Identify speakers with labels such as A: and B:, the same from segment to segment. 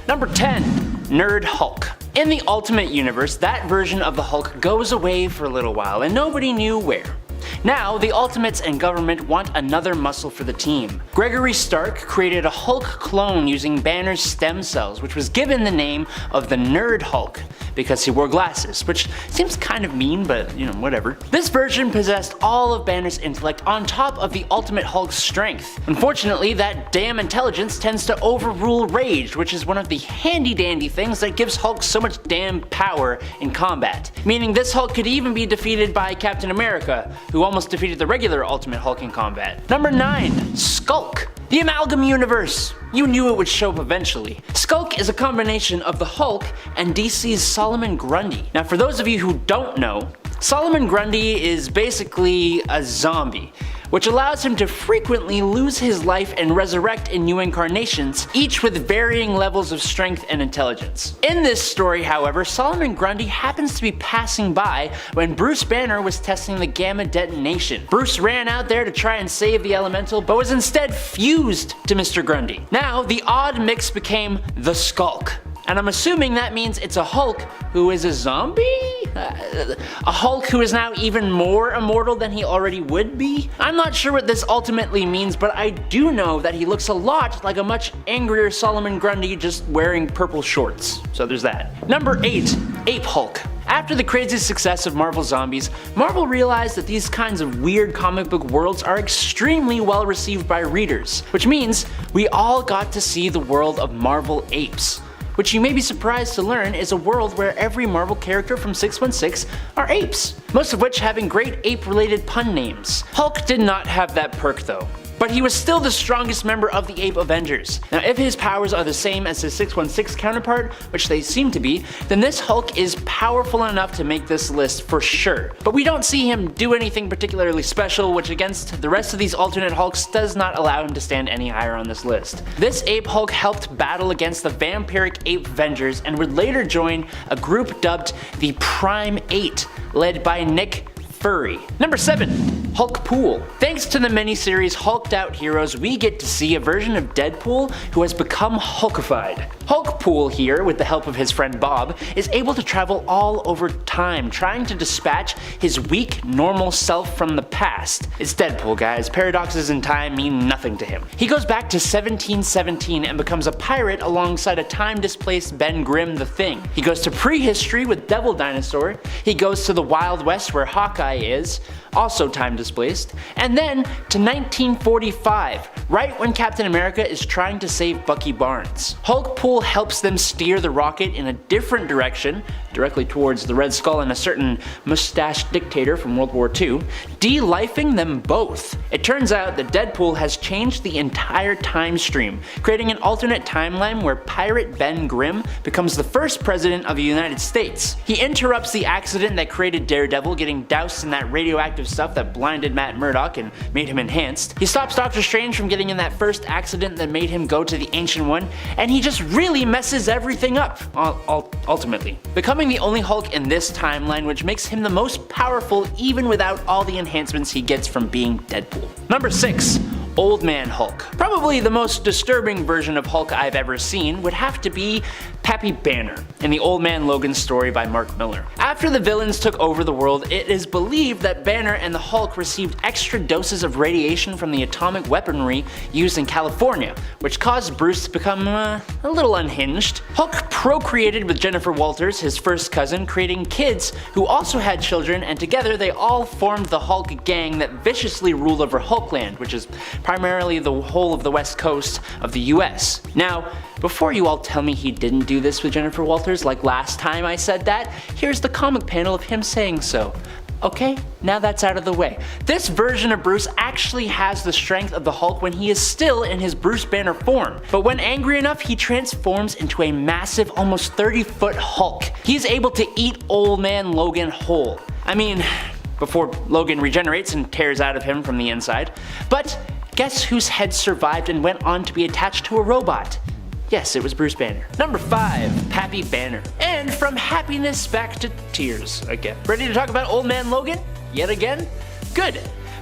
A: Number 10. Nerd Hulk. In the Ultimate Universe, that version of the Hulk goes away for a little while and nobody knew where. Now, the Ultimates and government want another muscle for the team. Gregory Stark created a Hulk clone using Banner's stem cells, which was given the name of the Nerd Hulk, because he wore glasses, which seems kind of mean, but whatever. This version possessed all of Banner's intellect on top of the Ultimate Hulk's strength. Unfortunately, that damn intelligence tends to overrule rage, which is one of the handy dandy things that gives Hulk so much damn power in combat. Meaning this Hulk could even be defeated by Captain America, who almost defeated the regular Ultimate Hulk in combat. Number 9. Skulk. The Amalgam Universe. You knew it would show up eventually. Skulk is a combination of the Hulk and DC's Solomon Grundy. Now for those of you who don't know, Solomon Grundy is basically a zombie, which allows him to frequently lose his life and resurrect in new incarnations, each with varying levels of strength and intelligence. In this story, however, Solomon Grundy happens to be passing by when Bruce Banner was testing the Gamma detonation. Bruce ran out there to try and save the Elemental, but was instead fused to Mr. Grundy. Now, the odd mix became the Skulk. And I'm assuming that means it's a Hulk who is a zombie? A Hulk who is now even more immortal than he already would be? I'm not sure what this ultimately means, but I do know that he looks a lot like a much angrier Solomon Grundy just wearing purple shorts. So there's that. Number 8. Ape Hulk. After the crazy success of Marvel Zombies, Marvel realized that these kinds of weird comic book worlds are extremely well received by readers, which means we all got to see the world of Marvel Apes, which you may be surprised to learn is a world where every Marvel character from 616 are apes, most of which having great ape-related pun names. Hulk did not have that perk though, but he was still the strongest member of the Ape Avengers. Now if his powers are the same as his 616 counterpart, which they seem to be, then this Hulk is powerful enough to make this list for sure. But we don't see him do anything particularly special, which against the rest of these alternate Hulks does not allow him to stand any higher on this list. This Ape Hulk helped battle against the vampiric Ape Avengers and would later join a group dubbed the Prime 8, led by Nick Fury. Number 7. Hulk Pool. Thanks to the miniseries Hulked Out Heroes, we get to see a version of Deadpool who has become Hulkified. Hulk Pool here, with the help of his friend Bob, is able to travel all over time, trying to dispatch his weak, normal self from the past. It's Deadpool, guys. Paradoxes in time mean nothing to him. He goes back to 1717 and becomes a pirate alongside a time-displaced Ben Grimm the Thing. He goes to prehistory with Devil Dinosaur. He goes to the Wild West where Hawkeye is, also time displaced, and then to 1945, right when Captain America is trying to save Bucky Barnes. Hulk Pool helps them steer the rocket in a different direction, directly towards the Red Skull and a certain mustached dictator from World War II, de-lifing them both. It turns out that Deadpool has changed the entire time stream, creating an alternate timeline where Pirate Ben Grimm becomes the first president of the United States. He interrupts the accident that created Daredevil getting doused in that radioactive stuff that blinded Matt Murdock and made him enhanced. He stops Doctor Strange from getting in that first accident that made him go to the Ancient One, and he just really messes everything up, ultimately. Becoming the only Hulk in this timeline, which makes him the most powerful even without all the enhancements he gets from being Deadpool. Number 6. Old Man Hulk. Probably the most disturbing version of Hulk I've ever seen would have to be Pappy Banner in the Old Man Logan story by Mark Millar. After the villains took over the world, it is believed that Banner and the Hulk received extra doses of radiation from the atomic weaponry used in California, which caused Bruce to become a little unhinged. Hulk procreated with Jennifer Walters, his first cousin, creating kids who also had children, and together they all formed the Hulk gang that viciously ruled over Hulkland, which is primarily the whole of the west coast of the US. Now, before you all tell me he didn't do this with Jennifer Walters like last time I said that, here's the comic panel of him saying so. Okay, now that's out of the way. This version of Bruce actually has the strength of the Hulk when he is still in his Bruce Banner form, but when angry enough he transforms into a massive, almost 30-foot Hulk. He's able to eat Old Man Logan whole. I mean, before Logan regenerates and tears out of him from the inside. But guess whose head survived and went on to be attached to a robot? Yes, it was Bruce Banner. Number 5. Pappy Banner. And from happiness back to tears again. Ready to talk about Old Man Logan? Yet again? Good.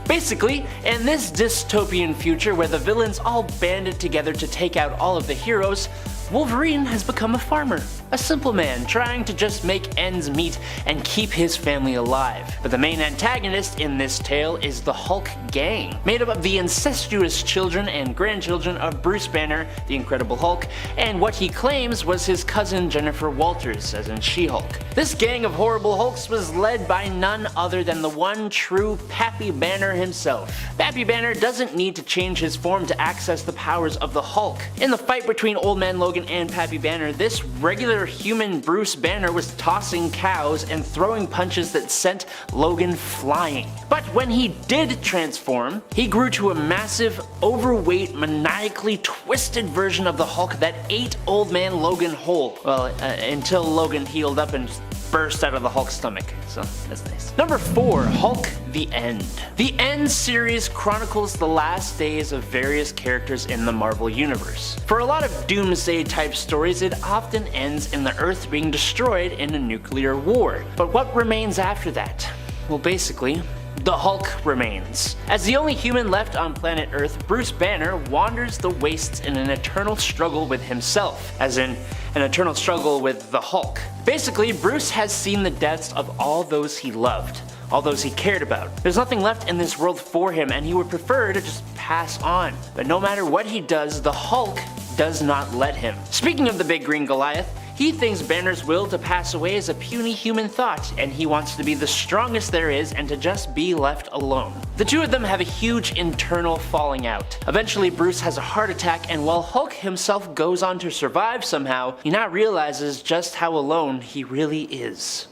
A: Basically, in this dystopian future where the villains all banded together to take out all of the heroes, Wolverine has become a farmer, a simple man trying to just make ends meet and keep his family alive. But the main antagonist in this tale is the Hulk gang, made up of the incestuous children and grandchildren of Bruce Banner, the Incredible Hulk, and what he claims was his cousin Jennifer Walters, as in She-Hulk. This gang of horrible Hulks was led by none other than the one true Pappy Banner himself. Pappy Banner doesn't need to change his form to access the powers of the Hulk. In the fight between Old Man Logan and Pappy Banner, this regular human Bruce Banner was tossing cows and throwing punches that sent Logan flying. But when he did transform, he grew to a massive, overweight, maniacally twisted version of the Hulk that ate Old Man Logan whole. Well, until Logan healed up and burst out of the Hulk's stomach, so that's nice. Number 4, Hulk The End. The End series chronicles the last days of various characters in the Marvel Universe. For a lot of doomsday type stories, it often ends in the Earth being destroyed in a nuclear war. But what remains after that? Well, basically, the Hulk remains. As the only human left on planet Earth, Bruce Banner wanders the wastes in an eternal struggle with himself, as in an eternal struggle with the Hulk. Basically, Bruce has seen the deaths of all those he loved, all those he cared about. There's nothing left in this world for him, and he would prefer to just pass on. But no matter what he does, the Hulk does not let him. Speaking of the big green Goliath, he thinks Banner's will to pass away is a puny human thought, and he wants to be the strongest there is and to just be left alone. The two of them have a huge internal falling out. Eventually, Bruce has a heart attack, and while Hulk himself goes on to survive somehow, he now realizes just how alone he really is.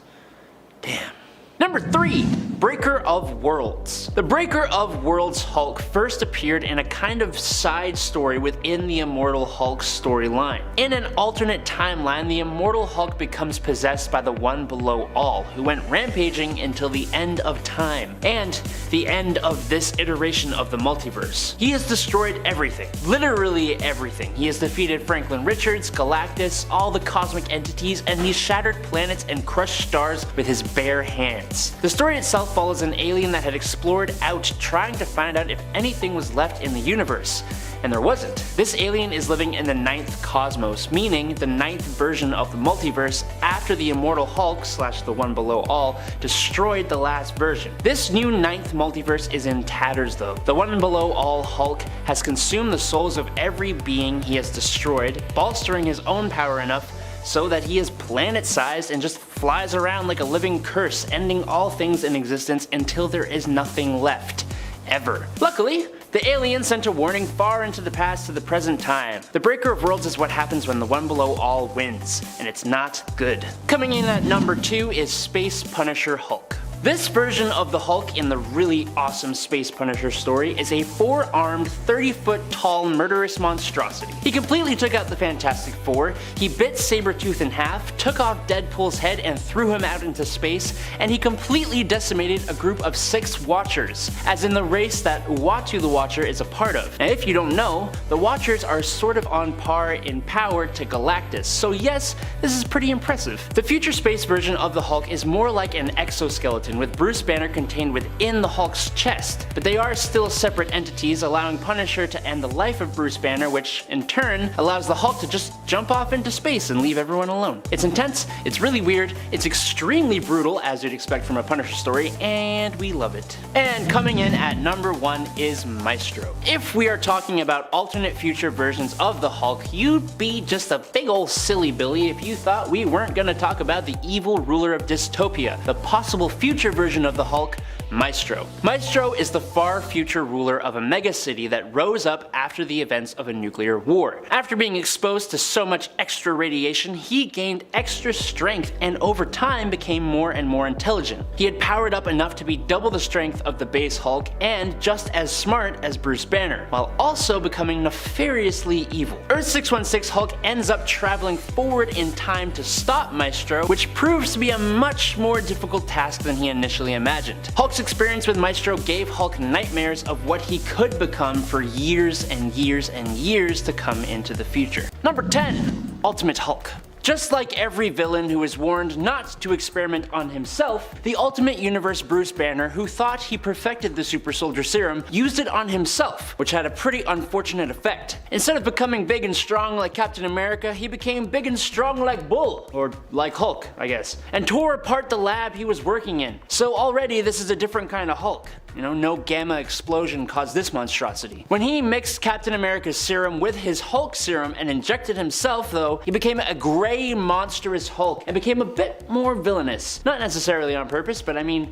A: Damn. Number 3, Breaker of Worlds. The Breaker of Worlds Hulk first appeared in a kind of side story within the Immortal Hulk storyline. In an alternate timeline, the Immortal Hulk becomes possessed by the One Below All, who went rampaging until the end of time, and the end of this iteration of the multiverse. He has destroyed everything, literally everything. He has defeated Franklin Richards, Galactus, all the cosmic entities, and these shattered planets and crushed stars with his bare hands. The story itself follows an alien that had explored out trying to find out if anything was left in the universe, and there wasn't. This alien is living in the 9th cosmos, meaning the 9th version of the multiverse after the Immortal Hulk / the One Below All destroyed the last version. This new 9th multiverse is in tatters though. The One Below All Hulk has consumed the souls of every being he has destroyed, bolstering his own power enough so that he is planet-sized and just flies around like a living curse, ending all things in existence until there is nothing left. Ever. Luckily, the alien sent a warning far into the past to the present time. The Breaker of Worlds is what happens when the One Below All wins, and it's not good. Coming in at number 2 is Space Punisher Hulk. This version of the Hulk in the really awesome Space Punisher story is a 4-armed, 30-foot tall murderous monstrosity. He completely took out the Fantastic Four, he bit Sabretooth in half, took off Deadpool's head and threw him out into space, and he completely decimated a group of 6 Watchers, as in the race that Uatu the Watcher is a part of. Now if you don't know, the Watchers are sort of on par in power to Galactus, so yes, this is pretty impressive. The future space version of the Hulk is more like an exoskeleton with Bruce Banner contained within the Hulk's chest, but they are still separate entities, allowing Punisher to end the life of Bruce Banner, which in turn allows the Hulk to just jump off into space and leave everyone alone. It's intense, it's really weird, it's extremely brutal as you'd expect from a Punisher story, and we love it. And coming in at number 1 is Maestro. If we are talking about alternate future versions of the Hulk, you'd be just a big ol' silly Billy if you thought we weren't gonna talk about the evil ruler of dystopia, the possible future version of the Hulk, Maestro. Maestro is the far future ruler of a megacity that rose up after the events of a nuclear war. After being exposed to so much extra radiation, he gained extra strength and over time became more and more intelligent. He had powered up enough to be double the strength of the base Hulk and just as smart as Bruce Banner, while also becoming nefariously evil. Earth 616 Hulk ends up traveling forward in time to stop Maestro, which proves to be a much more difficult task than he initially imagined. Hulk's experience with Maestro gave Hulk nightmares of what he could become for years and years and years to come into the future. Number 10. Ultimate Hulk. Just like every villain who is warned not to experiment on himself, the Ultimate Universe Bruce Banner, who thought he perfected the super soldier serum, used it on himself, which had a pretty unfortunate effect. Instead of becoming big and strong like Captain America, he became big and strong like Bull, or like Hulk, I guess, and tore apart the lab he was working in. So already this is a different kind of Hulk. You know, no gamma explosion caused this monstrosity. When he mixed Captain America's serum with his Hulk serum and injected himself though, he became a gray monstrous Hulk and became a bit more villainous. Not necessarily on purpose, but I mean,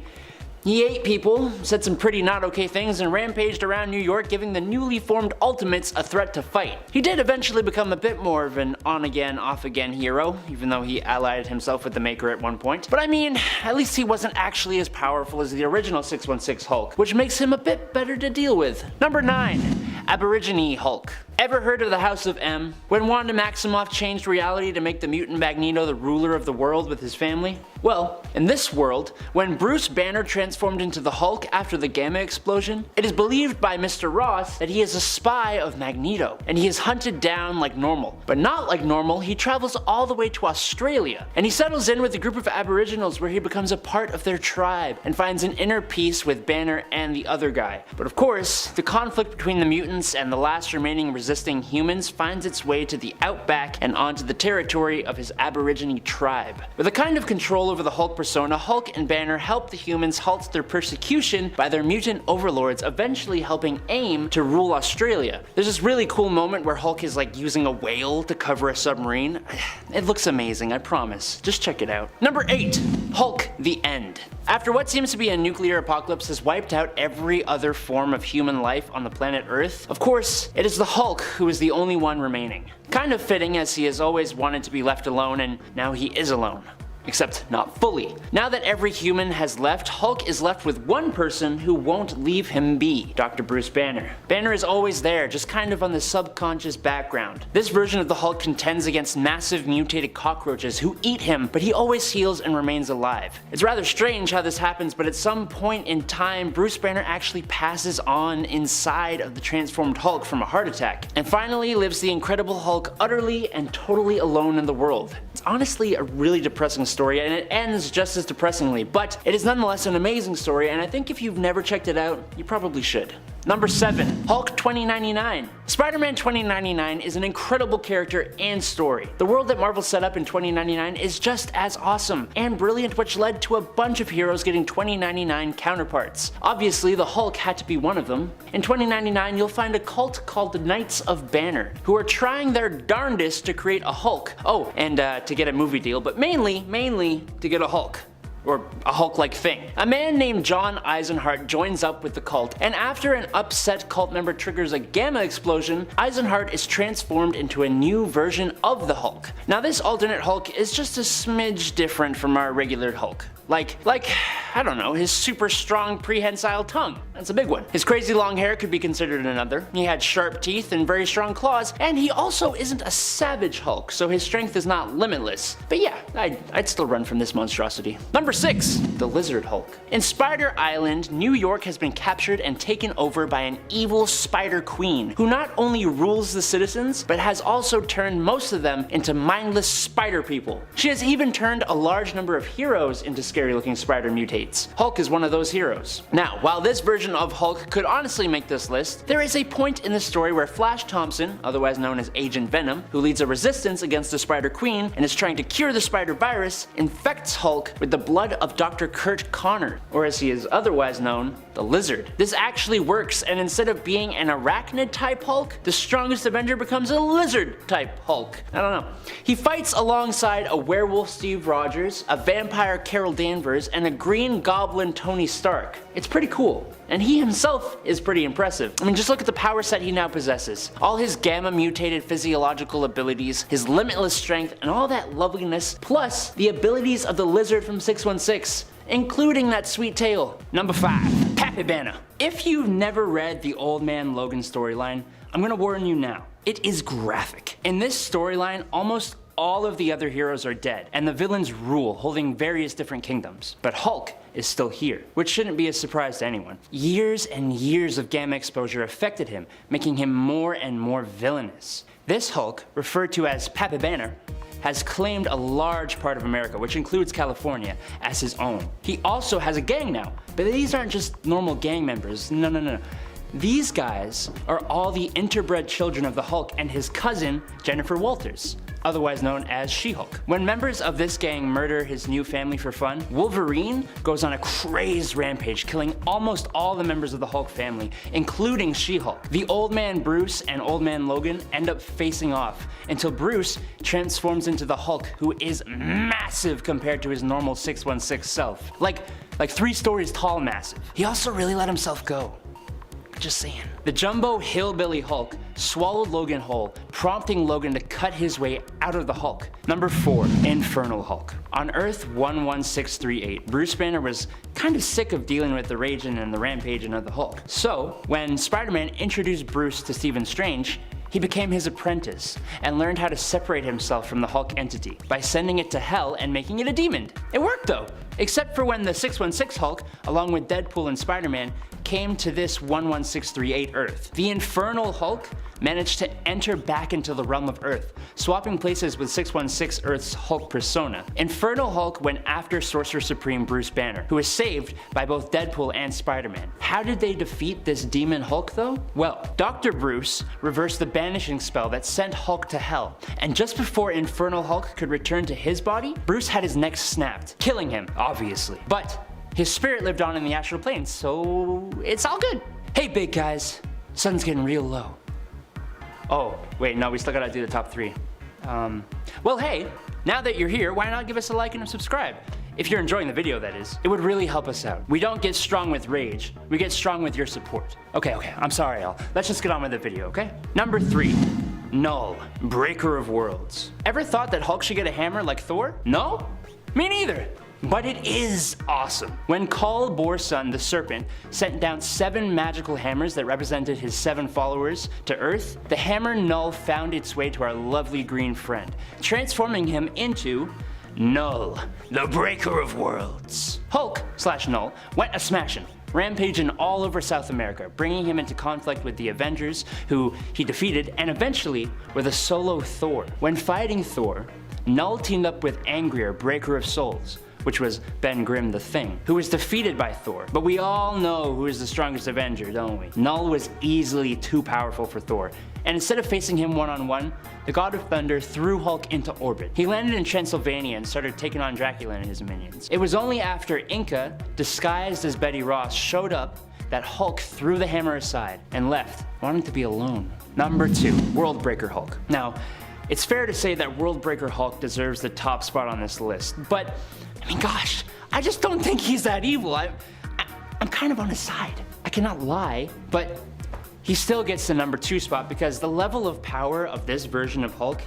A: he ate people, said some pretty not okay things, and rampaged around New York giving the newly formed Ultimates a threat to fight. He did eventually become a bit more of an on-again, off-again hero, even though he allied himself with the Maker at one point. But I mean, at least he wasn't actually as powerful as the original 616 Hulk, which makes him a bit better to deal with. Number 9. Aborigine Hulk. Ever heard of the House of M? When Wanda Maximoff changed reality to make the mutant Magneto the ruler of the world with his family? Well, in this world, when Bruce Banner transformed into the Hulk after the Gamma explosion, it is believed by Mr. Ross that he is a spy of Magneto, and he is hunted down like normal. But not like normal, he travels all the way to Australia, and he settles in with a group of Aboriginals where he becomes a part of their tribe, and finds an inner peace with Banner and the other guy. But of course, the conflict between the mutants and the last remaining resisting humans finds its way to the outback and onto the territory of his Aborigine tribe. With a kind of control over the Hulk persona, Hulk and Banner help the humans halt their persecution by their mutant overlords, eventually helping AIM to rule Australia. There's this really cool moment where Hulk is like using a whale to cover a submarine. It looks amazing, I promise. Just check it out. Number 8. Hulk the End. After what seems to be a nuclear apocalypse has wiped out every other form of human life on the planet Earth, of course, it is the Hulk who is the only one remaining. Kind of fitting, as he has always wanted to be left alone, and now he is alone. Except not fully. Now that every human has left, Hulk is left with one person who won't leave him be, Dr. Bruce Banner. Banner is always there, just kind of on the subconscious background. This version of the Hulk contends against massive mutated cockroaches who eat him, but he always heals and remains alive. It's rather strange how this happens, but at some point in time, Bruce Banner actually passes on inside of the transformed Hulk from a heart attack, and finally lives the Incredible Hulk utterly and totally alone in the world. It's honestly a really depressing story, and it ends just as depressingly, but it is nonetheless an amazing story, and I think if you've never checked it out, you probably should. Number 7. Hulk 2099. Spider-Man 2099 is an incredible character and story. The world that Marvel set up in 2099 is just as awesome and brilliant, which led to a bunch of heroes getting 2099 counterparts. Obviously, the Hulk had to be one of them. In 2099, you'll find a cult called the Knights of Banner, who are trying their darndest to create a Hulk. Oh, and to get a movie deal, but mainly to get a Hulk. Or a Hulk-like thing. A man named John Eisenhart joins up with the cult, and after an upset cult member triggers a gamma explosion, Eisenhart is transformed into a new version of the Hulk. Now this alternate Hulk is just a smidge different from our regular Hulk. Like, I don't know, his super strong prehensile tongue. That's a big one. His crazy long hair could be considered another. He had sharp teeth and very strong claws, and he also isn't a savage Hulk, so his strength is not limitless. But yeah, I'd still run from this monstrosity. Number 6. The Lizard Hulk. In Spider Island, New York has been captured and taken over by an evil Spider Queen, who not only rules the citizens, but has also turned most of them into mindless spider people. She has even turned a large number of heroes into scary looking spider mutates. Hulk is one of those heroes. Now, while this version of Hulk could honestly make this list, there is a point in the story where Flash Thompson, otherwise known as Agent Venom, who leads a resistance against the Spider Queen and is trying to cure the spider virus, infects Hulk with the blood of Dr. Kurt Connor, or as he is otherwise known, the Lizard. This actually works, and instead of being an arachnid type Hulk, the strongest Avenger becomes a lizard type Hulk. I don't know. He fights alongside a werewolf Steve Rogers, a vampire Carol Danvers, and a Green Goblin Tony Stark. It's pretty cool. And he himself is pretty impressive. I mean, just look at the power set he now possesses. All his gamma mutated physiological abilities, his limitless strength, and all that loveliness, plus the abilities of the Lizard from 616. Including that sweet tail. Number 5. Pappy Banner. If you've never read the Old Man Logan storyline, I'm gonna warn you now. It is graphic. In this storyline, almost all of the other heroes are dead, and the villains rule, holding various different kingdoms. But Hulk is still here, which shouldn't be a surprise to anyone. Years and years of gamma exposure affected him, making him more and more villainous. This Hulk, referred to as Pappy Banner, has claimed a large part of America, which includes California, as his own. He also has a gang now, but these aren't just normal gang members, no. These guys are all the interbred children of the Hulk and his cousin, Jennifer Walters, otherwise known as She-Hulk. When members of this gang murder his new family for fun, Wolverine goes on a crazed rampage, killing almost all the members of the Hulk family, including She-Hulk. The Old Man Bruce and Old Man Logan end up facing off until Bruce transforms into the Hulk, who is massive compared to his normal 616 self. Like 3 stories tall massive. He also really let himself go. Just saying. The Jumbo Hillbilly Hulk swallowed Logan whole, prompting Logan to cut his way out of the Hulk. Number 4, Infernal Hulk. On Earth 11638, Bruce Banner was kind of sick of dealing with the raging and the rampaging of the Hulk. So, when Spider-Man introduced Bruce to Stephen Strange, he became his apprentice and learned how to separate himself from the Hulk entity by sending it to hell and making it a demon. It worked though, except for when the 616 Hulk, along with Deadpool and Spider-Man, came to this 11638 Earth. The Infernal Hulk managed to enter back into the realm of Earth, swapping places with 616 Earth's Hulk persona. Infernal Hulk went after Sorcerer Supreme Bruce Banner, who was saved by both Deadpool and Spider-Man. How did they defeat this demon Hulk though? Well, Dr. Bruce reversed the banishing spell that sent Hulk to hell, and just before Infernal Hulk could return to his body, Bruce had his neck snapped, killing him, obviously. But his spirit lived on in the astral plane, so it's all good. Hey big guys, sun's getting real low. Oh, wait, no, we still gotta do the top 3. Well hey, now that you're here, why not give us a like and a subscribe? If you're enjoying the video, that is. It would really help us out. We don't get strong with rage, we get strong with your support. Okay, I'm sorry y'all. Let's just get on with the video, okay? Number 3, Null, Breaker of Worlds. Ever thought that Hulk should get a hammer like Thor? No? Me neither. But it is awesome. When Kal Borsun the Serpent sent down 7 magical hammers that represented his 7 followers to Earth, the hammer Null found its way to our lovely green friend, transforming him into Null, the Breaker of Worlds. Hulk/Null went a-smashing, rampaging all over South America, bringing him into conflict with the Avengers, who he defeated, and eventually with a solo Thor. When fighting Thor, Null teamed up with Angrier, Breaker of Souls, which was Ben Grimm the Thing, who was defeated by Thor. But we all know who is the strongest Avenger, don't we? Null was easily too powerful for Thor, and instead of facing him one-on-one, the God of Thunder threw Hulk into orbit. He landed in Transylvania and started taking on Dracula and his minions. It was only after Inca, disguised as Betty Ross, showed up that Hulk threw the hammer aside and left, wanting to be alone. Number 2, Worldbreaker Hulk. Now, it's fair to say that Worldbreaker Hulk deserves the top spot on this list, but I mean, gosh, I just don't think he's that evil. I'm kind of on his side. I cannot lie, but he still gets the number 2 spot because the level of power of this version of Hulk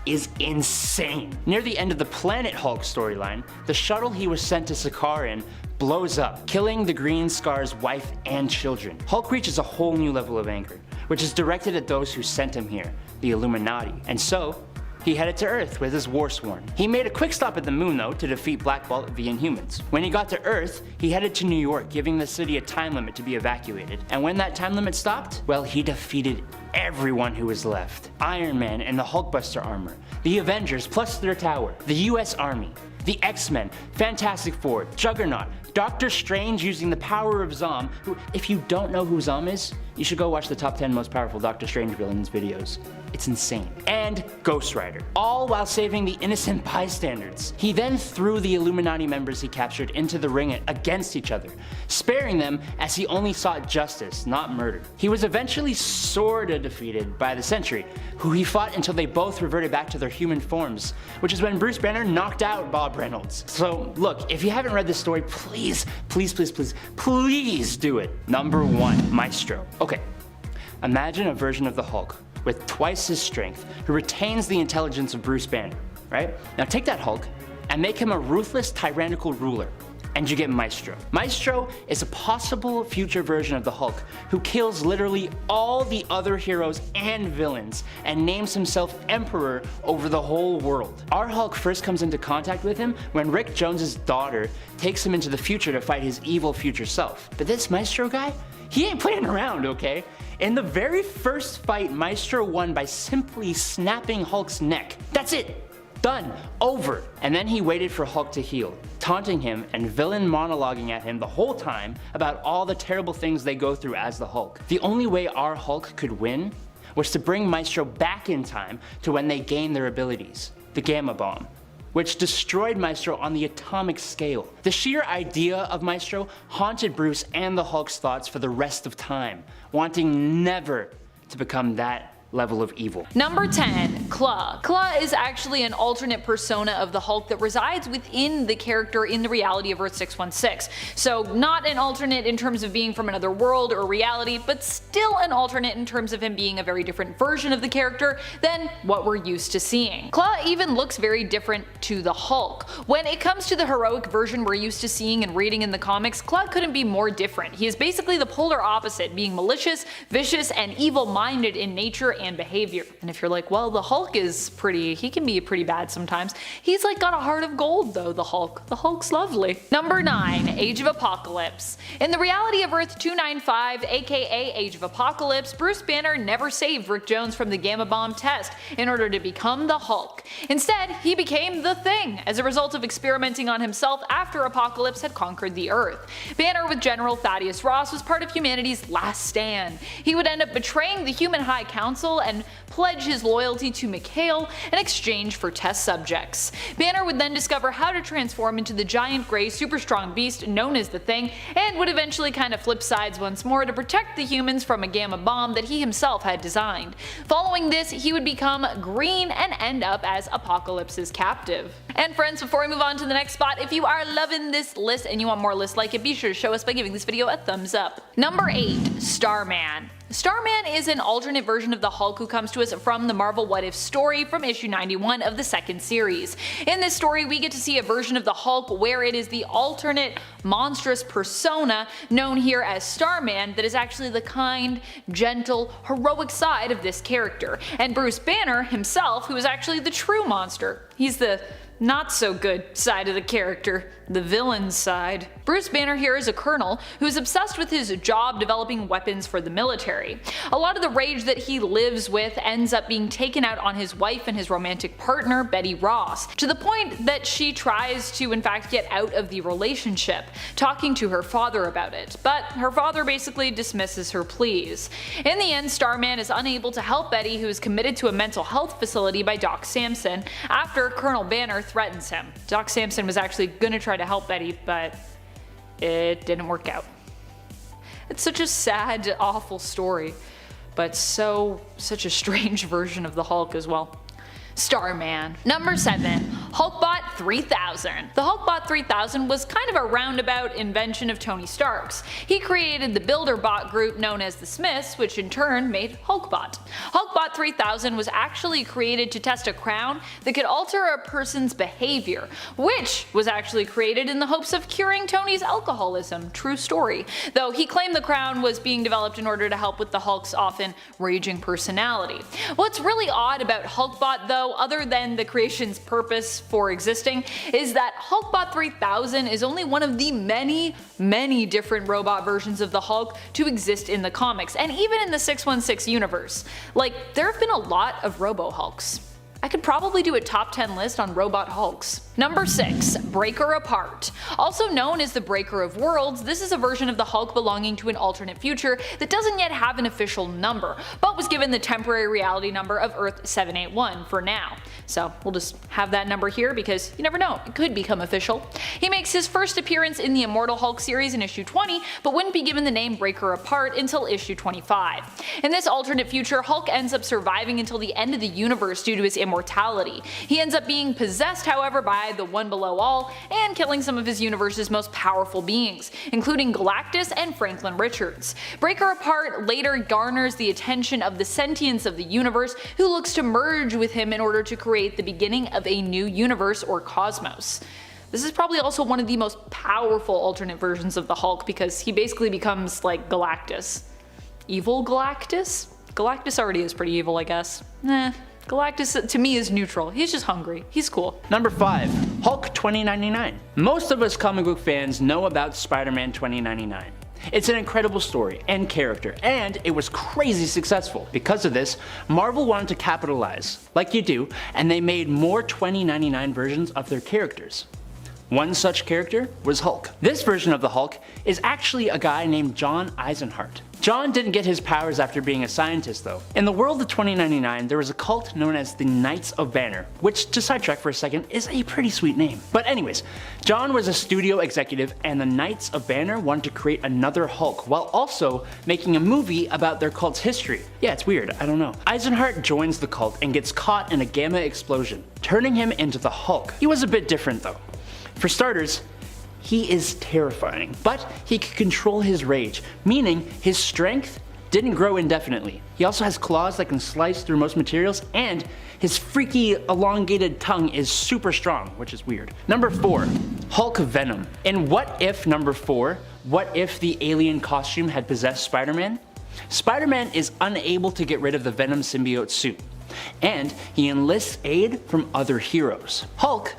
A: is insane. Near the end of the Planet Hulk storyline, the shuttle he was sent to Sakaar in blows up, killing the Green Scar's wife and children. Hulk reaches a whole new level of anger, which is directed at those who sent him here, the Illuminati. And so, he headed to Earth with his Warsworn. He made a quick stop at the moon though to defeat Black Bolt the Inhumans. When he got to Earth, he headed to New York, giving the city a time limit to be evacuated. And when that time limit stopped, well, he defeated everyone who was left. Iron Man and the Hulkbuster armor, the Avengers plus their tower, the US Army, the X-Men, Fantastic Four, Juggernaut, Doctor Strange using the power of Zom, who, if you don't know who Zom is, you should go watch the top 10 most powerful Doctor Strange villains videos. It's insane. And Ghost Rider, all while saving the innocent bystanders. He then threw the Illuminati members he captured into the ring against each other, sparing them as he only sought justice, not murder. He was eventually sorta defeated by the Sentry, who he fought until they both reverted back to their human forms, which is when Bruce Banner knocked out Bob Reynolds. So look, if you haven't read this story, please do it. Number 1, Maestro. Okay, imagine a version of the Hulk with twice his strength, who retains the intelligence of Bruce Banner, right? Now take that Hulk and make him a ruthless, tyrannical ruler, and you get Maestro. Maestro is a possible future version of the Hulk who kills literally all the other heroes and villains and names himself Emperor over the whole world. Our Hulk first comes into contact with him when Rick Jones's daughter takes him into the future to fight his evil future self. But this Maestro guy, he ain't playing around, okay? In the very first fight, Maestro won by simply snapping Hulk's neck. That's it. Done. Over. And then he waited for Hulk to heal, taunting him and villain monologuing at him the whole time about all the terrible things they go through as the Hulk. The only way our Hulk could win was to bring Maestro back in time to when they gained their abilities, the Gamma Bomb, which destroyed Maestro on the atomic scale. The sheer idea of Maestro haunted Bruce and the Hulk's thoughts for the rest of time, wanting never to become that level of evil.
B: Number 10. Klaw. Klaw is actually an alternate persona of the Hulk that resides within the character in the reality of Earth 616. So not an alternate in terms of being from another world or reality, but still an alternate in terms of him being a very different version of the character than what we're used to seeing. Klaw even looks very different to the Hulk. When it comes to the heroic version we're used to seeing and reading in the comics, Klaw couldn't be more different. He is basically the polar opposite, being malicious, vicious, and evil-minded in nature and behavior. And if you're like, well, the Hulk is he can be pretty bad sometimes. He's like got a heart of gold though, the Hulk. The Hulk's lovely. Number 9. Age of Apocalypse. In the reality of Earth 295, aka Age of Apocalypse, Bruce Banner never saved Rick Jones from the Gamma Bomb test in order to become the Hulk. Instead, he became the Thing as a result of experimenting on himself after Apocalypse had conquered the Earth. Banner with General Thaddeus Ross was part of humanity's last stand. He would end up betraying the Human High Council and pledge his loyalty to Mikhail in exchange for test subjects. Banner would then discover how to transform into the giant grey super strong beast known as the Thing, and would eventually kind of flip sides once more to protect the humans from a gamma bomb that he himself had designed. Following this, he would become green and end up as Apocalypse's captive. And friends, before we move on to the next spot, if you are loving this list and you want more lists like it, be sure to show us by giving this video a thumbs up. Number 8. Starman. Starman is an alternate version of the Hulk who comes to us from the Marvel What If story from issue 91 of the second series. In this story, we get to see a version of the Hulk where it is the alternate monstrous persona known here as Starman that is actually the kind, gentle, heroic side of this character. And Bruce Banner himself, who is actually the true monster. He's the not so good side of the character, the villain side. Bruce Banner here is a colonel who is obsessed with his job developing weapons for the military. A lot of the rage that he lives with ends up being taken out on his wife and his romantic partner, Betty Ross, to the point that she tries to in fact get out of the relationship, talking to her father about it, but her father basically dismisses her pleas. In the end, Starman is unable to help Betty, who is committed to a mental health facility by Doc Samson, after Colonel Banner threatens him. Doc Samson was actually gonna try to help Betty, but it didn't work out. It's such a sad, awful story, but such a strange version of the Hulk as well. Starman. Number 7. Hulkbot 3000. The Hulkbot 3000 was kind of a roundabout invention of Tony Stark's. He created the builder bot group known as the Smiths, which in turn made Hulkbot. Hulkbot 3000 was actually created to test a crown that could alter a person's behavior, which was actually created in the hopes of curing Tony's alcoholism. True story. Though he claimed the crown was being developed in order to help with the Hulk's often raging personality. What's really odd about Hulkbot though, other than the creation's purpose for existing, is that Hulkbot 3000 is only one of the many different robot versions of the Hulk to exist in the comics, and even in the 616 universe. Like, there have been a lot of Robo-Hulks. I could probably do a top 10 list on robot Hulks. Number 6. Breaker Apart. Also known as the Breaker of Worlds, this is a version of the Hulk belonging to an alternate future that doesn't yet have an official number, but was given the temporary reality number of Earth 781 for now. So we'll just have that number here because you never know, it could become official. He makes his first appearance in the Immortal Hulk series in issue 20, but wouldn't be given the name Breaker Apart until issue 25. In this alternate future, Hulk ends up surviving until the end of the universe due to his immortality. He ends up being possessed, however, by the One Below All and killing some of his universe's most powerful beings, including Galactus and Franklin Richards. Breaker Apart later garners the attention of the sentience of the universe, who looks to merge with him in order to create the beginning of a new universe or cosmos. This is probably also one of the most powerful alternate versions of the Hulk because he basically becomes like Galactus. Evil Galactus? Galactus already is pretty evil, I guess. Galactus to me is neutral. He's just hungry. He's cool.
A: Number 5. Hulk 2099. Most of us comic book fans know about Spider-Man 2099. It's an incredible story and character, and it was crazy successful. Because of this, Marvel wanted to capitalize, like you do, and they made more 2099 versions of their characters. One such character was Hulk. This version of the Hulk is actually a guy named John Eisenhart. John didn't get his powers after being a scientist though. In the world of 2099, there was a cult known as the Knights of Banner, which, to sidetrack for a second, is a pretty sweet name. But anyways, John was a studio executive and the Knights of Banner wanted to create another Hulk while also making a movie about their cult's history. Yeah, it's weird, I don't know. Eisenhart joins the cult and gets caught in a gamma explosion, turning him into the Hulk. He was a bit different though. For starters, he is terrifying, but he can control his rage, meaning his strength didn't grow indefinitely. He also has claws that can slice through most materials, and his freaky elongated tongue is super strong, which is weird. Number 4, Hulk Venom. In What If number 4, what if the alien costume had possessed Spider-Man? Spider-Man is unable to get rid of the Venom symbiote suit, and he enlists aid from other heroes. Hulk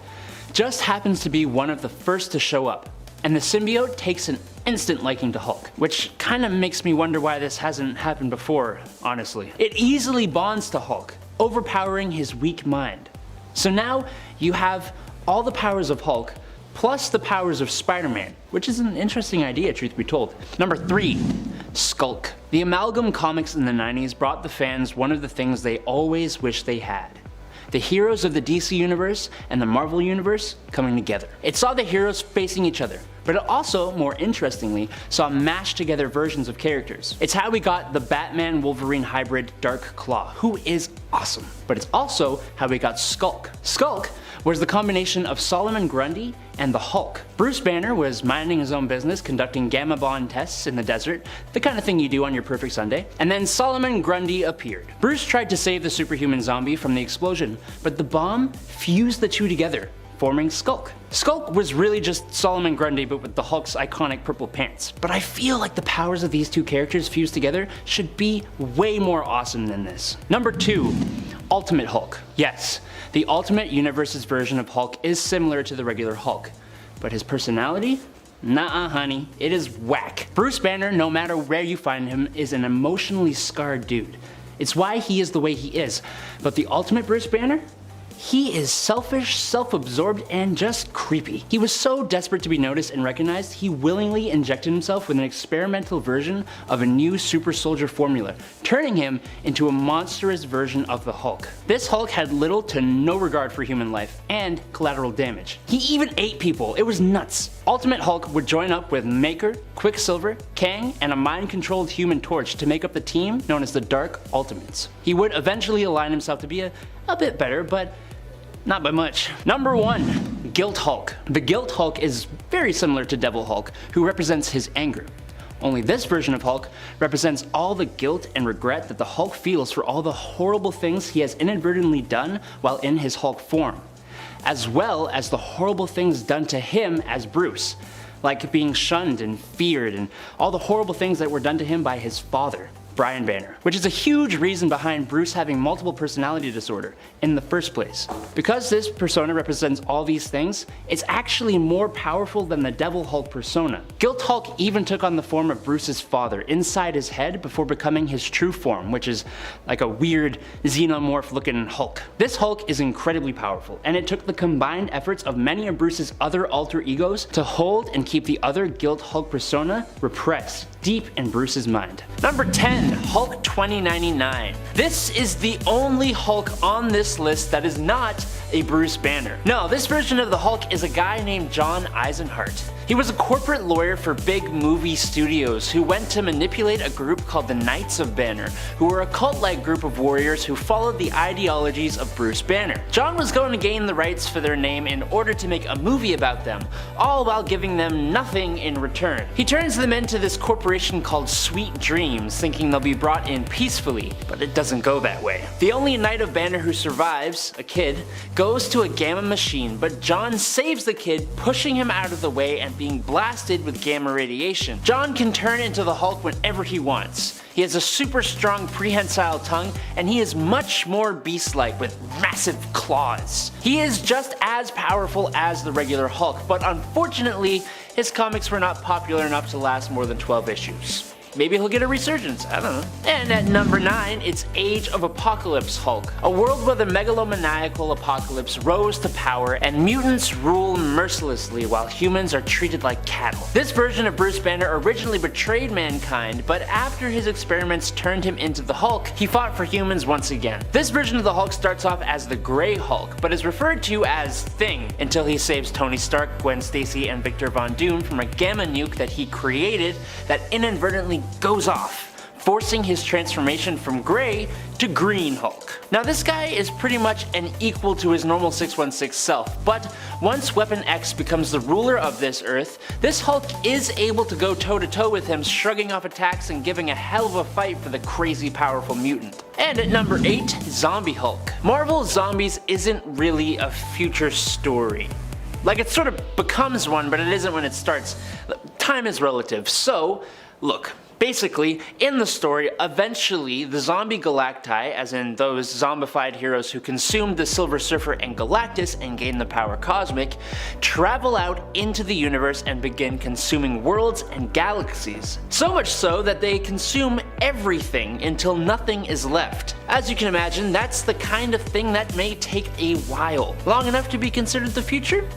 A: just happens to be one of the first to show up, and the symbiote takes an instant liking to Hulk, which kinda makes me wonder why this hasn't happened before, honestly. It easily bonds to Hulk, overpowering his weak mind. So now you have all the powers of Hulk, plus the powers of Spider-Man, which is an interesting idea, truth be told. Number 3, Skulk. The Amalgam comics in the 90s brought the fans one of the things they always wished they had: the heroes of the DC universe and the Marvel universe coming together. It saw the heroes facing each other, but it also, more interestingly, saw mashed together versions of characters. It's how we got the Batman-Wolverine hybrid Dark Claw, who is awesome. But it's also how we got Skulk. Skulk was the combination of Solomon Grundy and the Hulk. Bruce Banner was minding his own business, conducting gamma bond tests in the desert, the kind of thing you do on your perfect Sunday, and then Solomon Grundy appeared. Bruce tried to save the superhuman zombie from the explosion, but the bomb fused the two together, forming Skulk. Skulk was really just Solomon Grundy but with the Hulk's iconic purple pants, but I feel like the powers of these two characters fused together should be way more awesome than this. Number 2, Ultimate Hulk. Yes, the Ultimate Universe's version of Hulk is similar to the regular Hulk, but his personality? Nuh-uh, honey, it is whack. Bruce Banner, no matter where you find him, is an emotionally scarred dude. It's why he is the way he is, but the Ultimate Bruce Banner? He is selfish, self-absorbed, and just creepy. He was so desperate to be noticed and recognized, he willingly injected himself with an experimental version of a new super soldier formula, turning him into a monstrous version of the Hulk. This Hulk had little to no regard for human life and collateral damage. He even ate people, it was nuts. Ultimate Hulk would join up with Maker, Quicksilver, Kang, and a mind-controlled Human Torch to make up the team known as the Dark Ultimates. He would eventually align himself to be a bit better, but not by much. Number 1, Guilt Hulk. The Guilt Hulk is very similar to Devil Hulk, who represents his anger. Only this version of Hulk represents all the guilt and regret that the Hulk feels for all the horrible things he has inadvertently done while in his Hulk form, as well as the horrible things done to him as Bruce, like being shunned and feared and all the horrible things that were done to him by his father, Brian Banner, which is a huge reason behind Bruce having multiple personality disorder in the first place. Because this persona represents all these things, it's actually more powerful than the Devil Hulk persona. Guilt Hulk even took on the form of Bruce's father inside his head before becoming his true form, which is like a weird xenomorph looking Hulk. This Hulk is incredibly powerful, and it took the combined efforts of many of Bruce's other alter egos to hold and keep the other Guilt Hulk persona repressed deep in Bruce's mind. Number 10, Hulk 2099. This is the only Hulk on this list that is not a Bruce Banner. No, this version of the Hulk is a guy named John Eisenhart. He was a corporate lawyer for big movie studios who went to manipulate a group called the Knights of Banner, who were a cult-like group of warriors who followed the ideologies of Bruce Banner. John was going to gain the rights for their name in order to make a movie about them, all while giving them nothing in return. He turns them into this corporation called Sweet Dreams, thinking they'll be brought in peacefully, but it doesn't go that way. The only Knight of Banner who survives, a kid, goes to a gamma machine, but John saves the kid, pushing him out of the way and being blasted with gamma radiation. John can turn into the Hulk whenever he wants. He has a super strong prehensile tongue, and he is much more beast-like with massive claws. He is just as powerful as the regular Hulk, but unfortunately, his comics were not popular enough to last more than 12 issues. Maybe he'll get a resurgence, I don't know. And at number 9, it's Age of Apocalypse Hulk, a world where the megalomaniacal apocalypse rose to power and mutants rule mercilessly while humans are treated like cattle. This version of Bruce Banner originally betrayed mankind, but after his experiments turned him into the Hulk, he fought for humans once again. This version of the Hulk starts off as the Grey Hulk, but is referred to as Thing until he saves Tony Stark, Gwen Stacy, and Victor Von Doom from a gamma nuke that he created that inadvertently goes off, forcing his transformation from Grey to Green Hulk. Now this guy is pretty much an equal to his normal 616 self, but once Weapon X becomes the ruler of this Earth, this Hulk is able to go toe to toe with him, shrugging off attacks and giving a hell of a fight for the crazy powerful mutant. And at number 8, Zombie Hulk. Marvel Zombies isn't really a future story. Like, it sort of becomes one, but it isn't when it starts. Time is relative, so look. Basically, in the story, eventually the zombie Galacti, as in those zombified heroes who consumed the Silver Surfer and Galactus and gained the power cosmic, travel out into the universe and begin consuming worlds and galaxies. So much so that they consume everything until nothing is left. As you can imagine, that's the kind of thing that may take a while. Long enough to be considered the future?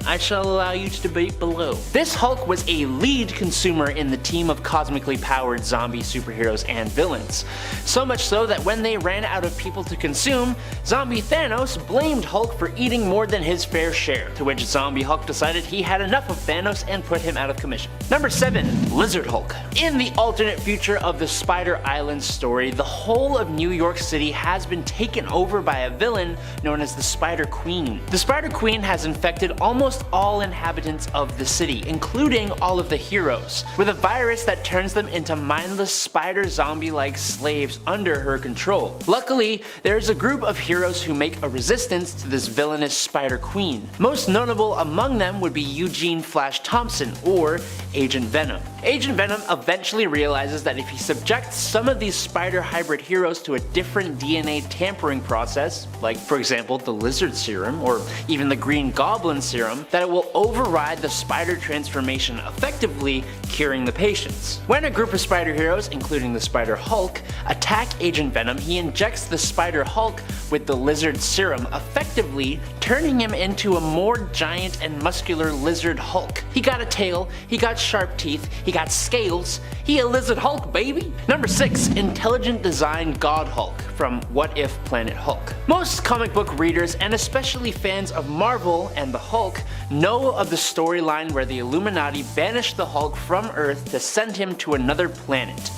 A: I shall allow you to debate below. This Hulk was a lead consumer in the team of cosmically powered zombie superheroes and villains. So much so that when they ran out of people to consume, zombie Thanos blamed Hulk for eating more than his fair share, to which zombie Hulk decided he had enough of Thanos and put him out of commission. Number 7. Lizard Hulk. In the alternate future of the Spider Island story, the whole of New York City has been taken over by a villain known as the Spider Queen. The Spider Queen has infected almost all inhabitants of the city, including all of the heroes, with a virus that turns them into mindless spider zombie-like slaves under her control. Luckily, there's a group of heroes who make a resistance to this villainous Spider Queen. Most notable among them would be Eugene Flash Thompson, or Agent Venom. Agent Venom eventually realizes that if he subjects some of these spider hybrid heroes to a different DNA tampering process, like for example the Lizard Serum or even the Green Goblin Serum, that it will override the spider transformation, effectively curing the patients. When a group of spider heroes, including the Spider Hulk, attack Agent Venom, he injects the Spider Hulk with the Lizard Serum, effectively turning him into a more giant and muscular Lizard Hulk. He got a tail, he got sharp teeth, he got scales, he a Lizard Hulk, baby! Number 6. Intelligent Design God Hulk from What If Planet Hulk. Most comic book readers, and especially fans of Marvel and the Hulk, know of the storyline where the Illuminati banished the Hulk from Earth to send him to another planet.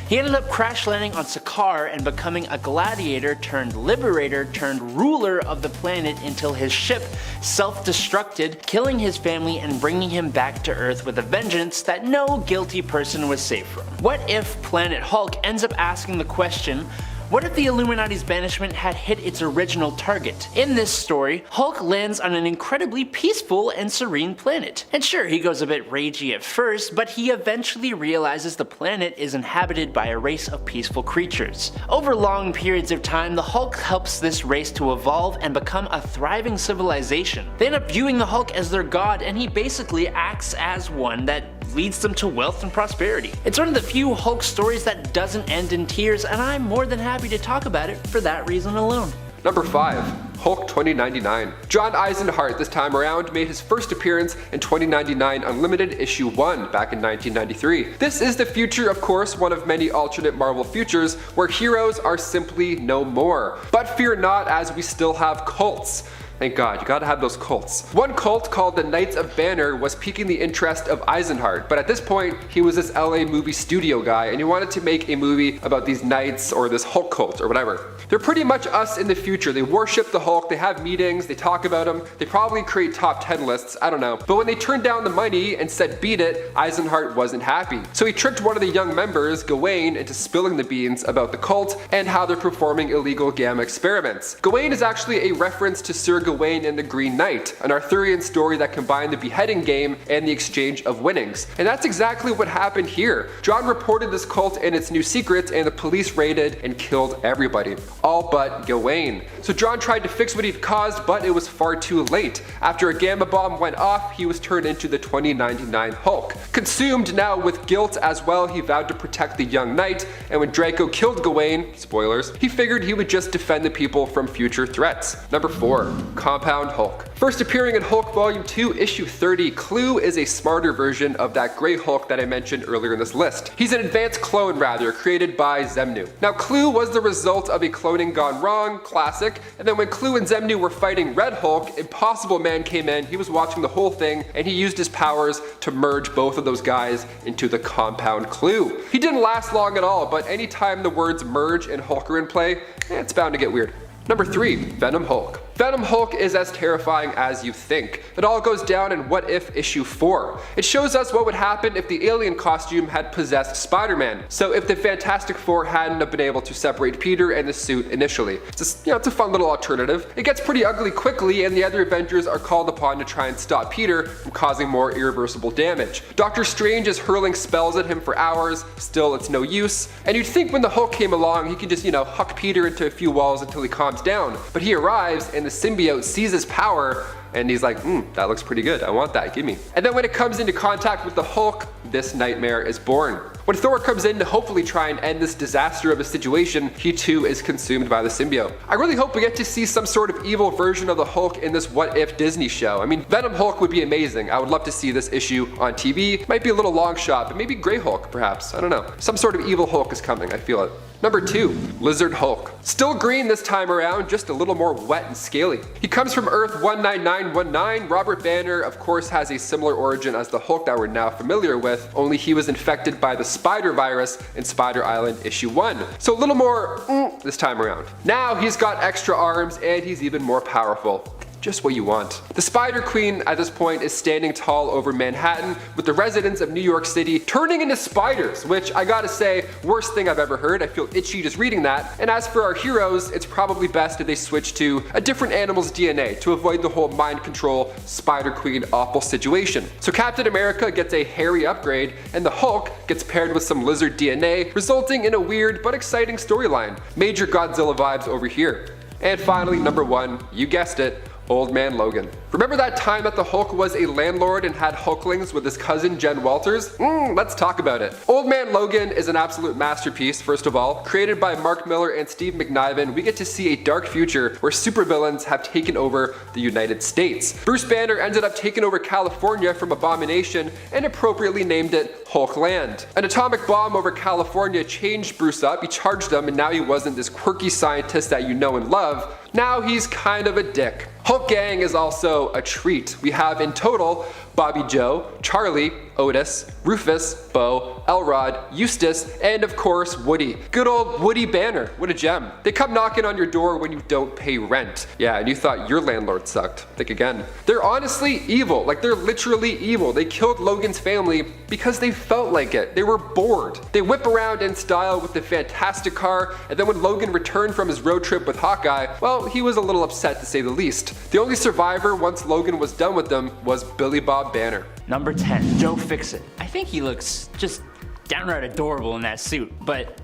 A: He ended up crash landing on Sakaar and becoming a gladiator turned liberator turned ruler of the planet until his ship self-destructed, killing his family and bringing him back to Earth with a vengeance that no guilty person was safe from. What If Planet Hulk ends up asking the question, what if the Illuminati's banishment had hit its original target? In this story, Hulk lands on an incredibly peaceful and serene planet. And sure, he goes a bit ragey at first, but he eventually realizes the planet is inhabited by a race of peaceful creatures. Over long periods of time, the Hulk helps this race to evolve and become a thriving civilization. They end up viewing the Hulk as their god, and he basically acts as one that leads them to wealth and prosperity. It's one of the few Hulk stories that doesn't end in tears, and I'm more than happy to talk about it for that reason alone.
C: Number 5. Hulk 2099. John Eisenhart this time around made his first appearance in 2099 Unlimited issue 1 back in 1993. This is the future, of course, one of many alternate Marvel futures where heroes are simply no more. But fear not, as we still have cults. Thank God, you gotta have those cults. One cult called the Knights of Banner was piquing the interest of Eisenhart, but at this point, he was this LA movie studio guy and he wanted to make a movie about these knights or this Hulk cult or whatever. They're pretty much us in the future. They worship the Hulk, they have meetings, they talk about him, they probably create top 10 lists, I don't know. But when they turned down the money and said beat it, Eisenhart wasn't happy. So he tricked one of the young members, Gawain, into spilling the beans about the cult and how they're performing illegal gamma experiments. Gawain is actually a reference to Sir Gawain and the Green Knight, an Arthurian story that combined the beheading game and the exchange of winnings. And that's exactly what happened here. John reported this cult and its new secrets, and the police raided and killed everybody, all but Gawain. So John tried to fix what he'd caused, but it was far too late. After a gamma bomb went off, he was turned into the 2099 Hulk. Consumed now with guilt as well, he vowed to protect the young knight, and when Draco killed Gawain, spoilers, he figured he would just defend the people from future threats. Number 4. Compound Hulk. First appearing in Hulk Volume 2, Issue 30, Clue is a smarter version of that Grey Hulk that I mentioned earlier in this list. He's an advanced clone rather, created by Xemnu. Now Clue was the result of a cloning gone wrong, classic, and then when Clue and Xemnu were fighting Red Hulk, Impossible Man came in, he was watching the whole thing, and he used his powers to merge both of those guys into the compound Clue. He didn't last long at all, but anytime the words merge and Hulk are in play, it's bound to get weird. Number 3. Venom Hulk. Venom Hulk is as terrifying as you think. It all goes down in What If Issue 4. It shows us what would happen if the alien costume had possessed Spider-Man. So if the Fantastic Four hadn't have been able to separate Peter and the suit initially. It's a fun little alternative. It gets pretty ugly quickly, and the other Avengers are called upon to try and stop Peter from causing more irreversible damage. Doctor Strange is hurling spells at him for hours, still it's no use. And you'd think when the Hulk came along, he could just, huck Peter into a few walls until he calms down. But he arrives, and the symbiote sees his power, and he's like, that looks pretty good, I want that, give me. And then when it comes into contact with the Hulk, this nightmare is born. When Thor comes in to hopefully try and end this disaster of a situation, he too is consumed by the symbiote. I really hope we get to see some sort of evil version of the Hulk in this What If Disney show. I mean, Venom Hulk would be amazing. I would love to see this issue on TV. Might be a little long shot, but maybe Grey Hulk perhaps, I don't know. Some sort of evil Hulk is coming, I feel it. Number 2. Lizard Hulk. Still green this time around, just a little more wet and scaly. He comes from Earth 19919. Robert Banner, of course, has a similar origin as the Hulk that we're now familiar with, only he was infected by the spider virus in Spider Island Issue 1. So a little more this time around. Now he's got extra arms and he's even more powerful. Just what you want. The Spider Queen at this point is standing tall over Manhattan, with the residents of New York City turning into spiders, which I gotta say, worst thing I've ever heard. I feel itchy just reading that. And as for our heroes, it's probably best if they switch to a different animal's DNA to avoid the whole mind control Spider Queen awful situation. So Captain America gets a hairy upgrade, and the Hulk gets paired with some lizard DNA, resulting in a weird but exciting storyline. Major Godzilla vibes over here. And finally, number 1, you guessed it, Old Man Logan. Remember that time that the Hulk was a landlord and had Hulklings with his cousin Jen Walters? Let's talk about it. Old Man Logan is an absolute masterpiece, first of all. Created by Mark Miller and Steve McNiven, we get to see a dark future where supervillains have taken over the United States. Bruce Banner ended up taking over California from Abomination and appropriately named it Hulkland. An atomic bomb over California changed Bruce up, he charged him, and now he wasn't this quirky scientist that you know and love. Now he's kind of a dick. Hulk Gang is also a treat. We have in total Bobby Joe, Charlie, Otis, Rufus, Bo, Elrod, Eustace, and of course Woody. Good old Woody Banner, what a gem. They come knocking on your door when you don't pay rent. Yeah, and you thought your landlord sucked. Think again. They're honestly evil, like they're literally evil. They killed Logan's family because they felt like it. They were bored. They whip around in style with the Fantastic Car, and then when Logan returned from his road trip with Hawkeye, well, he was a little upset to say the least. The only survivor once Logan was done with them was Billy Bob Banner.
A: Number 10. Joe Fixit. I think he looks just downright adorable in that suit, but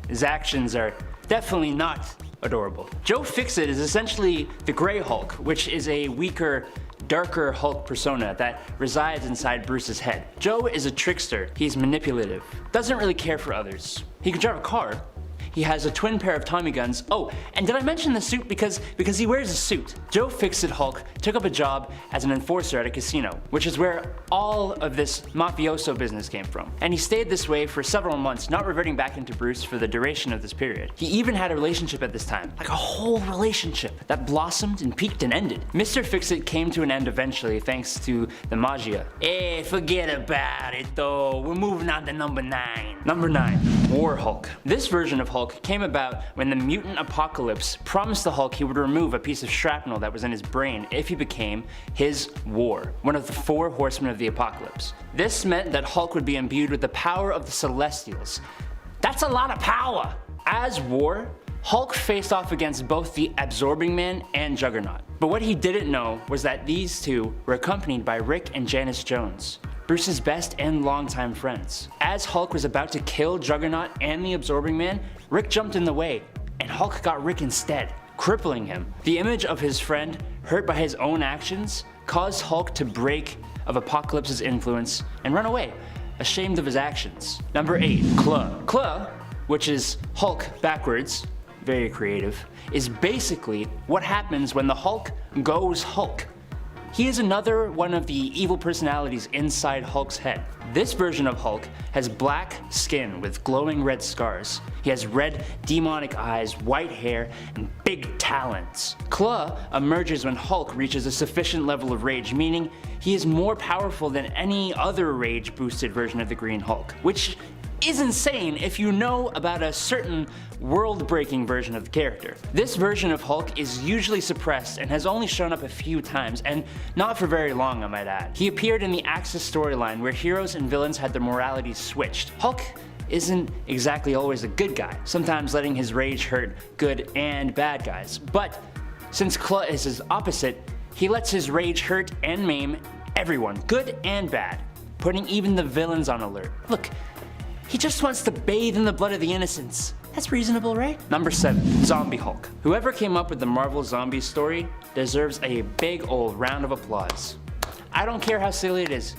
A: his actions are definitely not adorable. Joe Fixit is essentially the Grey Hulk, which is a weaker, darker Hulk persona that resides inside Bruce's head. Joe is a trickster. He's manipulative, doesn't really care for others. He can drive a car. He has a twin pair of Tommy guns. Oh, and did I mention the suit? Because he wears a suit. Joe Fixit Hulk took up a job as an enforcer at a casino, which is where all of this mafioso business came from. And he stayed this way for several months, not reverting back into Bruce for the duration of this period. He even had a relationship at this time, like a whole relationship that blossomed and peaked and ended. Mr. Fixit came to an end eventually thanks to the magia. Hey, forget about it though. We're moving on to number 9. Number 9, War Hulk. This version of Hulk came about when the mutant apocalypse promised the Hulk he would remove a piece of shrapnel that was in his brain if he became his War, one of the 4 horsemen of the apocalypse. This meant that Hulk would be imbued with the power of the Celestials. That's a lot of power! As War, Hulk faced off against both the Absorbing Man and Juggernaut. But what he didn't know was that these two were accompanied by Rick and Janice Jones, Bruce's best and longtime friends. As Hulk was about to kill Juggernaut and the Absorbing Man, Rick jumped in the way, and Hulk got Rick instead, crippling him. The image of his friend, hurt by his own actions, caused Hulk to break of Apocalypse's influence and run away, ashamed of his actions. Number 8, Claw. Claw, which is Hulk backwards, very creative, is basically what happens when the Hulk goes Hulk. He is another one of the evil personalities inside Hulk's head. This version of Hulk has black skin with glowing red scars. He has red demonic eyes, white hair, and big talons. Claw emerges when Hulk reaches a sufficient level of rage, meaning he is more powerful than any other rage-boosted version of the Green Hulk, which is insane if you know about a certain world-breaking version of the character. This version of Hulk is usually suppressed and has only shown up a few times, and not for very long, I might add. He appeared in the Axis storyline where heroes and villains had their moralities switched. Hulk isn't exactly always a good guy, sometimes letting his rage hurt good and bad guys. But since Claw is his opposite, he lets his rage hurt and maim everyone, good and bad, putting even the villains on alert. Look, he just wants to bathe in the blood of the innocents. That's reasonable, right? Number 7, Zombie Hulk. Whoever came up with the Marvel Zombies story deserves a big old round of applause. I don't care how silly it is.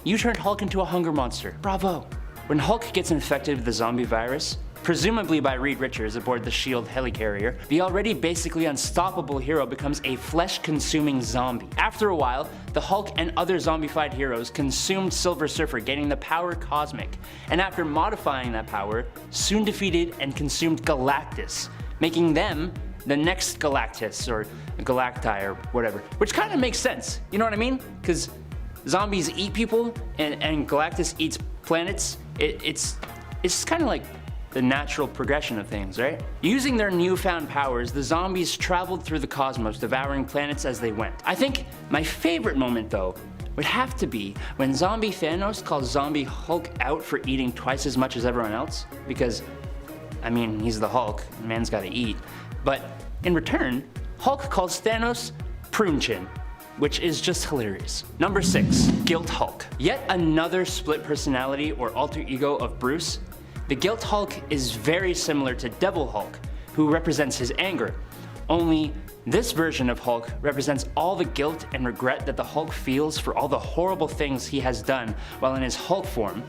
A: You turned Hulk into a hunger monster. Bravo. When Hulk gets infected with the zombie virus, presumably by Reed Richards aboard the S.H.I.E.L.D. helicarrier, the already basically unstoppable hero becomes a flesh-consuming zombie. After a while, the Hulk and other zombified heroes consumed Silver Surfer, gaining the power Cosmic, and after modifying that power, soon defeated and consumed Galactus, making them the next Galactus, or Galacti, or whatever. Which kind of makes sense, you know what I mean? Because zombies eat people, and Galactus eats planets. It's kind of like the natural progression of things, right? Using their newfound powers, the zombies traveled through the cosmos, devouring planets as they went. I think my favorite moment, though, would have to be when Zombie Thanos calls Zombie Hulk out for eating twice as much as everyone else, because, I mean, he's the Hulk, man's gotta eat. But in return, Hulk calls Thanos Prune Chin, which is just hilarious. Number 6, Guilt Hulk. Yet another split personality or alter ego of Bruce. The Guilt Hulk is very similar to Devil Hulk, who represents his anger, only this version of Hulk represents all the guilt and regret that the Hulk feels for all the horrible things he has done while in his Hulk form,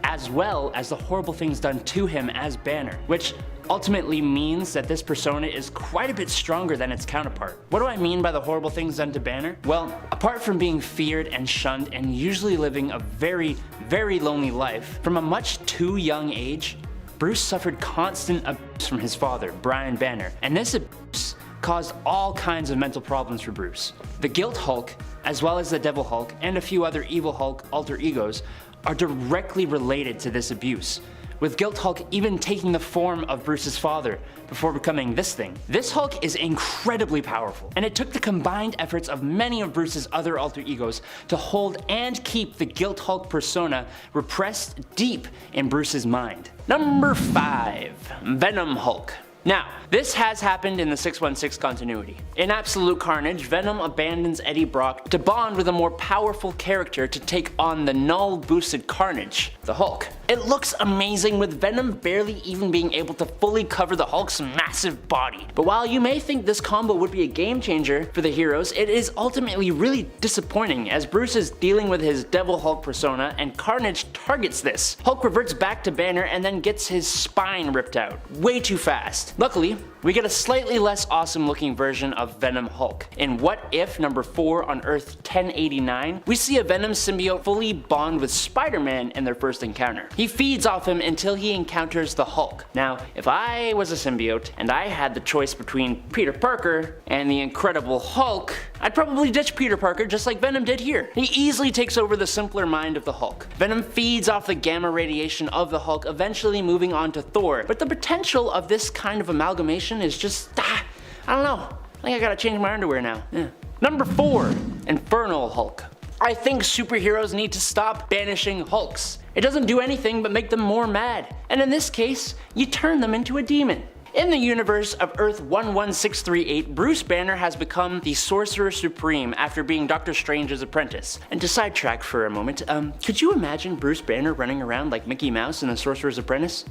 A: as well as the horrible things done to him as Banner, which ultimately means that this persona is quite a bit stronger than its counterpart. What do I mean by the horrible things done to Banner? Well, apart from being feared and shunned and usually living a very, very lonely life, from a much too young age, Bruce suffered constant abuse from his father, Brian Banner, and this abuse caused all kinds of mental problems for Bruce. The Guilt Hulk, as well as the Devil Hulk and a few other Evil Hulk alter egos, are directly related to this abuse, with Guilt Hulk even taking the form of Bruce's father before becoming this thing. This Hulk is incredibly powerful, and it took the combined efforts of many of Bruce's other alter egos to hold and keep the Guilt Hulk persona repressed deep in Bruce's mind. Number 5, Venom Hulk. Now, this has happened in the 616 continuity. In Absolute Carnage, Venom abandons Eddie Brock to bond with a more powerful character to take on the null-boosted Carnage, the Hulk. It looks amazing, with Venom barely even being able to fully cover the Hulk's massive body. But while you may think this combo would be a game changer for the heroes, it is ultimately really disappointing, as Bruce is dealing with his Devil Hulk persona and Carnage targets this. Hulk reverts back to Banner and then gets his spine ripped out, way too fast. Luckily, we get a slightly less awesome looking version of Venom Hulk. In What If number 4 on Earth 1089, we see a Venom symbiote fully bond with Spider-Man in their first encounter. He feeds off him until he encounters the Hulk. Now, if I was a symbiote and I had the choice between Peter Parker and the Incredible Hulk, I'd probably ditch Peter Parker just like Venom did here. He easily takes over the simpler mind of the Hulk. Venom feeds off the gamma radiation of the Hulk, eventually moving on to Thor, but the potential of this kind of amalgamation is just, I don't know. I think I gotta change my underwear now. Yeah. Number 4, Infernal Hulk. I think superheroes need to stop banishing Hulks. It doesn't do anything but make them more mad. And in this case, you turn them into a demon. In the universe of Earth 11638, Bruce Banner has become the Sorcerer Supreme after being Doctor Strange's apprentice. And to sidetrack for a moment, could you imagine Bruce Banner running around like Mickey Mouse in The Sorcerer's Apprentice?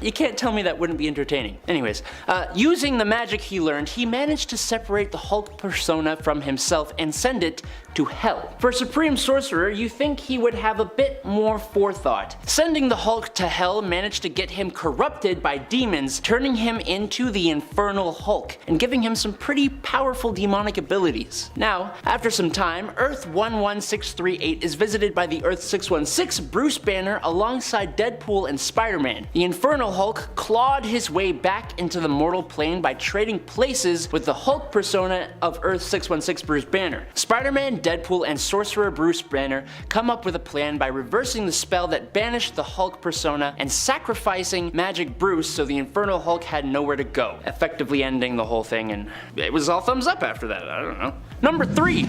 A: You can't tell me that wouldn't be entertaining. Anyways, using the magic he learned, he managed to separate the Hulk persona from himself and send it to hell. For Supreme Sorcerer, you think he would have a bit more forethought. Sending the Hulk to hell managed to get him corrupted by demons, turning him into the Infernal Hulk, and giving him some pretty powerful demonic abilities. Now, after some time, Earth 11638 is visited by the Earth 616 Bruce Banner alongside Deadpool and Spider-Man. The Infernal Hulk clawed his way back into the mortal plane by trading places with the Hulk persona of Earth 616 Bruce Banner. Spider-Man, Deadpool, and Sorcerer Bruce Banner come up with a plan by reversing the spell that banished the Hulk persona and sacrificing Magic Bruce so the Infernal Hulk had nowhere to go, effectively ending the whole thing, and it was all thumbs up after that. I don't know. Number 3.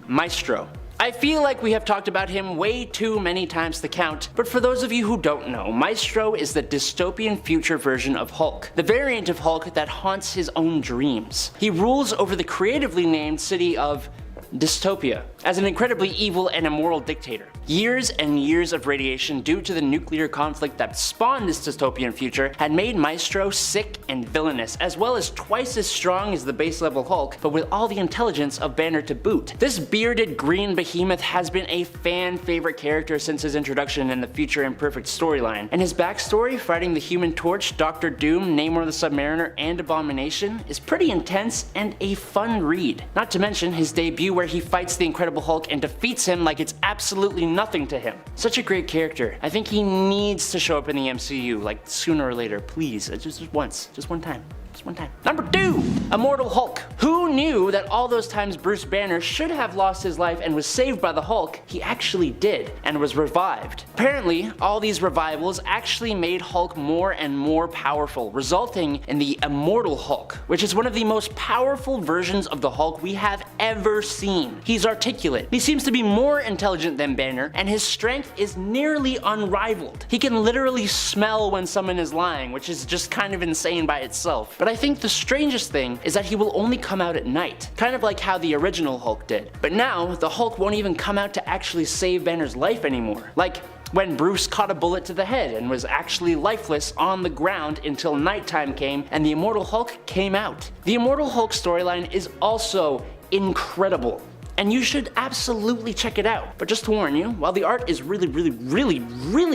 A: Maestro. I feel like we have talked about him way too many times to count, but for those of you who don't know, Maestro is the dystopian future version of Hulk, the variant of Hulk that haunts his own dreams. He rules over the creatively named city of Dystopia as an incredibly evil and immoral dictator. Years and years of radiation due to the nuclear conflict that spawned this dystopian future had made Maestro sick and villainous, as well as twice as strong as the base level Hulk, but with all the intelligence of Banner to boot. This bearded green behemoth has been a fan favorite character since his introduction in the Future Imperfect storyline, and his backstory fighting the Human Torch, Doctor Doom, Namor the Submariner, and Abomination is pretty intense and a fun read. Not to mention his debut where he fights the Incredible Hulk and defeats him like it's absolutely nothing to him. Such a great character. I think he needs to show up in the MCU, like sooner or later, please. Just once. Just one time. Just one time. Number 2. Immortal Hulk. Who knew that all those times Bruce Banner should have lost his life and was saved by the Hulk, he actually did, and was revived. Apparently, all these revivals actually made Hulk more and more powerful, resulting in the Immortal Hulk, which is one of the most powerful versions of the Hulk we have ever seen. He's articulate, he seems to be more intelligent than Banner, and his strength is nearly unrivaled. He can literally smell when someone is lying, which is just kind of insane by itself. But I think the strangest thing is that he will only come out at night, kind of like how the original Hulk did. But now, the Hulk won't even come out to actually save Banner's life anymore. Like when Bruce caught a bullet to the head and was actually lifeless on the ground until nighttime came and the Immortal Hulk came out. The Immortal Hulk storyline is also incredible, and you should absolutely check it out. But just to warn you, while the art is really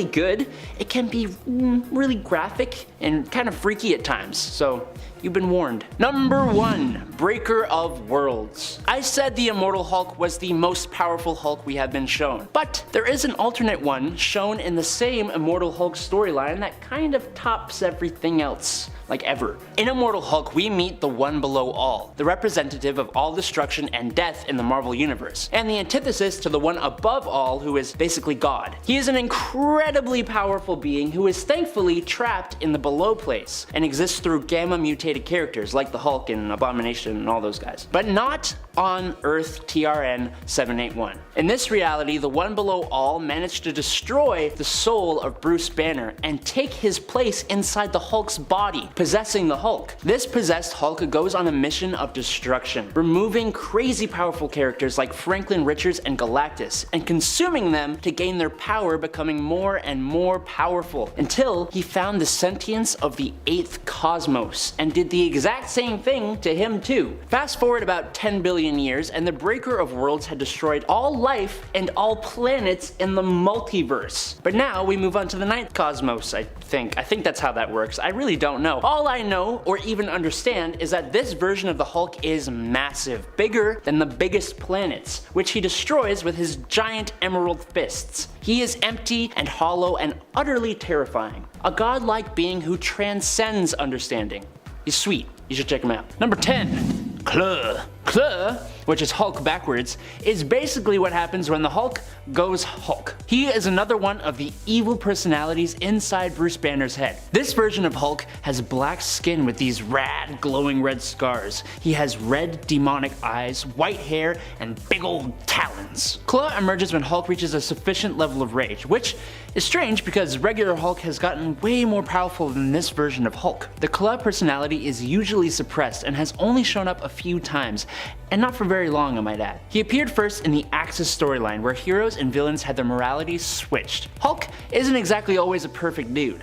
A: good, it can be really graphic and kind of freaky at times, so you've been warned. Number 1. Breaker of Worlds. I said the Immortal Hulk was the most powerful Hulk we have been shown, but there is an alternate one shown in the same Immortal Hulk storyline that kind of tops everything else. Like ever. In Immortal Hulk, we meet the One Below All, the representative of all destruction and death in the Marvel Universe, and the antithesis to the One Above All, who is basically God. He is an incredibly powerful being who is thankfully trapped in the below place, and exists through gamma mutated characters like the Hulk and Abomination and all those guys. But not on Earth TRN 781. In this reality, the One Below All managed to destroy the soul of Bruce Banner and take his place inside the Hulk's body, possessing the Hulk. This possessed Hulk goes on a mission of destruction, removing crazy powerful characters like Franklin Richards and Galactus, and consuming them to gain their power, becoming more and more powerful, until he found the sentience of the 8th cosmos, and did the exact same thing to him too. Fast forward about 10 billion years, and the Breaker of Worlds had destroyed all life and all planets in the multiverse. But now we move on to the 9th cosmos, I think that's how that works. I really don't know. All I know, or even understand, is that this version of the Hulk is massive, bigger than the biggest planets, which he destroys with his giant emerald fists. He is empty and hollow and utterly terrifying. A godlike being who transcends understanding. He's sweet. You should check him out. Number 10. Claw. Claw which is Hulk backwards, is basically what happens when the Hulk goes Hulk. He is another one of the evil personalities inside Bruce Banner's head. This version of Hulk has black skin with these rad glowing red scars. He has red demonic eyes, white hair, and big old talons. Claw emerges when Hulk reaches a sufficient level of rage, which is strange because regular Hulk has gotten way more powerful than this version of Hulk. The Claw personality is usually suppressed and has only shown up a few times, and not for very long, I might add. He appeared first in the Axis storyline, where heroes and villains had their morality switched. Hulk isn't exactly always a perfect dude.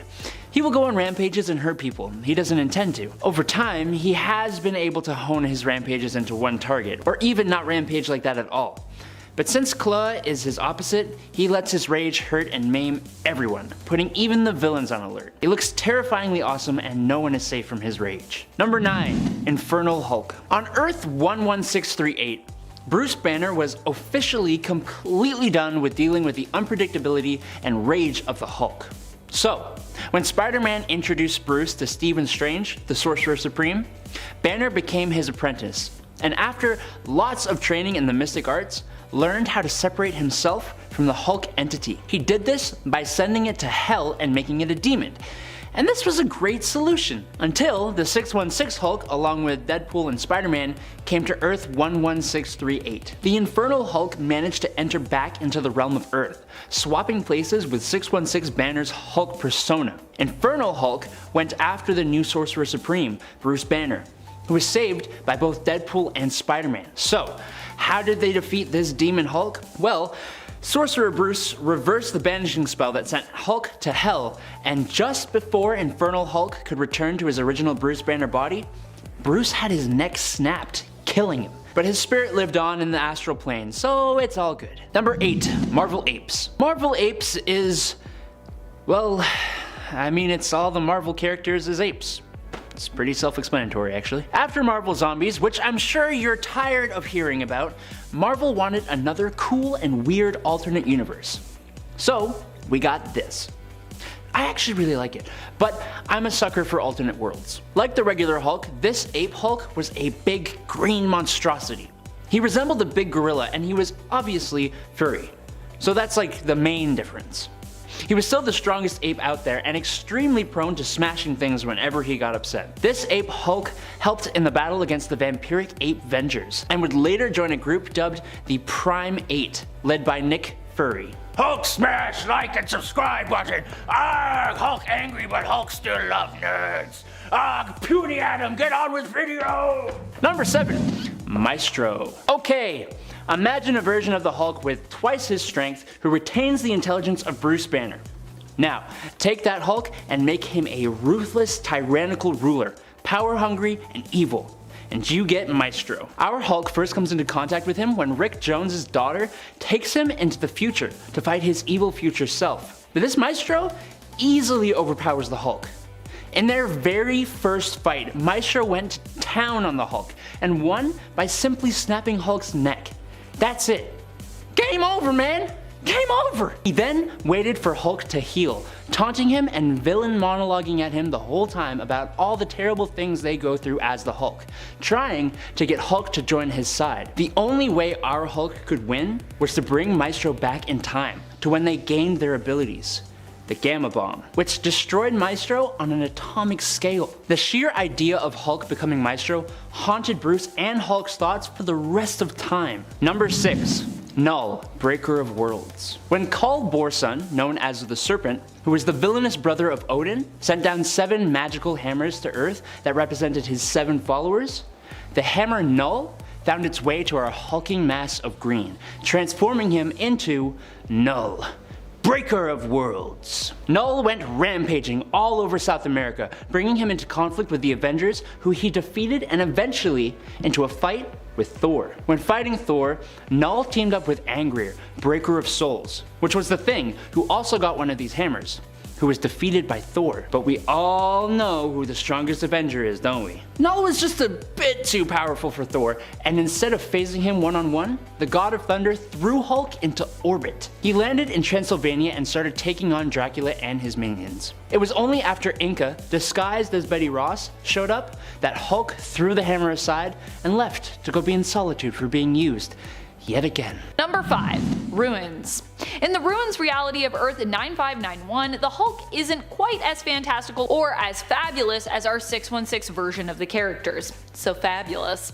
A: He will go on rampages and hurt people. He doesn't intend to. Over time, he has been able to hone his rampages into one target, or even not rampage like that at all. But since Claw is his opposite, he lets his rage hurt and maim everyone, putting even the villains on alert. He looks terrifyingly awesome and no one is safe from his rage. Number 9. Infernal Hulk. On Earth 11638, Bruce Banner was officially completely done with dealing with the unpredictability and rage of the Hulk. So, when Spider-Man introduced Bruce to Stephen Strange, the Sorcerer Supreme, Banner became his apprentice, and after lots of training in the mystic arts, learned how to separate himself from the Hulk entity. He did this by sending it to hell and making it a demon. And this was a great solution, until the 616 Hulk, along with Deadpool and Spider-Man, came to Earth 11638. The Infernal Hulk managed to enter back into the realm of Earth, swapping places with 616 Banner's Hulk persona. Infernal Hulk went after the new Sorcerer Supreme, Bruce Banner, who was saved by both Deadpool and Spider-Man. So, how did they defeat this demon Hulk? Well, Sorcerer Bruce reversed the banishing spell that sent Hulk to hell, and just before Infernal Hulk could return to his original Bruce Banner body, Bruce had his neck snapped, killing him. But his spirit lived on in the astral plane, so it's all good. Number 8. Marvel Apes. Marvel Apes is, well, I mean, it's all the Marvel characters as apes. It's pretty self-explanatory, actually. After Marvel Zombies, which I'm sure you're tired of hearing about, Marvel wanted another cool and weird alternate universe. So, we got this. I actually really like it, but I'm a sucker for alternate worlds. Like the regular Hulk, this ape Hulk was a big green monstrosity. He resembled a big gorilla, and he was obviously furry. So that's like the main difference. He was still the strongest ape out there and extremely prone to smashing things whenever he got upset. This ape Hulk helped in the battle against the vampiric ape Vengers, and would later join a group dubbed the Prime 8, led by Nick Fury.
D: Hulk smash like and subscribe button. Hulk angry, but Hulk still love nerds. Puny Adam, get on with video.
A: Number 7. Maestro. Okay, imagine a version of the Hulk with twice his strength who retains the intelligence of Bruce Banner. Now, take that Hulk and make him a ruthless, tyrannical ruler, power-hungry and evil. And you get Maestro. Our Hulk first comes into contact with him when Rick Jones's daughter takes him into the future to fight his evil future self. But this Maestro easily overpowers the Hulk. In their very first fight, Maestro went to town on the Hulk and won by simply snapping Hulk's neck. That's it. Game over, man! Game over! He then waited for Hulk to heal, taunting him and villain monologuing at him the whole time about all the terrible things they go through as the Hulk, trying to get Hulk to join his side. The only way our Hulk could win was to bring Maestro back in time, to when they gained their abilities. The Gamma Bomb, which destroyed Maestro on an atomic scale. The sheer idea of Hulk becoming Maestro haunted Bruce and Hulk's thoughts for the rest of time. Number 6. Null, Breaker of Worlds. When Kull Borsun, known as the Serpent, who was the villainous brother of Odin, sent down 7 magical hammers to Earth that represented his 7 followers, the hammer Null found its way to our hulking mass of green, transforming him into Null, Breaker of Worlds. Null went rampaging all over South America, bringing him into conflict with the Avengers, who he defeated, and eventually into a fight with Thor. When fighting Thor, Null teamed up with Angrier, Breaker of Souls, which was the Thing, who also got one of these hammers. who was defeated by Thor. But we all know who the strongest Avenger is, don't we? Null was just a bit too powerful for Thor, and instead of facing him one-on-one, the God of Thunder threw Hulk into orbit. He landed in Transylvania and started taking on Dracula and his minions. It was only after Inca, disguised as Betty Ross, showed up that Hulk threw the hammer aside and left to go be in solitude for being used yet again.
B: Number 5. Ruins. In the Ruins reality of Earth 9591, the Hulk isn't quite as fantastical or as fabulous as our 616 version of the characters. So fabulous.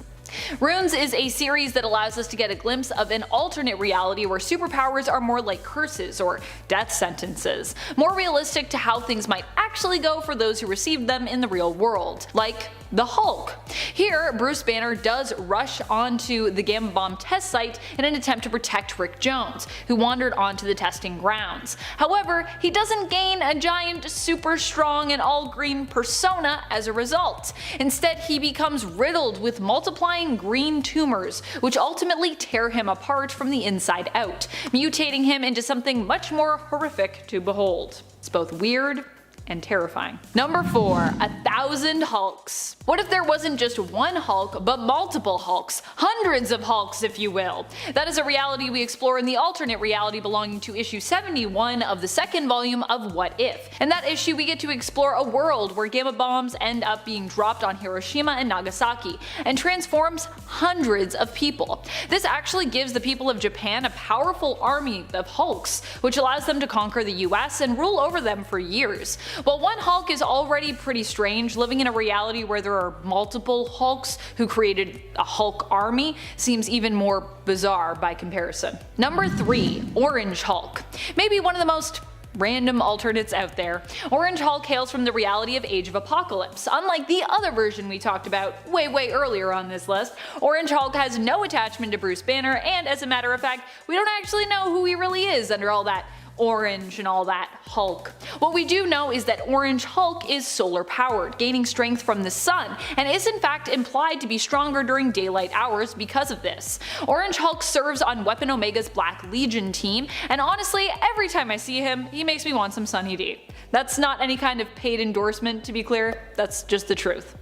B: Runes is a series that allows us to get a glimpse of an alternate reality where superpowers are more like curses or death sentences, more realistic to how things might actually go for those who received them in the real world, like the Hulk. Here, Bruce Banner does rush onto the Gamma Bomb test site in an attempt to protect Rick Jones, who wandered onto the testing grounds. However, he doesn't gain a giant, super strong and all-green persona as a result. Instead, he becomes riddled with multiplying green tumors, which ultimately tear him apart from the inside out, mutating him into something much more horrific to behold. It's both weird and terrifying. Number 4. 1,000 Hulks. What if there wasn't just one Hulk, but multiple Hulks? Hundreds of Hulks, if you will. That is a reality we explore in the alternate reality belonging to issue 71 of the second volume of What If. In that issue, we get to explore a world where gamma bombs end up being dropped on Hiroshima and Nagasaki, and transforms hundreds of people. This actually gives the people of Japan a powerful army of Hulks, which allows them to conquer the US and rule over them for years. While one Hulk is already pretty strange, living in a reality where there are multiple Hulks who created a Hulk army seems even more bizarre by comparison. Number 3. Orange Hulk. Maybe one of the most random alternates out there. Orange Hulk hails from the reality of Age of Apocalypse. Unlike the other version we talked about way earlier on this list, Orange Hulk has no attachment to Bruce Banner, and as a matter of fact, we don't actually know who he really is under all that orange and all that Hulk. What we do know is that Orange Hulk is solar powered, gaining strength from the sun, and is in fact implied to be stronger during daylight hours because of this. Orange Hulk serves on Weapon Omega's Black Legion team, and honestly, every time I see him, he makes me want some Sunny D. That's not any kind of paid endorsement, to be clear, that's just the truth.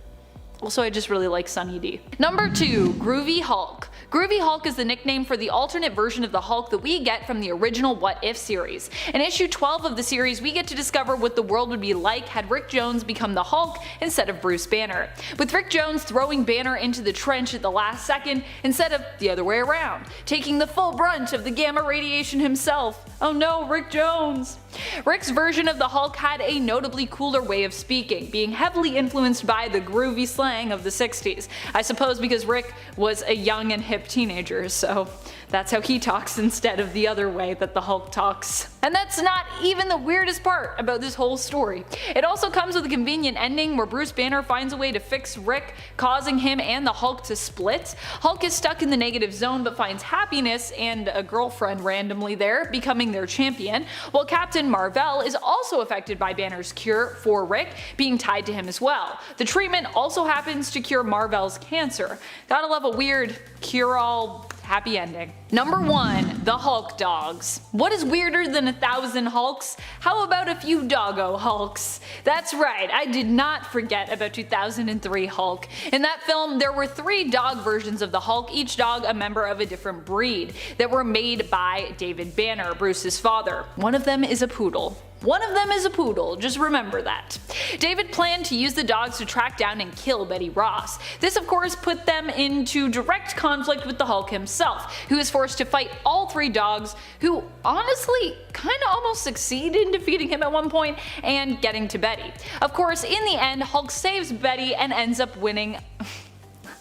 B: Also, I just really like Sunny D. Number 2. Groovy Hulk. Groovy Hulk is the nickname for the alternate version of the Hulk that we get from the original What If series. In issue 12 of the series, we get to discover what the world would be like had Rick Jones become the Hulk instead of Bruce Banner, with Rick Jones throwing Banner into the trench at the last second instead of the other way around, taking the full brunt of the gamma radiation himself. Oh no, Rick Jones! Rick's version of the Hulk had a notably cooler way of speaking, being heavily influenced by the groovy slang of the 60s. I suppose because Rick was a young and hip teenager, so that's how he talks instead of the other way that the Hulk talks. And that's not even the weirdest part about this whole story. It also comes with a convenient ending where Bruce Banner finds a way to fix Rick, causing him and the Hulk to split. Hulk is stuck in the negative zone but finds happiness and a girlfriend randomly there, becoming their champion, while Captain Marvel is also affected by Banner's cure for Rick, being tied to him as well. The treatment also happens to cure Marvel's cancer. Gotta love a weird cure-all happy ending. Number 1. The Hulk Dogs. What is weirder than 1,000 Hulks? How about a few doggo Hulks? That's right, I did not forget about 2003 Hulk. In that film, there were 3 dog versions of the Hulk, each dog a member of a different breed, that were made by David Banner, Bruce's father. One of them is a poodle. One of them is a poodle, just remember that. David planned to use the dogs to track down and kill Betty Ross. This of course put them into direct conflict with the Hulk himself, who is forced to fight all 3 dogs, who honestly kinda almost succeed in defeating him at one point and getting to Betty. Of course, in the end, Hulk saves Betty and ends up winning.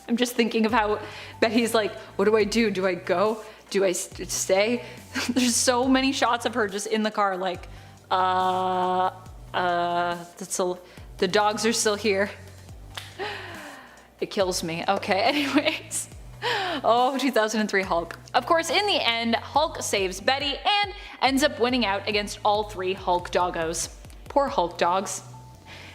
B: I'm just thinking of how Betty's like, what do I do? Do I go? Do I stay? There's so many shots of her just in the car like, the dogs are still here. It kills me. Okay, anyways. Oh, 2003 Hulk. Of course, in the end, Hulk saves Betty and ends up winning out against all 3 Hulk doggos. Poor Hulk dogs.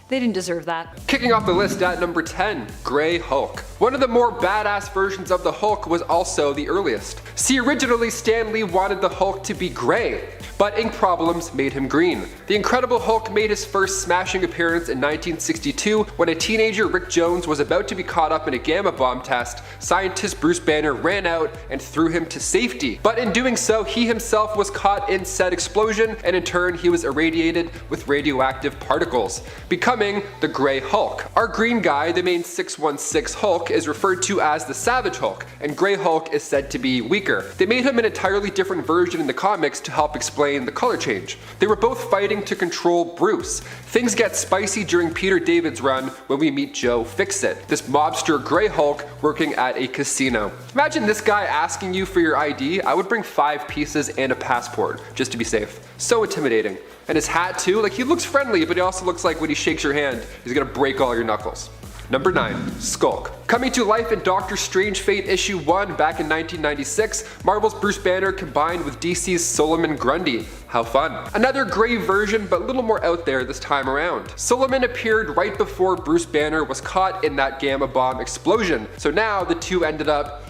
B: They didn't deserve that.
C: Kicking off the list at number 10, Grey Hulk. One of the more badass versions of the Hulk was also the earliest. See, originally Stan Lee wanted the Hulk to be grey, but ink problems made him green. The Incredible Hulk made his first smashing appearance in 1962 when a teenager, Rick Jones, was about to be caught up in a gamma bomb test. Scientist Bruce Banner ran out and threw him to safety, but in doing so he himself was caught in said explosion, and in turn he was irradiated with radioactive particles, becoming the Grey Hulk. Our green guy, the main 616 Hulk, is referred to as the Savage Hulk, and Grey Hulk is said to be weaker. They made him an entirely different version in the comics to help explain the color change. They were both fighting to control Bruce. Things get spicy during Peter David's run when we meet Joe Fixit, this mobster Grey Hulk working at a casino. Imagine this guy asking you for your ID. I would bring 5 pieces and a passport, just to be safe. So intimidating. And his hat too, like he looks friendly, but he also looks like when he shakes your hand, he's gonna break all your knuckles. Number 9. Skulk. Coming to life in Doctor Strange Fate issue 1 back in 1996, Marvel's Bruce Banner combined with DC's Solomon Grundy. How fun. Another grey version, but a little more out there this time around. Solomon appeared right before Bruce Banner was caught in that gamma bomb explosion, so now the two ended up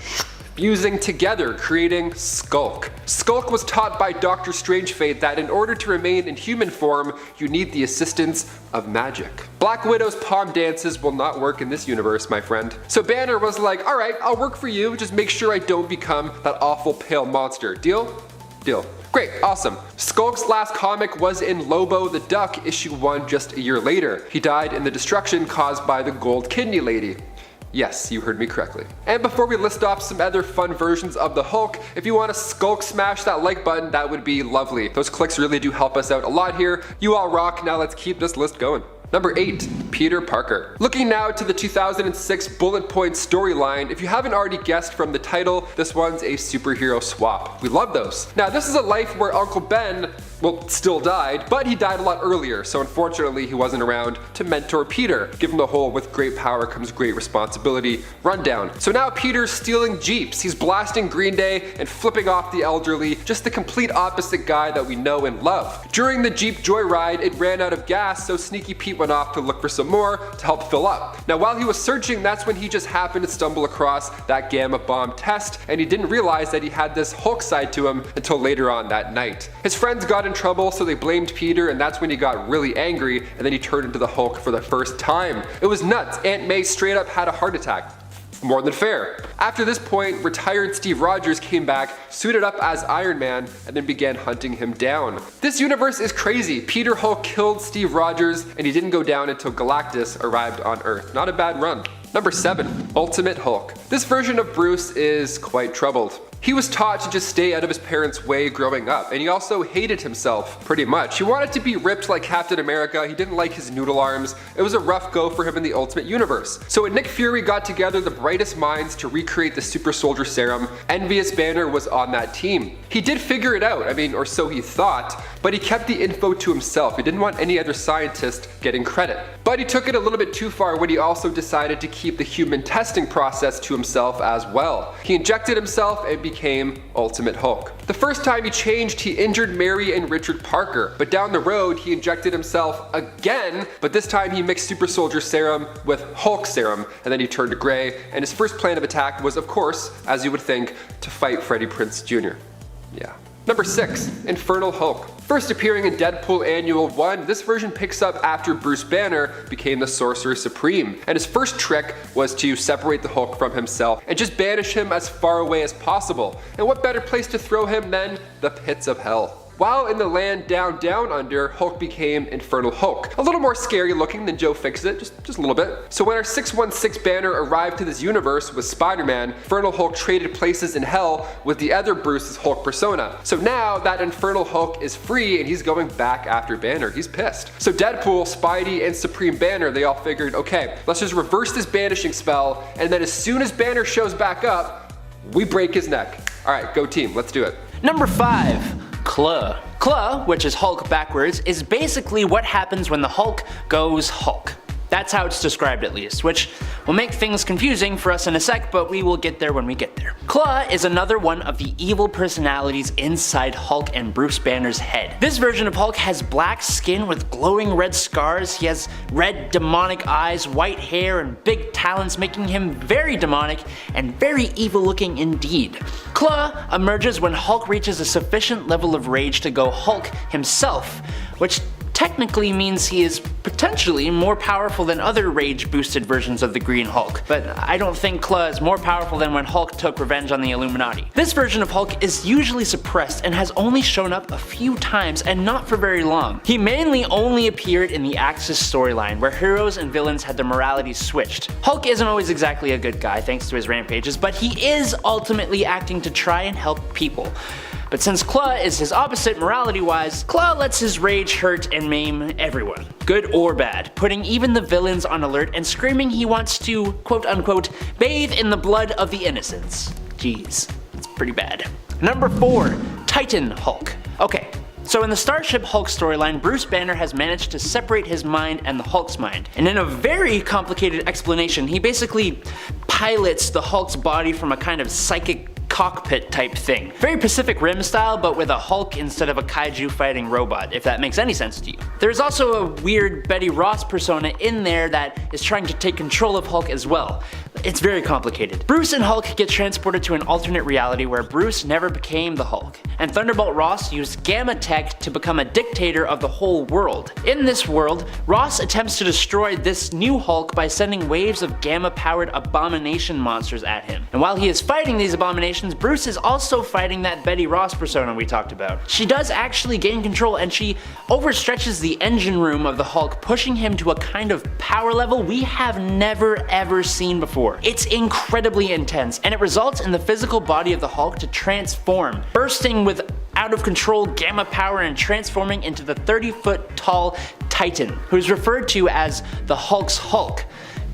C: fusing together, creating Skulk. Skulk was taught by Doctor Strange Fate that in order to remain in human form, you need the assistance of magic. Black Widow's palm dances will not work in this universe, my friend. So Banner was like, alright, I'll work for you, just make sure I don't become that awful pale monster. Deal? Deal. Great, awesome. Skulk's last comic was in Lobo the Duck issue 1 just a year later. He died in the destruction caused by the Gold Kidney Lady. Yes, you heard me correctly. And before we list off some other fun versions of the Hulk, if you want to Skulk smash that like button, that would be lovely. Those clicks really do help us out a lot here. You all rock, now let's keep this list going. Number 8. Peter Parker. Looking now to the 2006 bullet point storyline, if you haven't already guessed from the title, this one's a superhero swap. We love those. Now this is a life where Uncle Ben, well, still died, but he died a lot earlier, so unfortunately he wasn't around to mentor Peter. Give him the whole with great power comes great responsibility rundown. So now Peter's stealing Jeeps, he's blasting Green Day and flipping off the elderly, just the complete opposite guy that we know and love. During the Jeep joyride, it ran out of gas, so Sneaky Pete went off to look for some more to help fill up. Now while he was searching, that's when he just happened to stumble across that gamma bomb test, and he didn't realize that he had this Hulk side to him until later on that night. His friends got in trouble, so they blamed Peter, and that's when he got really angry, and then he turned into the Hulk for the first time. It was nuts. Aunt May straight up had a heart attack. More than fair. After this point, retired Steve Rogers came back, suited up as Iron Man, and then began hunting him down. This universe is crazy. Peter Hulk killed Steve Rogers, and he didn't go down until Galactus arrived on Earth. Not a bad run. Number 7. Ultimate Hulk. This version of Bruce is quite troubled. He was taught to just stay out of his parents' way growing up, and he also hated himself pretty much. He wanted to be ripped like Captain America, he didn't like his noodle arms. It was a rough go for him in the Ultimate Universe. So when Nick Fury got together the brightest minds to recreate the Super Soldier Serum, Envious Banner was on that team. He did figure it out, or so he thought, but he kept the info to himself. He didn't want any other scientist getting credit. But he took it a little bit too far when he also decided to keep the human testing process to himself as well. He injected himself and became Ultimate Hulk. The first time he changed, he injured Mary and Richard Parker, but down the road he injected himself again, but this time he mixed Super Soldier Serum with Hulk Serum, and then he turned to gray, and his first plan of attack was, of course, as you would think, to fight Freddie Prinze Jr. Yeah. Number 6. Infernal Hulk. First appearing in Deadpool Annual 1, this version picks up after Bruce Banner became the Sorcerer Supreme, and his first trick was to separate the Hulk from himself and just banish him as far away as possible. And what better place to throw him than the pits of hell? While in the land down under, Hulk became Infernal Hulk. A little more scary looking than Joe Fixit, just a little bit. So when our 616 Banner arrived to this universe with Spider-Man, Infernal Hulk traded places in hell with the other Bruce's Hulk persona. So now that Infernal Hulk is free and he's going back after Banner. He's pissed. So Deadpool, Spidey, and Supreme Banner, they all figured, okay, let's just reverse this banishing spell, and then as soon as Banner shows back up, we break his neck. Alright, go team, let's do it.
A: Number 5. Claw. Claw, which is Hulk backwards, is basically what happens when the Hulk goes Hulk. That's how it's described at least, which will make things confusing for us in a sec, but we will get there when we get there. Claw is another one of the evil personalities inside Hulk and Bruce Banner's head. This version of Hulk has black skin with glowing red scars, he has red demonic eyes, white hair, and big talons, making him very demonic and very evil looking indeed. Claw emerges when Hulk reaches a sufficient level of rage to go Hulk himself, which technically means he is potentially more powerful than other rage-boosted versions of the Green Hulk, but I don't think Claw is more powerful than when Hulk took revenge on the Illuminati. This version of Hulk is usually suppressed and has only shown up a few times and not for very long. He mainly only appeared in the Axis storyline, where heroes and villains had their moralities switched. Hulk isn't always exactly a good guy thanks to his rampages, but he is ultimately acting to try and help people. But since Claw is his opposite morality-wise, Claw lets his rage hurt and maim everyone, good or bad, putting even the villains on alert and screaming he wants to, quote-unquote, bathe in the blood of the innocents. Jeez, it's pretty bad. Number 4. Titan Hulk. Okay, so in the Starship Hulk storyline, Bruce Banner has managed to separate his mind and the Hulk's mind, and in a very complicated explanation, he basically pilots the Hulk's body from a kind of psychic cockpit type thing. Very Pacific Rim style, but with a Hulk instead of a kaiju fighting robot, if that makes any sense to you. There's also a weird Betty Ross persona in there that is trying to take control of Hulk as well. It's very complicated. Bruce and Hulk get transported to an alternate reality where Bruce never became the Hulk, and Thunderbolt Ross used Gamma Tech to become a dictator of the whole world. In this world, Ross attempts to destroy this new Hulk by sending waves of gamma-powered abomination monsters at him. And while he is fighting these abominations, Bruce is also fighting that Betty Ross persona we talked about. She does actually gain control, and she overstretches the engine room of the Hulk, pushing him to a kind of power level we have never ever seen before. It's incredibly intense, and it results in the physical body of the Hulk to transform, bursting with out of control gamma power and transforming into the 30-foot tall Titan, who's referred to as the Hulk's Hulk.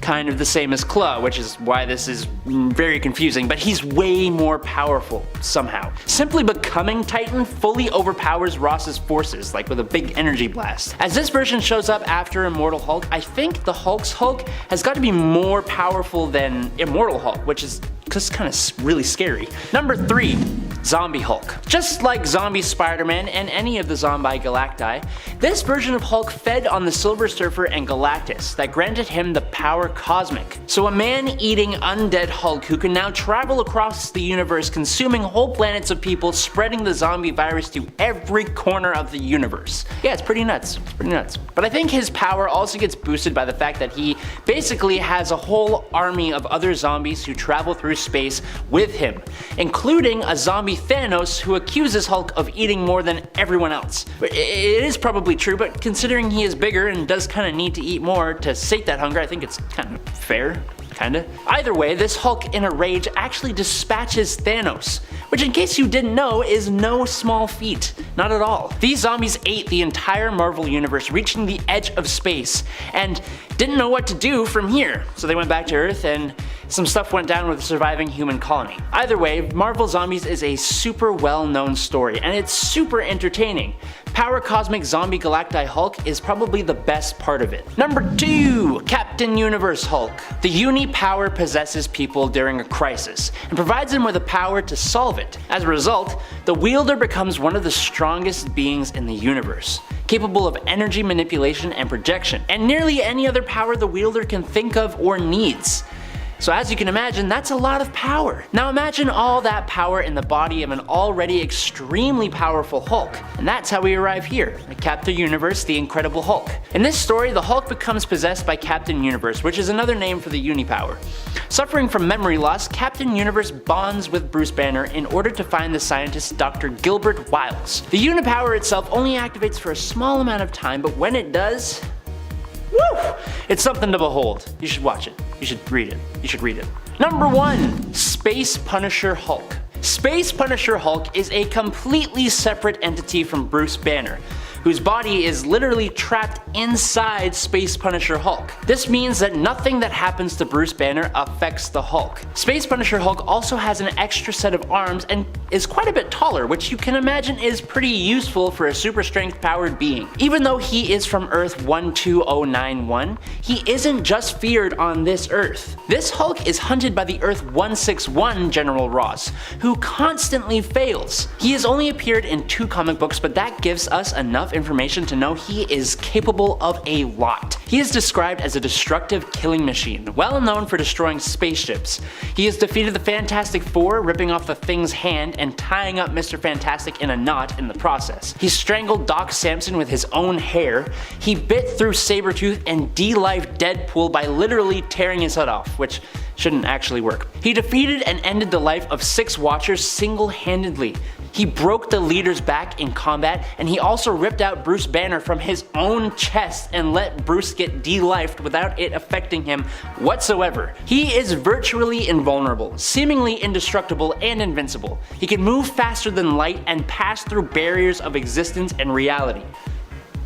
A: Kind of the same as Claw, which is why this is very confusing, but he's way more powerful somehow. Simply becoming Titan fully overpowers Ross's forces, like with a big energy blast. As this version shows up after Immortal Hulk, I think the Hulk's Hulk has got to be more powerful than Immortal Hulk, which is just kind of really scary. Number 3. Zombie Hulk. Just like Zombie Spider-Man and any of the Zombie Galacti, this version of Hulk fed on the Silver Surfer and Galactus that granted him the power cosmic. So a man-eating undead Hulk who can now travel across the universe, consuming whole planets of people, spreading the zombie virus to every corner of the universe. Yeah, it's pretty nuts. It's pretty nuts. But I think his power also gets boosted by the fact that he basically has a whole army of other zombies who travel through space with him, including a zombie Thanos who accuses Hulk of eating more than everyone else. It is probably true, but considering he is bigger and does kind of need to eat more to sate that hunger, I think it's kind of fair. Kinda. Either way, this Hulk in a rage actually dispatches Thanos, which in case you didn't know is no small feat. Not at all. These zombies ate the entire Marvel universe, reaching the edge of space, and didn't know what to do from here. So they went back to Earth and some stuff went down with the surviving human colony. Either way, Marvel Zombies is a super well-known story, and it's super entertaining. Power Cosmic Zombie Galacti Hulk is probably the best part of it. Number 2. Captain Universe Hulk. The Uni-Power possesses people during a crisis, and provides them with the power to solve it. As a result, the wielder becomes one of the strongest beings in the universe, capable of energy manipulation and projection, and nearly any other power the wielder can think of or needs. So as you can imagine, that's a lot of power. Now imagine all that power in the body of an already extremely powerful Hulk. And that's how we arrive here, at Captain Universe, the Incredible Hulk. In this story, the Hulk becomes possessed by Captain Universe, which is another name for the Unipower. Suffering from memory loss, Captain Universe bonds with Bruce Banner in order to find the scientist Dr. Gilbert Wiles. The Unipower itself only activates for a small amount of time, but when it does, woo! It's something to behold. You should watch it. You should read it. You should read it. Number 1. Space Punisher Hulk. Space Punisher Hulk is a completely separate entity from Bruce Banner. whose body is literally trapped inside Space Punisher Hulk. This means that nothing that happens to Bruce Banner affects the Hulk. Space Punisher Hulk also has an extra set of arms and is quite a bit taller, which you can imagine is pretty useful for a super strength powered being. Even though he is from Earth 12091, he isn't just feared on this Earth. This Hulk is hunted by the Earth 161 General Ross, who constantly fails. He has only appeared in 2 comic books, but that gives us enough information to know he is capable of a lot. He is described as a destructive killing machine, well known for destroying spaceships. He has defeated the Fantastic Four, ripping off the Thing's hand and tying up Mr. Fantastic in a knot in the process. He strangled Doc Samson with his own hair. He bit through Sabretooth and de-lifed Deadpool by literally tearing his head off, which shouldn't actually work. He defeated and ended the life of 6 Watchers single-handedly. He broke the leader's back in combat, and he also ripped out Bruce Banner from his own chest and let Bruce get de-lifed without it affecting him whatsoever. He is virtually invulnerable, seemingly indestructible and invincible. He can move faster than light and pass through barriers of existence and reality.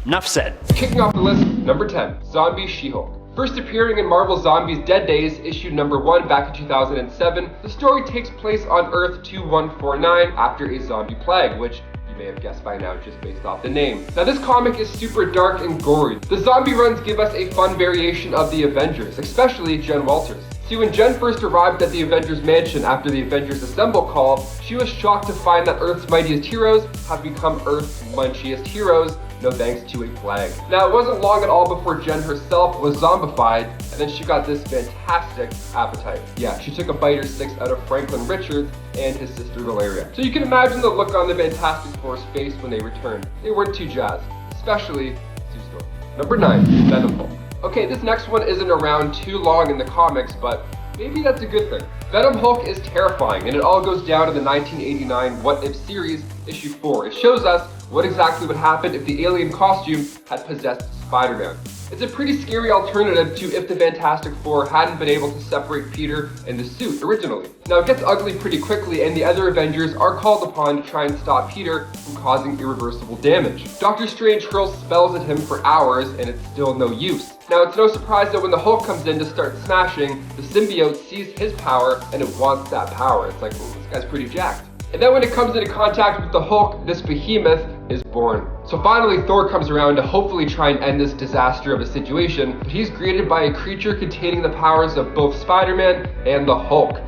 A: Enough said.
C: Kicking off the list, number 10, Zombie She-Hulk. First appearing in Marvel Zombies Dead Days, issue number 1 back in 2007, the story takes place on Earth 2149 after a zombie plague, which you may have guessed by now just based off the name. Now this comic is super dark and gory. The zombie runs give us a fun variation of the Avengers, especially Jen Walters. See, when Jen first arrived at the Avengers mansion after the Avengers Assemble call, she was shocked to find that Earth's mightiest heroes have become Earth's munchiest heroes, no thanks to a plague. Now, it wasn't long at all before Jen herself was zombified, and then she got this fantastic appetite. Yeah, she took a bite or 6 out of Franklin Richards and his sister Valeria. So you can imagine the look on the Fantastic Four's face when they returned. They weren't too jazzed, especially Sue Storm. Number 9, Venom Hulk. Okay, this next one isn't around too long in the comics, but maybe that's a good thing. Venom Hulk is terrifying, and it all goes down in the 1989 What If series, issue 4. It shows us what exactly would happen if the alien costume had possessed Spider-Man. It's a pretty scary alternative to if the Fantastic Four hadn't been able to separate Peter and the suit originally. Now it gets ugly pretty quickly, and the other Avengers are called upon to try and stop Peter from causing irreversible damage. Doctor Strange hurls spells at him for hours, and it's still no use. Now it's no surprise that when the Hulk comes in to start smashing, the symbiote sees his power and it wants that power. It's like, well, this guy's pretty jacked. And then when it comes into contact with the Hulk, this behemoth is born. So finally Thor comes around to hopefully try and end this disaster of a situation, but he's greeted by a creature containing the powers of both Spider-Man and the Hulk.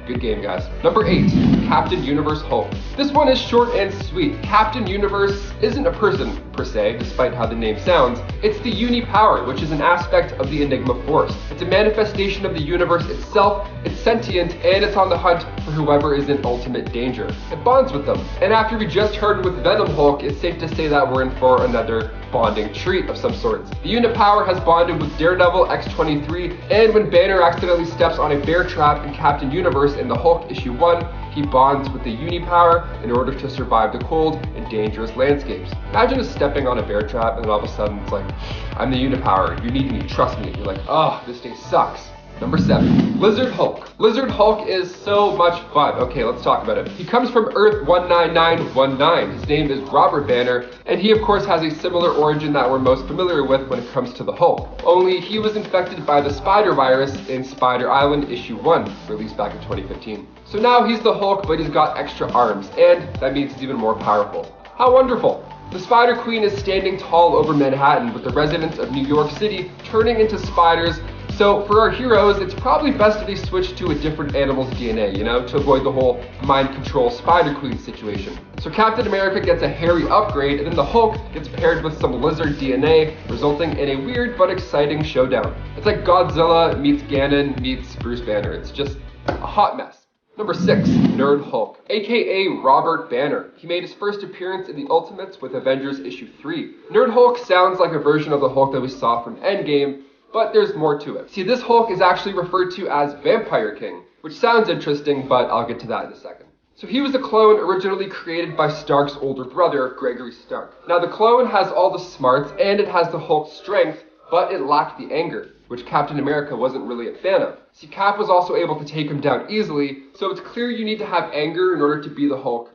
C: Good game, guys. Number 8, Captain Universe Hulk. This one is short and sweet. Captain Universe isn't a person, per se, despite how the name sounds. It's the uni-power, which is an aspect of the Enigma Force. It's a manifestation of the universe itself, it's sentient, and it's on the hunt for whoever is in ultimate danger. It bonds with them. And after we just heard with Venom Hulk, it's safe to say that we're in for another bonding treat of some sorts. The unit power has bonded with Daredevil X-23, and when Banner accidentally steps on a bear trap in Captain Universe in the Hulk issue 1, he bonds with the Uni-Power in order to survive the cold and dangerous landscapes. Imagine just stepping on a bear trap and then all of a sudden it's like, I'm the Uni-Power, you need me, trust me. You're like, oh, this day sucks. Number 7, Lizard Hulk. Lizard Hulk is so much fun. Okay, let's talk about it. He comes from Earth 19919. His name is Robert Banner, and he of course has a similar origin that we're most familiar with when it comes to the Hulk. Only he was infected by the spider virus in Spider Island issue 1, released back in 2015. So now he's the Hulk, but he's got extra arms, and that means he's even more powerful. How wonderful! The Spider Queen is standing tall over Manhattan, with the residents of New York City turning into spiders. So for our heroes, it's probably best if they switch to a different animal's DNA, you know, to avoid the whole mind control Spider Queen situation. So Captain America gets a hairy upgrade, and then the Hulk gets paired with some lizard DNA, resulting in a weird but exciting showdown. It's like Godzilla meets Ganon meets Bruce Banner. It's just a hot mess. Number 6, Nerd Hulk, aka Robert Banner. He made his first appearance in the Ultimates with Avengers issue 3. Nerd Hulk sounds like a version of the Hulk that we saw from Endgame, but there's more to it. See, this Hulk is actually referred to as Vampire King, which sounds interesting, but I'll get to that in a second. So he was a clone originally created by Stark's older brother, Gregory Stark. Now the clone has all the smarts and it has the Hulk's strength, but it lacked the anger, which Captain America wasn't really a fan of. See, Cap was also able to take him down easily, so it's clear you need to have anger in order to be the Hulk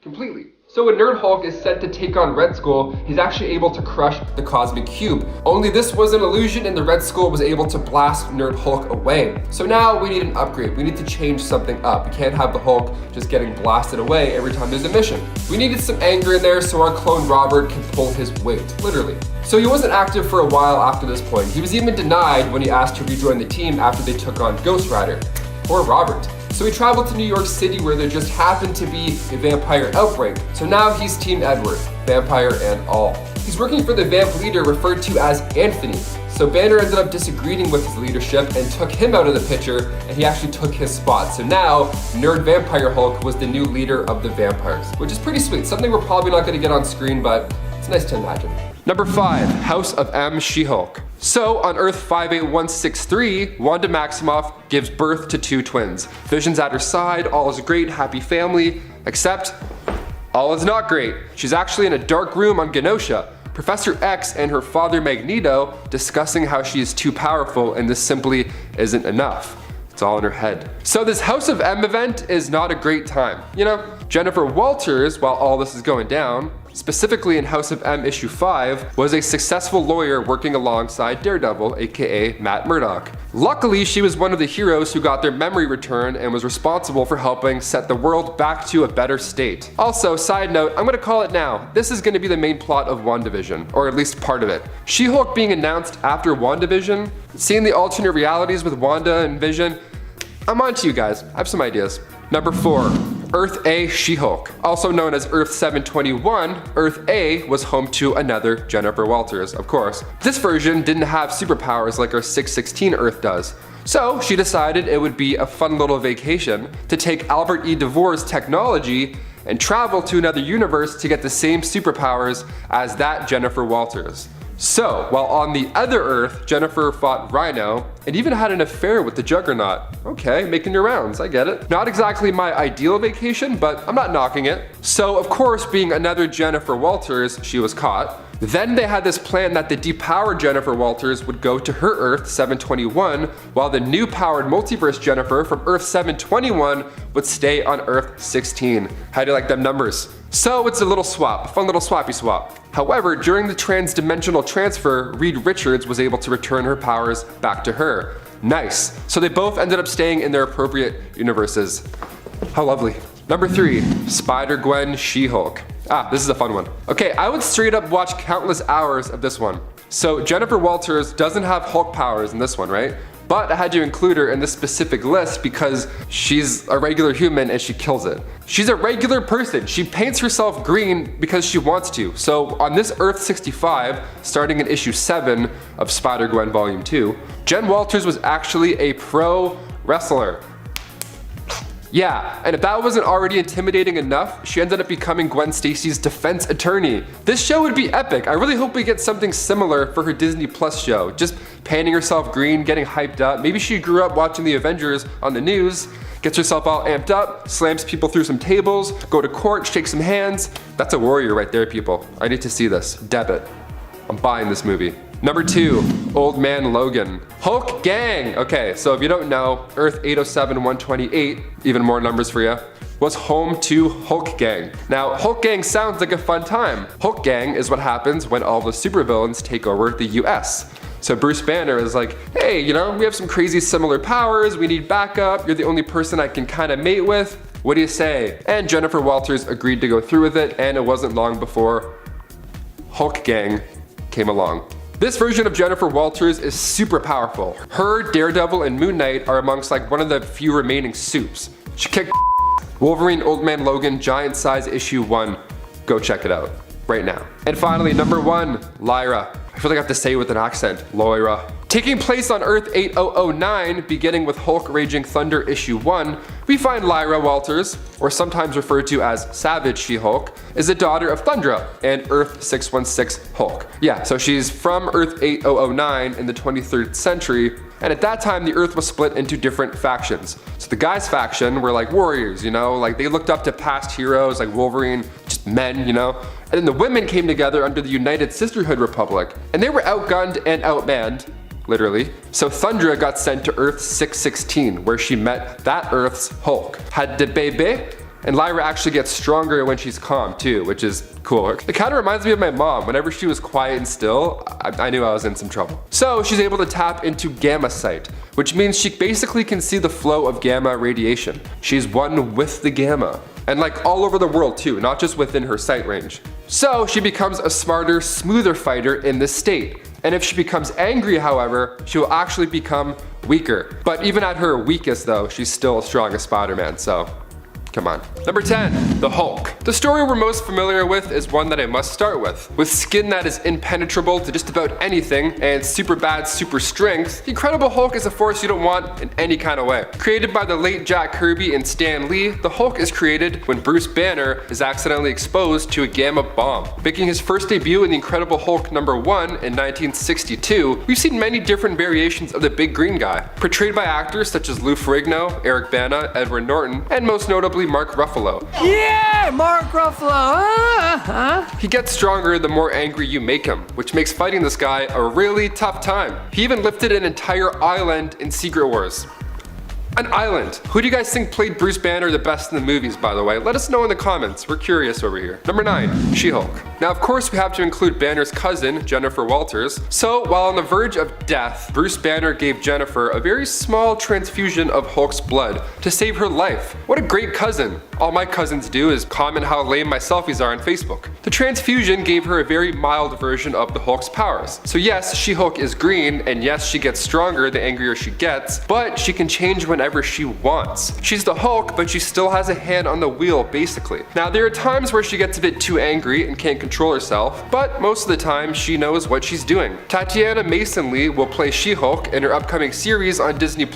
C: completely. So when Nerd Hulk is set to take on Red Skull, he's actually able to crush the Cosmic Cube. Only this was an illusion and the Red Skull was able to blast Nerd Hulk away. So now we need an upgrade. We need to change something up. We can't have the Hulk just getting blasted away every time there's a mission. We needed some anger in there so our clone Robert can pull his weight, literally. So he wasn't active for a while after this point. He was even denied when he asked to rejoin the team after they took on Ghost Rider. Poor Robert. So he traveled to New York City where there just happened to be a vampire outbreak. So now he's Team Edward, vampire and all. He's working for the vamp leader referred to as Anthony. So Banner ended up disagreeing with his leadership and took him out of the picture, and he actually took his spot. So now Nerd Vampire Hulk was the new leader of the vampires, which is pretty sweet. Something we're probably not gonna get on screen, but it's nice to imagine. Number 5, House of M She-Hulk. So on Earth 58163, Wanda Maximoff gives birth to 2 twins. Vision's at her side, all is great, happy family, except all is not great. She's actually in a dark room on Genosha. Professor X and her father Magneto discussing how she is too powerful and this simply isn't enough. It's all in her head. So this House of M event is not a great time. You know, Jennifer Walters, while all this is going down, specifically in House of M issue 5, was a successful lawyer working alongside Daredevil, aka Matt Murdock. Luckily, she was one of the heroes who got their memory returned and was responsible for helping set the world back to a better state. Also, side note, I'm gonna call it now. This is gonna be the main plot of WandaVision, or at least part of it. She-Hulk being announced after WandaVision, seeing the alternate realities with Wanda and Vision, I'm on to you guys. I have some ideas. Number 4, Earth A She-Hulk. Also known as Earth 721, Earth A was home to another Jennifer Walters, of course. This version didn't have superpowers like our 616 Earth does. So she decided it would be a fun little vacation to take Albert E. DeVore's technology and travel to another universe to get the same superpowers as that Jennifer Walters. So, while on the other Earth, Jennifer fought Rhino and even had an affair with the Juggernaut. Okay, making your rounds, I get it. Not exactly my ideal vacation, but I'm not knocking it. So, of course, being another Jennifer Walters, she was caught. Then they had this plan that the depowered Jennifer Walters would go to her Earth 721, while the new powered multiverse Jennifer from Earth 721 would stay on Earth 16. How do you like them numbers? So it's a little swap, a fun little swappy swap. However, during the trans-dimensional transfer, Reed Richards was able to return her powers back to her. Nice. So they both ended up staying in their appropriate universes. How lovely. Number 3, Spider-Gwen She-Hulk. This is a fun one. Okay, I would straight up watch countless hours of this one. So Jennifer Walters doesn't have Hulk powers in this one, right? But I had to include her in this specific list because she's a regular human and she kills it. She's a regular person. She paints herself green because she wants to. So on this Earth 65, starting in issue 7 of Spider-Gwen Volume 2, Jen Walters was actually a pro wrestler. Yeah, and if that wasn't already intimidating enough, she ended up becoming Gwen Stacy's defense attorney. This show would be epic. I really hope we get something similar for her Disney Plus show. Just painting herself green, getting hyped up. Maybe she grew up watching the Avengers on the news, gets herself all amped up, slams people through some tables, go to court, shake some hands. That's a warrior right there, people. I need to see this. Debit. I'm buying this movie. Number 2, Old Man Logan. Hulk Gang! Okay, so if you don't know, Earth 807-128, even more numbers for you, was home to Hulk Gang. Now, Hulk Gang sounds like a fun time. Hulk Gang is what happens when all the supervillains take over the US. So Bruce Banner is like, hey, you know, we have some crazy similar powers, we need backup, you're the only person I can kind of mate with. What do you say? And Jennifer Walters agreed to go through with it, and it wasn't long before Hulk Gang came along. This version of Jennifer Walters is super powerful. Her, Daredevil, and Moon Knight are amongst like one of the few remaining soups. She kicked Wolverine Old Man Logan Giant Size issue 1. Go check it out right now. And finally, number 1, Lyra. I feel like I have to say it with an accent. Lyra. Taking place on Earth 8009, beginning with Hulk Raging Thunder issue 1, we find Lyra Walters, or sometimes referred to as Savage She-Hulk, is the daughter of Thundra and Earth 616 Hulk. Yeah, so she's from Earth 8009 in the 23rd century, and at that time the Earth was split into different factions. So the guys faction were like warriors, you know, like they looked up to past heroes like Wolverine, just men, you know. And then the women came together under the United Sisterhood Republic, and they were outgunned and outmanned, literally. So Thundra got sent to Earth 616, where she met that Earth's Hulk, had the baby, And Lyra actually gets stronger when she's calm too, which is cool. It kind of reminds me of my mom. Whenever she was quiet and still, I knew I was in some trouble. So she's able to tap into gamma sight, which means she basically can see the flow of gamma radiation. She's one with the gamma. And like all over the world too, not just within her sight range. So she becomes a smarter, smoother fighter in this state. And if she becomes angry, however, she will actually become weaker. But even at her weakest though, she's still as strong as Spider-Man, so come on. Number 10, the Hulk. The story we're most familiar with is one that I must start with. With skin that is impenetrable to just about anything and super bad super strength, the Incredible Hulk is a force you don't want in any kind of way. Created by the late Jack Kirby and Stan Lee, the Hulk is created when Bruce Banner is accidentally exposed to a gamma bomb. Making his first debut in the Incredible Hulk #1 in 1962, we've seen many different variations of the big green guy, portrayed by actors such as Lou Ferrigno, Eric Bana, Edward Norton, and most notably Mark Ruffalo.
E: Yeah, Mark Ruffalo.
C: He gets stronger the more angry you make him, which makes fighting this guy a really tough time. He even lifted an entire island in Secret Wars. An island. Who do you guys think played Bruce Banner the best in the movies, by the way? Let us know in the comments. We're curious over here. Number 9, She-Hulk. Now, of course, we have to include Banner's cousin, Jennifer Walters. So, while on the verge of death, Bruce Banner gave Jennifer a very small transfusion of Hulk's blood to save her life. What a great cousin. All my cousins do is comment how lame my selfies are on Facebook. The transfusion gave her a very mild version of the Hulk's powers. So yes, She-Hulk is green, and yes, she gets stronger the angrier she gets, but she can change whenever she wants. She's the Hulk, but she still has a hand on the wheel, basically. Now, there are times where she gets a bit too angry and can't control herself, but most of the time, she knows what she's doing. Tatiana Mason Lee will play She-Hulk in her upcoming series on Disney+,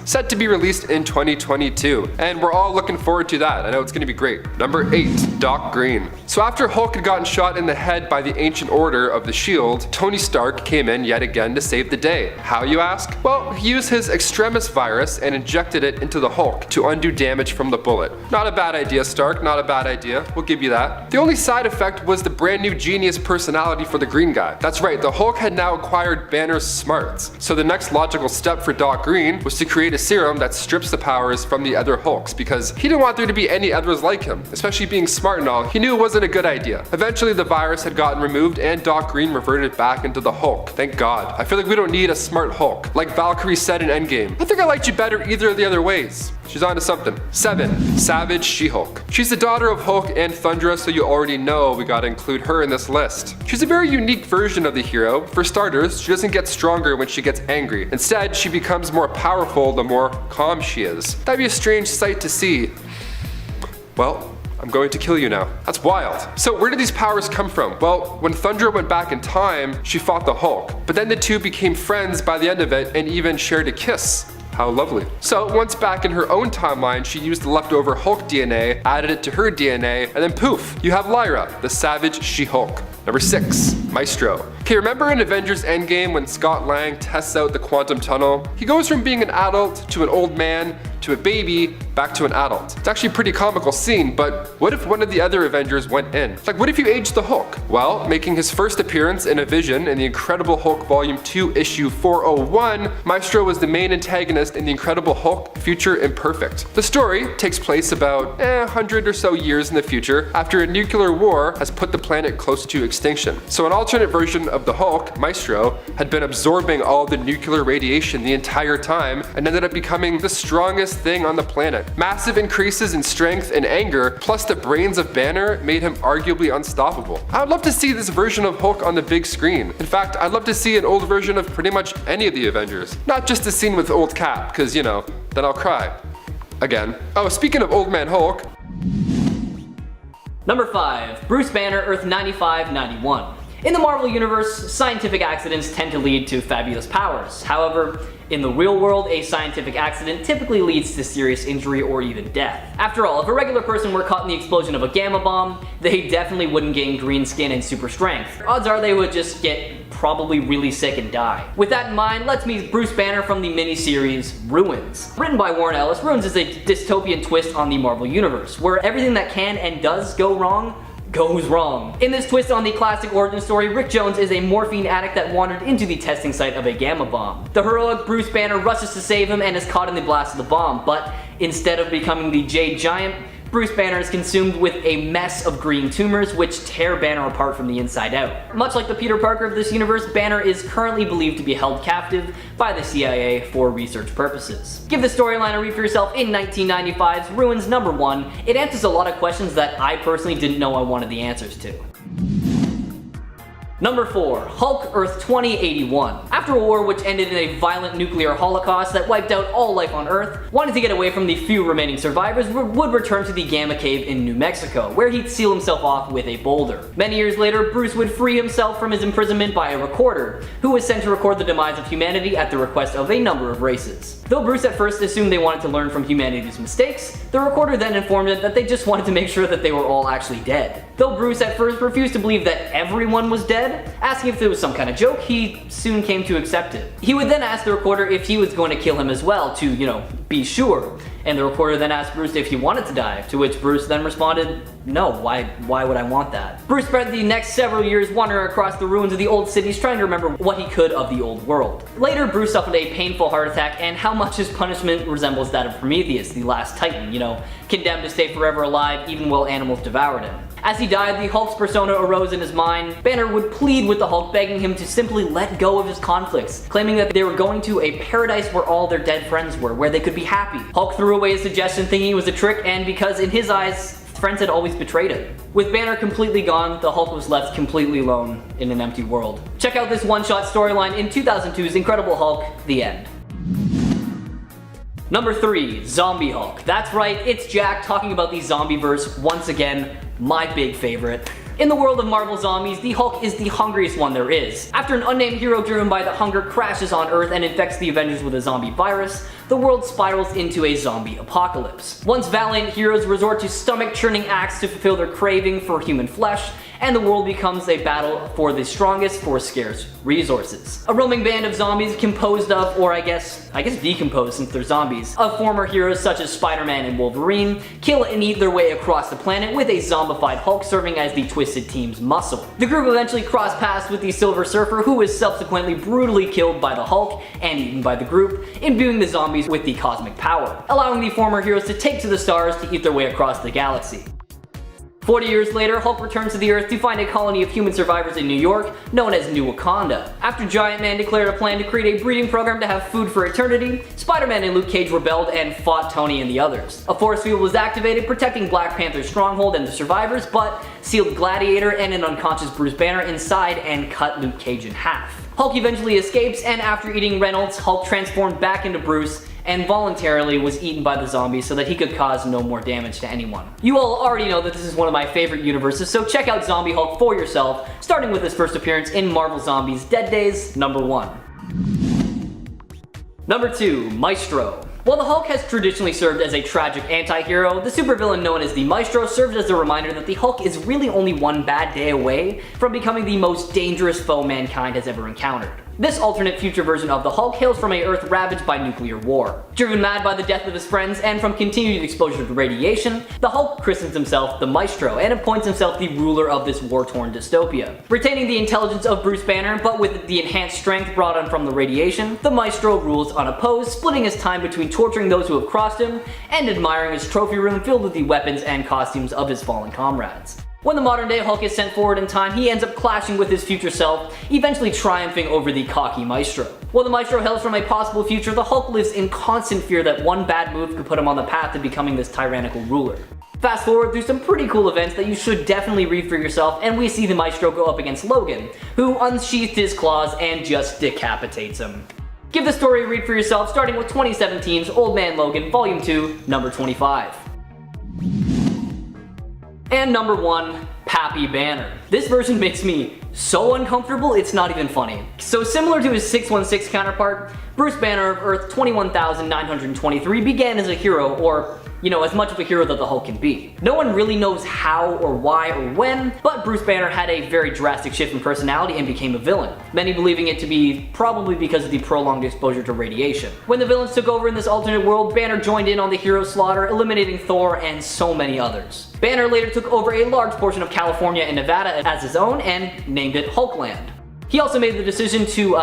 C: set to be released in 2022, and we're all looking forward to that. I know it's gonna be great. Number 8, Doc Green. So after Hulk had gotten shot in the head by the Ancient Order of the Shield, Tony Stark came in yet again to save the day. How, you ask? Well, he used his Extremis virus and injected it into the Hulk to undo damage from the bullet. Not a bad idea, Stark, not a bad idea. We'll give you that. The only side effect was the brand new genius personality for the green guy. That's right, the Hulk had now acquired Banner's smarts. So the next logical step for Doc Green was to create a serum that strips the powers from the other Hulks, because he didn't want there to be any others like him, especially being smart and all. He knew it wasn't a good idea. Eventually the virus had gotten removed and Doc Green reverted back into the Hulk. Thank God. I feel like we don't need a smart Hulk. Like Valkyrie said in Endgame, I think I liked you better either of the other ways. She's on to something. 7, Savage She-Hulk. She's the daughter of Hulk and Thundra, so you already know we gotta include her in this list. She's a very unique version of the hero. For starters, she doesn't get stronger when she gets angry. Instead, she becomes more powerful the more calm she is. That'd be a strange sight to see. Well, I'm going to kill you now. That's wild. So where did these powers come from? Well, when Thundra went back in time, she fought the Hulk. But then the two became friends by the end of it and even shared a kiss. How lovely. So once back in her own timeline, she used the leftover Hulk DNA, added it to her DNA, and then poof, you have Lyra, the Savage She-Hulk. Number 6, Maestro. Okay, remember in Avengers Endgame when Scott Lang tests out the quantum tunnel? He goes from being an adult to an old man to a baby back to an adult. It's actually a pretty comical scene, but what if one of the other Avengers went in? Like, what if you aged the Hulk? Well, making his first appearance in a vision in the Incredible Hulk Volume 2 issue 401, Maestro was the main antagonist in the Incredible Hulk Future Imperfect. The story takes place about 100 or so years in the future after a nuclear war has put the planet close to extinction. So an alternate version of the Hulk, Maestro, had been absorbing all the nuclear radiation the entire time and ended up becoming the strongest thing on the planet. Massive increases in strength and anger, plus the brains of Banner made him arguably unstoppable. I would love to see this version of Hulk on the big screen. In fact, I'd love to see an old version of pretty much any of the Avengers. Not just a scene with old Cap, because you know, then I'll cry. Again. Oh, speaking of Old Man Hulk.
E: Number 5, Bruce Banner, Earth 9591. In the Marvel Universe, scientific accidents tend to lead to fabulous powers. However, in the real world, a scientific accident typically leads to serious injury or even death. After all, if a regular person were caught in the explosion of a gamma bomb, they definitely wouldn't gain green skin and super strength. Odds are they would just get probably really sick and die. With that in mind, let's meet Bruce Banner from the miniseries Ruins. Written by Warren Ellis, Ruins is a dystopian twist on the Marvel Universe, where everything that can and does go wrong goes wrong. In this twist on the classic origin story, Rick Jones is a morphine addict that wandered into the testing site of a gamma bomb. The heroic Bruce Banner rushes to save him and is caught in the blast of the bomb, but instead of becoming the Jade Giant, Bruce Banner is consumed with a mess of green tumors which tear Banner apart from the inside out. Much like the Peter Parker of this universe, Banner is currently believed to be held captive by the CIA for research purposes. Give the storyline a read for yourself in 1995's Ruins #1. It answers a lot of questions that I personally didn't know I wanted the answers to. Number 4. Hulk Earth 2081. After a war which ended in a violent nuclear holocaust that wiped out all life on Earth, wanting to get away from the few remaining survivors, would return to the Gamma Cave in New Mexico, where he'd seal himself off with a boulder. Many years later, Bruce would free himself from his imprisonment by a recorder, who was sent to record the demise of humanity at the request of a number of races. Though Bruce at first assumed they wanted to learn from humanity's mistakes, the recorder then informed him that they just wanted to make sure that they were all actually dead. Though Bruce at first refused to believe that everyone was dead, asking if it was some kind of joke, he soon came to accept it. He would then ask the recorder if he was going to kill him as well to, be sure. And the recorder then asked Bruce if he wanted to die, to which Bruce then responded, no, why would I want that? Bruce spent the next several years wandering across the ruins of the old cities trying to remember what he could of the old world. Later, Bruce suffered a painful heart attack, and how much his punishment resembles that of Prometheus, the last Titan, condemned to stay forever alive even while animals devoured him. As he died, the Hulk's persona arose in his mind. Banner would plead with the Hulk, begging him to simply let go of his conflicts, claiming that they were going to a paradise where all their dead friends were, where they could be happy. Hulk threw away his suggestion thinking it was a trick, and because in his eyes, friends had always betrayed him. With Banner completely gone, the Hulk was left completely alone in an empty world. Check out this one-shot storyline in 2002's Incredible Hulk, The End. Number 3. Zombie Hulk. That's right, it's Jack talking about the zombieverse once again, my big favorite. In the world of Marvel Zombies, the Hulk is the hungriest one there is. After an unnamed hero driven by the hunger crashes on Earth and infects the Avengers with a zombie virus, the world spirals into a zombie apocalypse. Once valiant heroes resort to stomach-churning acts to fulfill their craving for human flesh, and the world becomes a battle for the strongest for scarce resources. A roaming band of zombies composed of, or I guess decomposed since they're zombies, of former heroes such as Spider-Man and Wolverine, kill and eat their way across the planet with a zombified Hulk serving as the Twisted Team's muscle. The group eventually crossed paths with the Silver Surfer, who was subsequently brutally killed by the Hulk and eaten by the group, imbuing the zombies with the cosmic power, allowing the former heroes to take to the stars to eat their way across the galaxy. 40 years later, Hulk returns to the Earth to find a colony of human survivors in New York, known as New Wakanda. After Giant Man declared a plan to create a breeding program to have food for eternity, Spider-Man and Luke Cage rebelled and fought Tony and the others. A force field was activated, protecting Black Panther's stronghold and the survivors, but sealed Gladiator and an unconscious Bruce Banner inside and cut Luke Cage in half. Hulk eventually escapes, and after eating Reynolds, Hulk transformed back into Bruce and voluntarily was eaten by the zombies so that he could cause no more damage to anyone. You all already know that this is one of my favorite universes, so check out Zombie Hulk for yourself, starting with his first appearance in Marvel Zombies Dead Days #1. Number 2. Maestro. While the Hulk has traditionally served as a tragic anti-hero, the supervillain known as the Maestro served as a reminder that the Hulk is really only one bad day away from becoming the most dangerous foe mankind has ever encountered. This alternate future version of the Hulk hails from an Earth ravaged by nuclear war. Driven mad by the death of his friends and from continued exposure to radiation, the Hulk christens himself the Maestro and appoints himself the ruler of this war-torn dystopia. Retaining the intelligence of Bruce Banner, but with the enhanced strength brought on from the radiation, the Maestro rules unopposed, splitting his time between torturing those who have crossed him and admiring his trophy room filled with the weapons and costumes of his fallen comrades. When the modern day Hulk is sent forward in time, he ends up clashing with his future self, eventually triumphing over the cocky Maestro. While the Maestro hails from a possible future, the Hulk lives in constant fear that one bad move could put him on the path to becoming this tyrannical ruler. Fast forward through some pretty cool events that you should definitely read for yourself, and we see the Maestro go up against Logan, who unsheathed his claws and just decapitates him. Give the story a read for yourself, starting with 2017's Old Man Logan, Volume 2, number 25. And number 1, Pappy Banner. This version makes me so uncomfortable it's not even funny. So similar to his 616 counterpart, Bruce Banner of Earth 21,923 began as a hero, or as much of a hero that the Hulk can be. No one really knows how or why or when, but Bruce Banner had a very drastic shift in personality and became a villain, many believing it to be probably because of the prolonged exposure to radiation. When the villains took over in this alternate world, Banner joined in on the hero slaughter, eliminating Thor and so many others. Banner later took over a large portion of California and Nevada as his own and named it Hulkland. He also made the decision to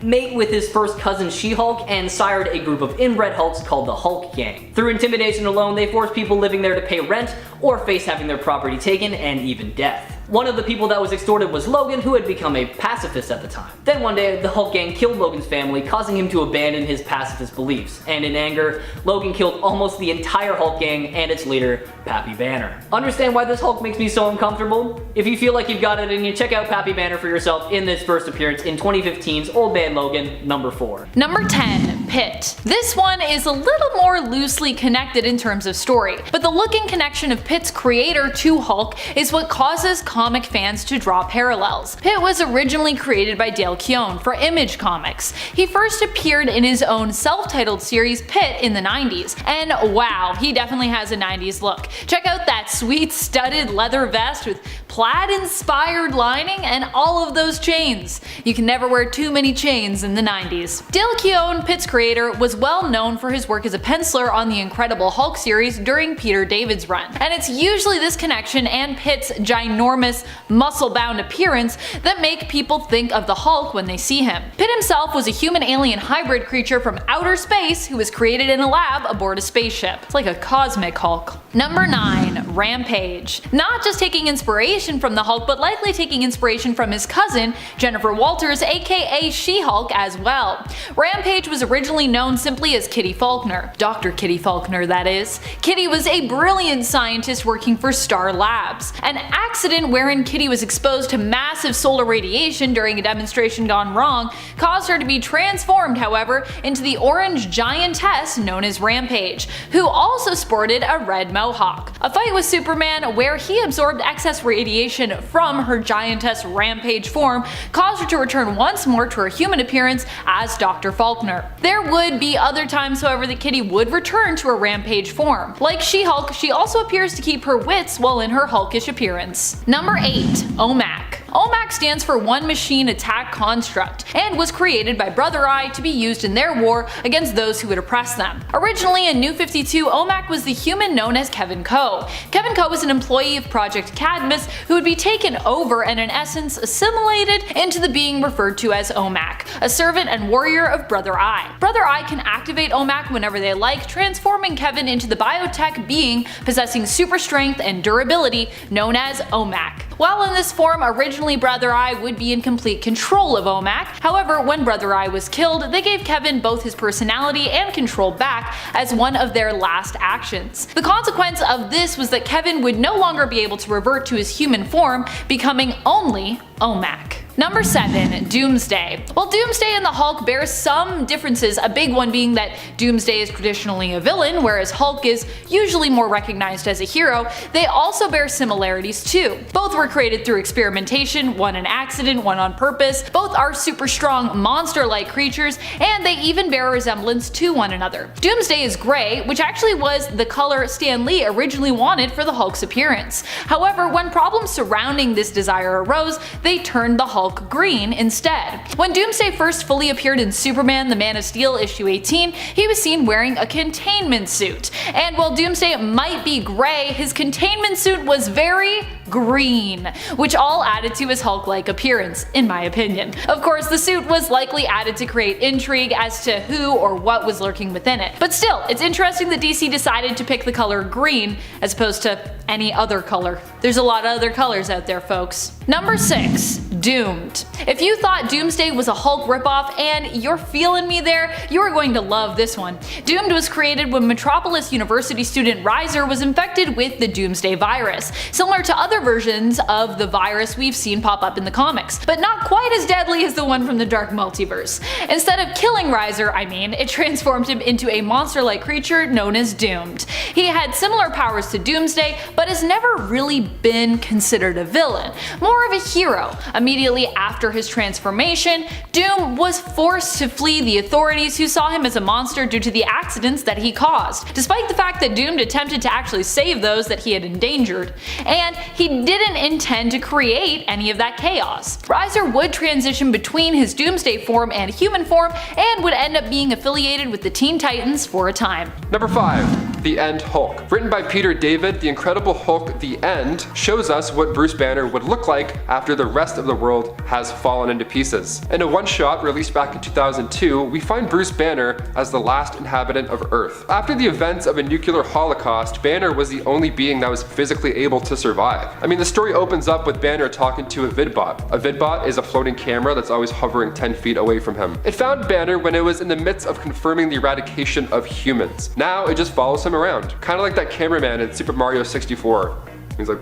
E: mate with his first cousin She-Hulk, and sired a group of inbred Hulks called the Hulk Gang. Through intimidation alone, they forced people living there to pay rent or face having their property taken and even death. One of the people that was extorted was Logan, who had become a pacifist at the time. Then one day, the Hulk gang killed Logan's family, causing him to abandon his pacifist beliefs. And in anger, Logan killed almost the entire Hulk gang and its leader, Pappy Banner. Understand why this Hulk makes me so uncomfortable? If you feel like you've got it in you, check out Pappy Banner for yourself in this first appearance in 2015's Old Man Logan, number 4.
B: Number 10, Pitt. This one is a little more loosely connected in terms of story, but the look and connection of Pitt's creator to Hulk is what causes comic fans to draw parallels. Pitt was originally created by Dale Keown for Image Comics. He first appeared in his own self-titled series Pitt in the 90s, and wow, he definitely has a 90s look. Check out that sweet studded leather vest with plaid-inspired lining and all of those chains. You can never wear too many chains in the 90s. Dale Keown, Pitt's creator, was well known for his work as a penciler on the Incredible Hulk series during Peter David's run, and it's usually this connection and Pitt's ginormous muscle-bound appearance that make people think of the Hulk when they see him. Pitt himself was a human-alien hybrid creature from outer space who was created in a lab aboard a spaceship. It's like a cosmic Hulk. Number 9, Rampage. Not just taking inspiration from the Hulk, but likely taking inspiration from his cousin, Jennifer Walters, aka She-Hulk, as well. Rampage was originally known simply as Kitty Faulkner. Dr. Kitty Faulkner, that is. Kitty was a brilliant scientist working for Star Labs. An accident wherein Kitty was exposed to massive solar radiation during a demonstration gone wrong caused her to be transformed, however, into the orange giantess known as Rampage, who also sported a red mohawk. A fight with Superman where he absorbed excess radiation from her giantess Rampage form caused her to return once more to her human appearance as Dr. Faulkner. There would be other times, however, that Kitty would return to her Rampage form. Like She-Hulk, she also appears to keep her wits while in her hulkish appearance. Number 8, OMAC. OMAC stands for One Machine Attack Construct, and was created by Brother Eye to be used in their war against those who would oppress them. Originally in New 52, OMAC was the human known as Kevin Coe. Kevin Coe was an employee of Project Cadmus who would be taken over and in essence assimilated into the being referred to as OMAC, a servant and warrior of Brother Eye. Brother Eye can activate OMAC whenever they like, transforming Kevin into the biotech being possessing super strength and durability known as OMAC. While in this form, originally Brother Eye would be in complete control of OMAC. However, when Brother Eye was killed, they gave Kevin both his personality and control back as one of their last actions. The consequence of this was that Kevin would no longer be able to revert to his human form, becoming only OMAC. Number 7, Doomsday. While Doomsday and the Hulk bear some differences, a big one being that Doomsday is traditionally a villain, whereas Hulk is usually more recognized as a hero, they also bear similarities too. Both were created through experimentation, one an accident, one on purpose. Both are super strong, monster-like creatures, and they even bear a resemblance to one another. Doomsday is gray, which actually was the color Stan Lee originally wanted for the Hulk's appearance. However, when problems surrounding this desire arose, they turned the Hulk green instead. When Doomsday first fully appeared in Superman the Man of Steel issue 18, he was seen wearing a containment suit. And while Doomsday might be gray, his containment suit was very green, which all added to his Hulk-like appearance, in my opinion. Of course, the suit was likely added to create intrigue as to who or what was lurking within it. But still, it's interesting that DC decided to pick the color green as opposed to any other color. There's a lot of other colors out there, folks. Number 6, Doomed. If you thought Doomsday was a Hulk ripoff and you're feeling me there, you are going to love this one. Doomed was created when Metropolis University student Riser was infected with the Doomsday virus, similar to other versions of the virus we've seen pop up in the comics, but not quite as deadly as the one from the Dark Multiverse. Instead of killing Riser, it transformed him into a monster-like creature known as Doomed. He had similar powers to Doomsday, but has never really been considered a villain, more of a hero. Immediately after his transformation, Doom was forced to flee the authorities who saw him as a monster due to the accidents that he caused, despite the fact that Doomed attempted to actually save those that he had endangered, and he didn't intend to create any of that chaos. Riser would transition between his Doomsday form and human form and would end up being affiliated with the Teen Titans for a time.
C: Number 5, The End Hulk. Written by Peter David, The Incredible Hulk The End shows us what Bruce Banner would look like after the rest of the world has fallen into pieces. In a one-shot released back in 2002, we find Bruce Banner as the last inhabitant of Earth. After the events of a nuclear holocaust, Banner was the only being that was physically able to survive. I mean, the story opens up with Banner talking to a vidbot. A vidbot is a floating camera that's always hovering 10 feet away from him. It found Banner when it was in the midst of confirming the eradication of humans. Now it just follows him around. Kind of like that cameraman in Super Mario 64. He's like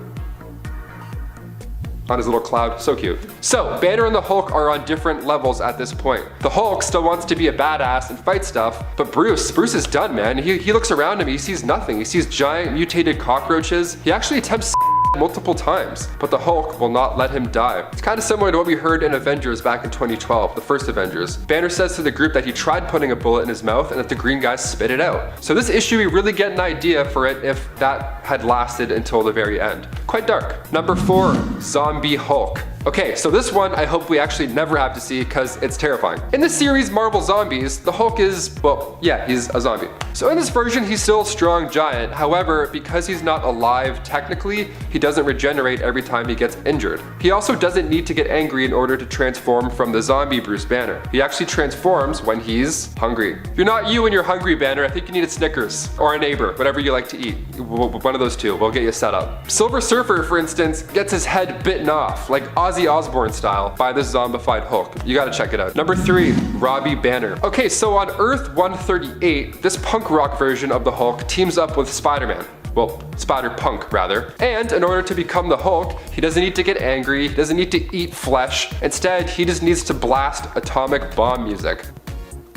C: on his little cloud, so cute. So, Banner and the Hulk are on different levels at this point. The Hulk still wants to be a badass and fight stuff, but Bruce is done, man. He looks around him, he sees nothing. He sees giant mutated cockroaches. He actually attempts multiple times, but the Hulk will not let him die. It's kind of similar to what we heard in Avengers back in 2012, the first Avengers. Banner says to the group that he tried putting a bullet in his mouth and that the green guy spit it out. So this issue, we really get an idea for it if that had lasted until the very end. Quite dark. Number 4, Zombie Hulk. Okay, so this one I hope we actually never have to see because it's terrifying. In the series Marvel Zombies, the Hulk is, well, yeah, he's a zombie. So in this version, he's still a strong giant. However, because he's not alive technically, he doesn't regenerate every time he gets injured. He also doesn't need to get angry in order to transform from the zombie Bruce Banner. He actually transforms when he's hungry. If you're not you and you're hungry, Banner, I think you need a Snickers or a neighbor, whatever you like to eat. One of those two, we'll get you set up. Silver Surfer, for instance, gets his head bitten off, like Ozzy Osbourne style, by this zombified Hulk. You gotta check it out. Number 3, Robbie Banner. Okay, so on Earth 138, this punk rock version of the Hulk teams up with Spider-Man. Well, Spider-Punk rather. And in order to become the Hulk, he doesn't need to get angry, he doesn't need to eat flesh. Instead, he just needs to blast atomic bomb music.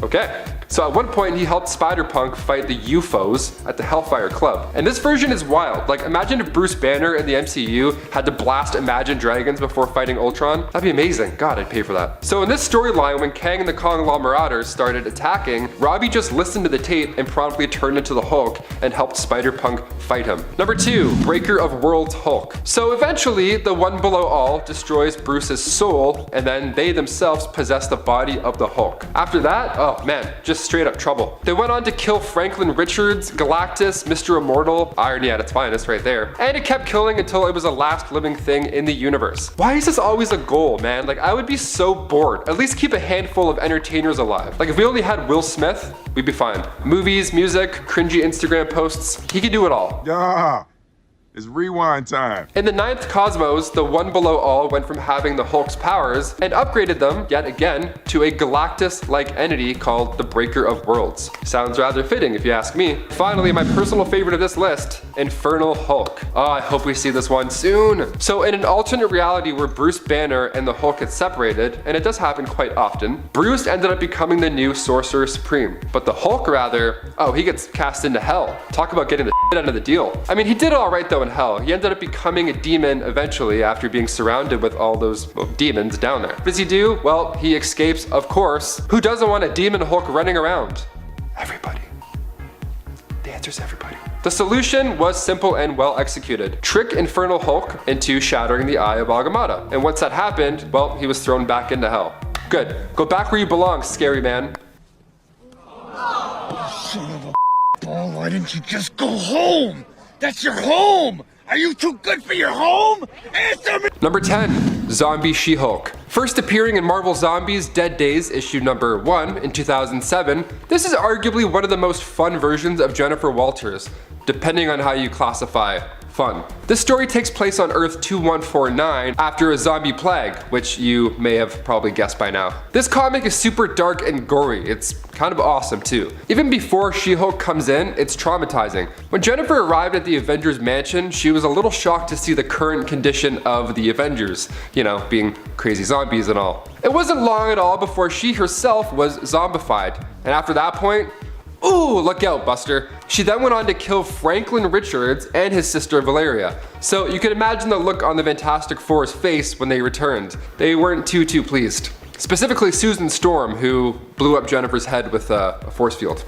C: Okay. So at one point he helped Spider-Punk fight the UFOs at the Hellfire Club. And this version is wild. Like, imagine if Bruce Banner in the MCU had to blast Imagine Dragons before fighting Ultron. That'd be amazing. God, I'd pay for that. So in this storyline, when Kang and the Conglomerates started attacking, Robbie just listened to the tape and promptly turned into the Hulk and helped Spider-Punk fight him. Number 2, Breaker of Worlds Hulk. So eventually, the One Below All destroys Bruce's soul, and then they themselves possess the body of the Hulk. After that, oh man, just straight up trouble. They went on to kill Franklin Richards, Galactus, Mr. Immortal, irony at its finest right there, and it kept killing until it was the last living thing in the universe. Why is this always a goal, man? Like, I would be so bored. At least keep a handful of entertainers alive. Like, if we only had Will Smith, we'd be fine. Movies, music, cringy Instagram posts, he could do it all.
F: Yeah. It's rewind time.
C: In the 9th Cosmos, the One Below All went from having the Hulk's powers and upgraded them, yet again, to a Galactus-like entity called the Breaker of Worlds. Sounds rather fitting if you ask me. Finally, my personal favorite of this list, Infernal Hulk. Oh, I hope we see this one soon. So in an alternate reality where Bruce Banner and the Hulk had separated, and it does happen quite often, Bruce ended up becoming the new Sorcerer Supreme. But the Hulk rather, oh, he gets cast into hell. Talk about getting the shit out of the deal. I mean, he did all right though in hell. He ended up becoming a demon eventually after being surrounded with all those, well, demons down there. What does he do? Well, he escapes, of course. Who doesn't want a demon Hulk running around? Everybody. The answer is everybody. The solution was simple and well executed. Trick Infernal Hulk into shattering the eye of Agamotto. And once that happened, well, he was thrown back into hell. Good. Go back where you belong, scary man.
D: Son of a ball, why didn't you just go home? That's your home! Are you too good for your home? Answer me!
C: Number 10, Zombie She-Hulk. First appearing in Marvel Zombies Dead Days issue number 1 in 2007, this is arguably one of the most fun versions of Jennifer Walters, depending on how you classify fun. This story takes place on Earth 2149 after a zombie plague, which you may have probably guessed by now. This comic is super dark and gory. It's kind of awesome too. Even before She-Hulk comes in, it's traumatizing. When Jennifer arrived at the Avengers mansion, she was a little shocked to see the current condition of the Avengers, you know, being crazy zombies and all. It wasn't long at all before she herself was zombified, and after that point, ooh, look out, Buster. She then went on to kill Franklin Richards and his sister Valeria. So you can imagine the look on the Fantastic Four's face when they returned. They weren't too pleased. Specifically Susan Storm, who blew up Jennifer's head with a force field.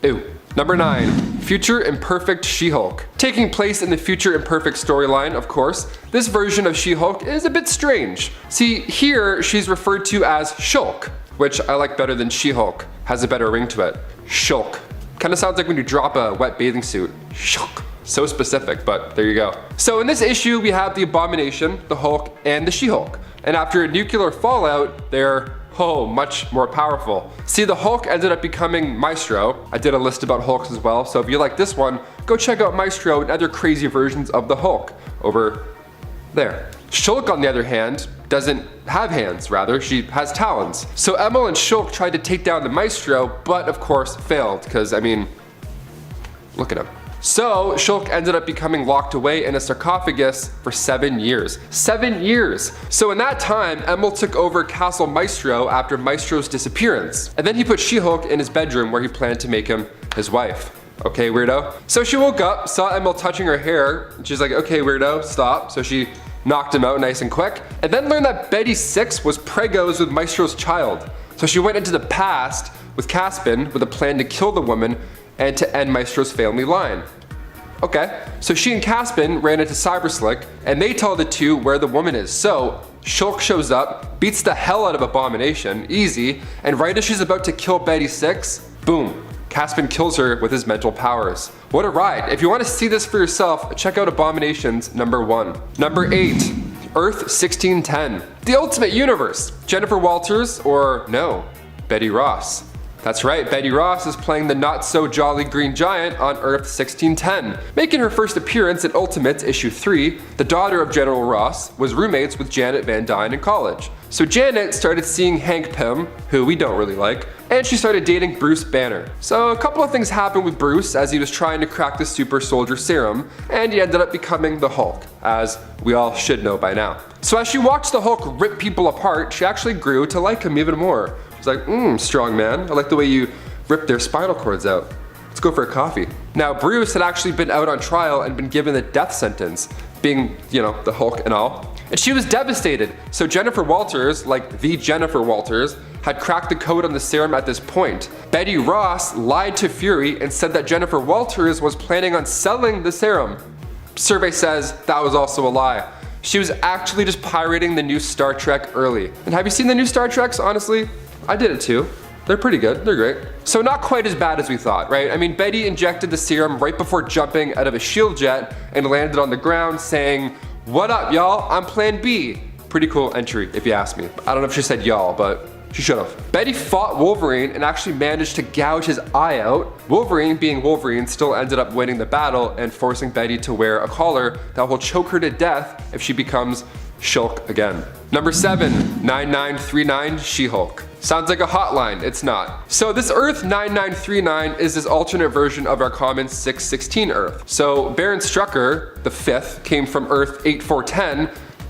C: Ew. Number 9, Future Imperfect She-Hulk. Taking place in the Future Imperfect storyline, of course, this version of She-Hulk is a bit strange. See, here she's referred to as Shulk, which I like better than She-Hulk. Has a better ring to it. Shulk. Kind of sounds like when you drop a wet bathing suit. Shulk. So specific, but there you go. So in this issue, we have the Abomination, the Hulk, and the She-Hulk. And after a nuclear fallout, they're much more powerful. See, the Hulk ended up becoming Maestro. I did a list about Hulks as well, so if you like this one, go check out Maestro and other crazy versions of the Hulk over there. Shulk, on the other hand, doesn't have hands, rather, she has talons. So Emil and Shulk tried to take down the Maestro, but of course failed, because, I mean, look at him. So Shulk ended up becoming locked away in a sarcophagus for 7 years. 7 years! So in that time, Emil took over Castle Maestro after Maestro's disappearance. And then he put She-Hulk in his bedroom where he planned to make him his wife. Okay, weirdo? So she woke up, saw Emil touching her hair, and she's like, okay, weirdo, stop. So she knocked him out nice and quick, and then learned that Betty 6 was pregos with Maestro's child. So she went into the past with Caspin with a plan to kill the woman and to end Maestro's family line. Okay, so she and Caspin ran into Cyberslick, and they tell the two where the woman is. So Shulk shows up, beats the hell out of Abomination, easy, and right as she's about to kill Betty 6, boom, Caspin kills her with his mental powers. What a ride. If you want to see this for yourself, check out Abomination's #1. Number 8, Earth 1610. The Ultimate Universe. Jennifer Walters, or no, Betty Ross. That's right, Betty Ross is playing the not-so-jolly Green Giant on Earth 1610. Making her first appearance in Ultimates issue 3, the daughter of General Ross was roommates with Janet Van Dyne in college. So Janet started seeing Hank Pym, who we don't really like, and she started dating Bruce Banner. So a couple of things happened with Bruce as he was trying to crack the super soldier serum, and he ended up becoming the Hulk, as we all should know by now. So as she watched the Hulk rip people apart, she actually grew to like him even more. Like, strong man. I like the way you rip their spinal cords out. Let's go for a coffee. Now, Bruce had actually been out on trial and been given the death sentence, being, the Hulk and all. And she was devastated. So Jennifer Walters, like the Jennifer Walters, had cracked the code on the serum at this point. Betty Ross lied to Fury and said that Jennifer Walters was planning on selling the serum. Survey says that was also a lie. She was actually just pirating the new Star Trek early. And have you seen the new Star Treks, honestly? I did it too. They're pretty good, they're great. So not quite as bad as we thought, right? I mean, Betty injected the serum right before jumping out of a shield jet and landed on the ground saying, "What up, y'all? I'm Plan B." Pretty cool entry, if you ask me. I don't know if she said y'all, but she should have. Betty fought Wolverine and actually managed to gouge his eye out. Wolverine, being Wolverine, still ended up winning the battle and forcing Betty to wear a collar that will choke her to death if she becomes Shulk again. Number 7, 9939 She-Hulk. Sounds like a hotline, it's not. So this Earth 9939 is this alternate version of our common 616 Earth. So Baron Strucker, the 5th, came from Earth 8410,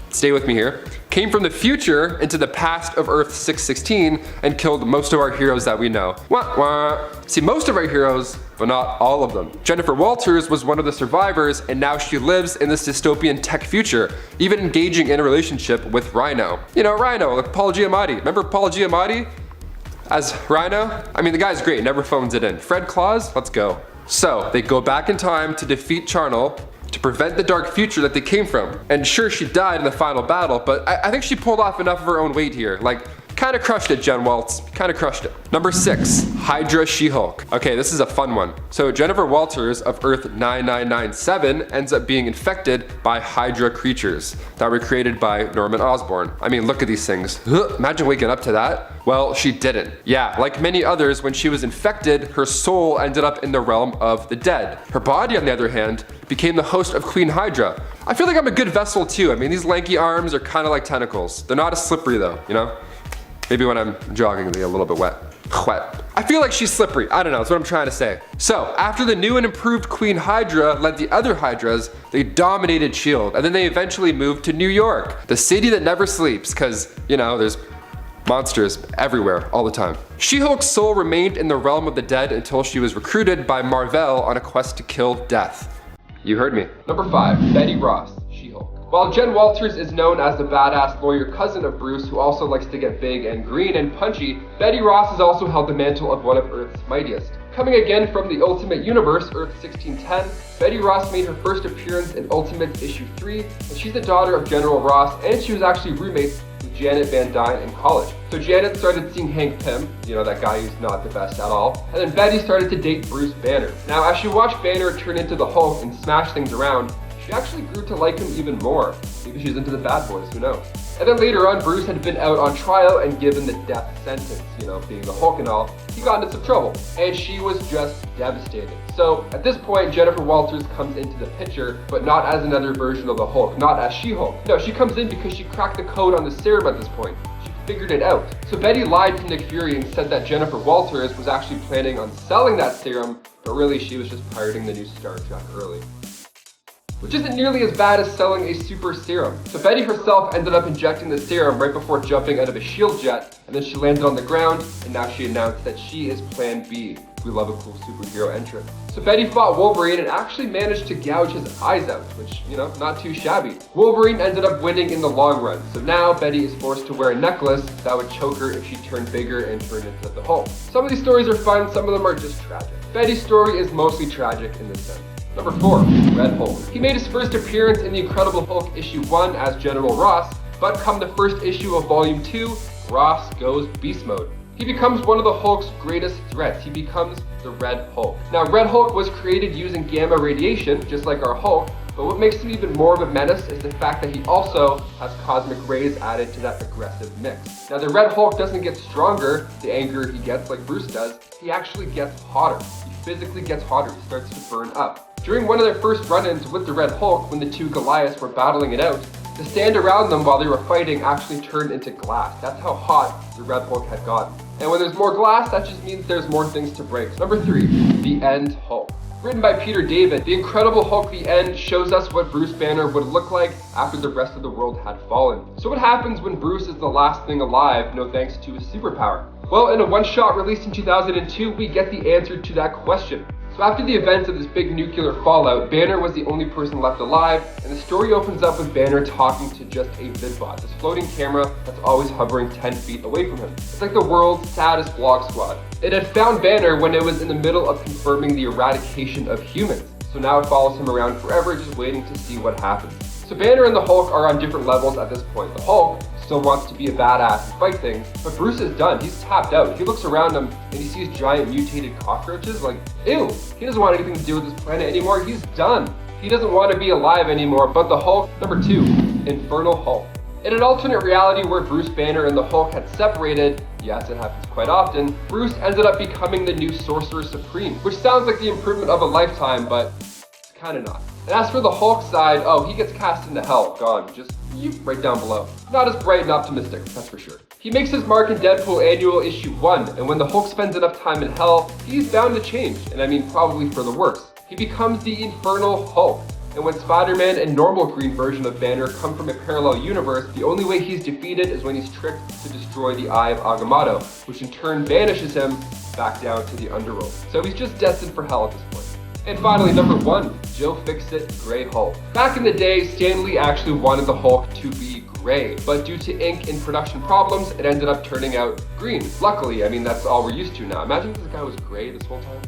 C: stay with me here, came from the future into the past of Earth 616 and killed most of our heroes that we know. Wah, wah. See, most of our heroes, but not all of them. Jennifer Walters was one of the survivors, and now she lives in this dystopian tech future, even engaging in a relationship with Rhino. Rhino, like Paul Giamatti. Remember Paul Giamatti as Rhino? I mean, the guy's great, never phones it in. Fred Claus, let's go. So, they go back in time to defeat Charnel, to prevent the dark future that they came from. And sure, she died in the final battle, but I think she pulled off enough of her own weight here. Like, kinda crushed it, Jen Waltz. Kinda crushed it. Number 6, Hydra She-Hulk. Okay, this is a fun one. So Jennifer Walters of Earth 9997 ends up being infected by Hydra creatures that were created by Norman Osborn. I mean, look at these things. Imagine waking up to that. Well, she didn't. Yeah, like many others, when she was infected, her soul ended up in the realm of the dead. Her body, on the other hand, became the host of Queen Hydra. I feel like I'm a good vessel too. I mean, these lanky arms are kind of like tentacles. They're not as slippery though, Maybe when I'm jogging, they get a little bit wet. I feel like she's slippery. I don't know, that's what I'm trying to say. So, after the new and improved Queen Hydra led the other Hydras, they dominated S.H.I.E.L.D. And then they eventually moved to New York, the city that never sleeps, because, there's monsters everywhere, all the time. She-Hulk's soul remained in the realm of the dead until she was recruited by Mar-Vell on a quest to kill death. You heard me. Number 5, Betty Ross, She-Hulk. While Jen Walters is known as the badass lawyer cousin of Bruce who also likes to get big and green and punchy, Betty Ross has also held the mantle of one of Earth's mightiest. Coming again from the Ultimate Universe, Earth 1610, Betty Ross made her first appearance in Ultimates issue 3, and she's the daughter of General Ross, and she was actually roommates with Janet Van Dyne in college. So Janet started seeing Hank Pym, that guy who's not the best at all, and then Betty started to date Bruce Banner. Now, as she watched Banner turn into the Hulk and smash things around, she actually grew to like him even more. Maybe she's into the bad boys, who knows? And then later on, Bruce had been out on trial and given the death sentence, being the Hulk and all. He got into some trouble, and she was just devastated. So at this point, Jennifer Walters comes into the picture, but not as another version of the Hulk, not as She-Hulk. No, she comes in because she cracked the code on the serum at this point. She figured it out. So Betty lied to Nick Fury and said that Jennifer Walters was actually planning on selling that serum, but really she was just pirating the new Star Trek early. Which isn't nearly as bad as selling a super serum. So Betty herself ended up injecting the serum right before jumping out of a shield jet, and then she landed on the ground, and now she announced that she is Plan B. We love a cool superhero entrant. So Betty fought Wolverine and actually managed to gouge his eyes out, which, not too shabby. Wolverine ended up winning in the long run, so now Betty is forced to wear a necklace that would choke her if she turned bigger and turned into the Hulk. Some of these stories are fun, some of them are just tragic. Betty's story is mostly tragic in this sense. Number 4, Red Hulk. He made his first appearance in the Incredible Hulk issue 1 as General Ross, but come the first issue of volume 2, Ross goes beast mode. He becomes one of the Hulk's greatest threats. He becomes the Red Hulk. Now, Red Hulk was created using gamma radiation, just like our Hulk, but what makes him even more of a menace is the fact that he also has cosmic rays added to that aggressive mix. Now, the Red Hulk doesn't get stronger the angrier he gets like Bruce does, he actually gets hotter. He physically gets hotter, he starts to burn up. During one of their first run-ins with the Red Hulk, when the two Goliaths were battling it out, the stand around them while they were fighting actually turned into glass. That's how hot the Red Hulk had gotten. And when there's more glass, that just means there's more things to break. Number 3, The End Hulk. Written by Peter David, The Incredible Hulk The End shows us what Bruce Banner would look like after the rest of the world had fallen. So what happens when Bruce is the last thing alive, no thanks to his superpower? Well, in a one-shot released in 2002, we get the answer to that question. So after the events of this big nuclear fallout, Banner was the only person left alive, and the story opens up with Banner talking to just a vidbot, this floating camera that's always hovering 10 feet away from him. It's like the world's saddest vlog squad. It had found Banner when it was in the middle of confirming the eradication of humans, so now it follows him around forever just waiting to see what happens. So Banner and the Hulk are on different levels at this point. The Hulk still wants to be a badass and fight things, but Bruce is done. He's tapped out. He looks around him and he sees giant mutated cockroaches, like, ew. He doesn't want anything to do with this planet anymore. He's done. He doesn't want to be alive anymore, but the Hulk. Number 2, Infernal Hulk. In an alternate reality where Bruce Banner and the Hulk had separated, yes, it happens quite often, Bruce ended up becoming the new Sorcerer Supreme, which sounds like the improvement of a lifetime, but it's kind of not. And as for the Hulk side, oh, he gets cast into hell, gone, just right down below. Not as bright and optimistic, that's for sure. He makes his mark in Deadpool Annual Issue 1, and when the Hulk spends enough time in hell, he's bound to change, and I mean probably for the worse. He becomes the Infernal Hulk, and when Spider-Man and normal green version of Banner come from a parallel universe, the only way he's defeated is when he's tricked to destroy the Eye of Agamotto, which in turn banishes him back down to the underworld. So he's just destined for hell at this point. And finally, number 1, Joe Fixit Grey Hulk. Back in the day, Stan Lee actually wanted the Hulk to be gray, but due to ink and production problems, it ended up turning out green. Luckily, I mean, that's all we're used to now. Imagine if this guy was gray this whole time.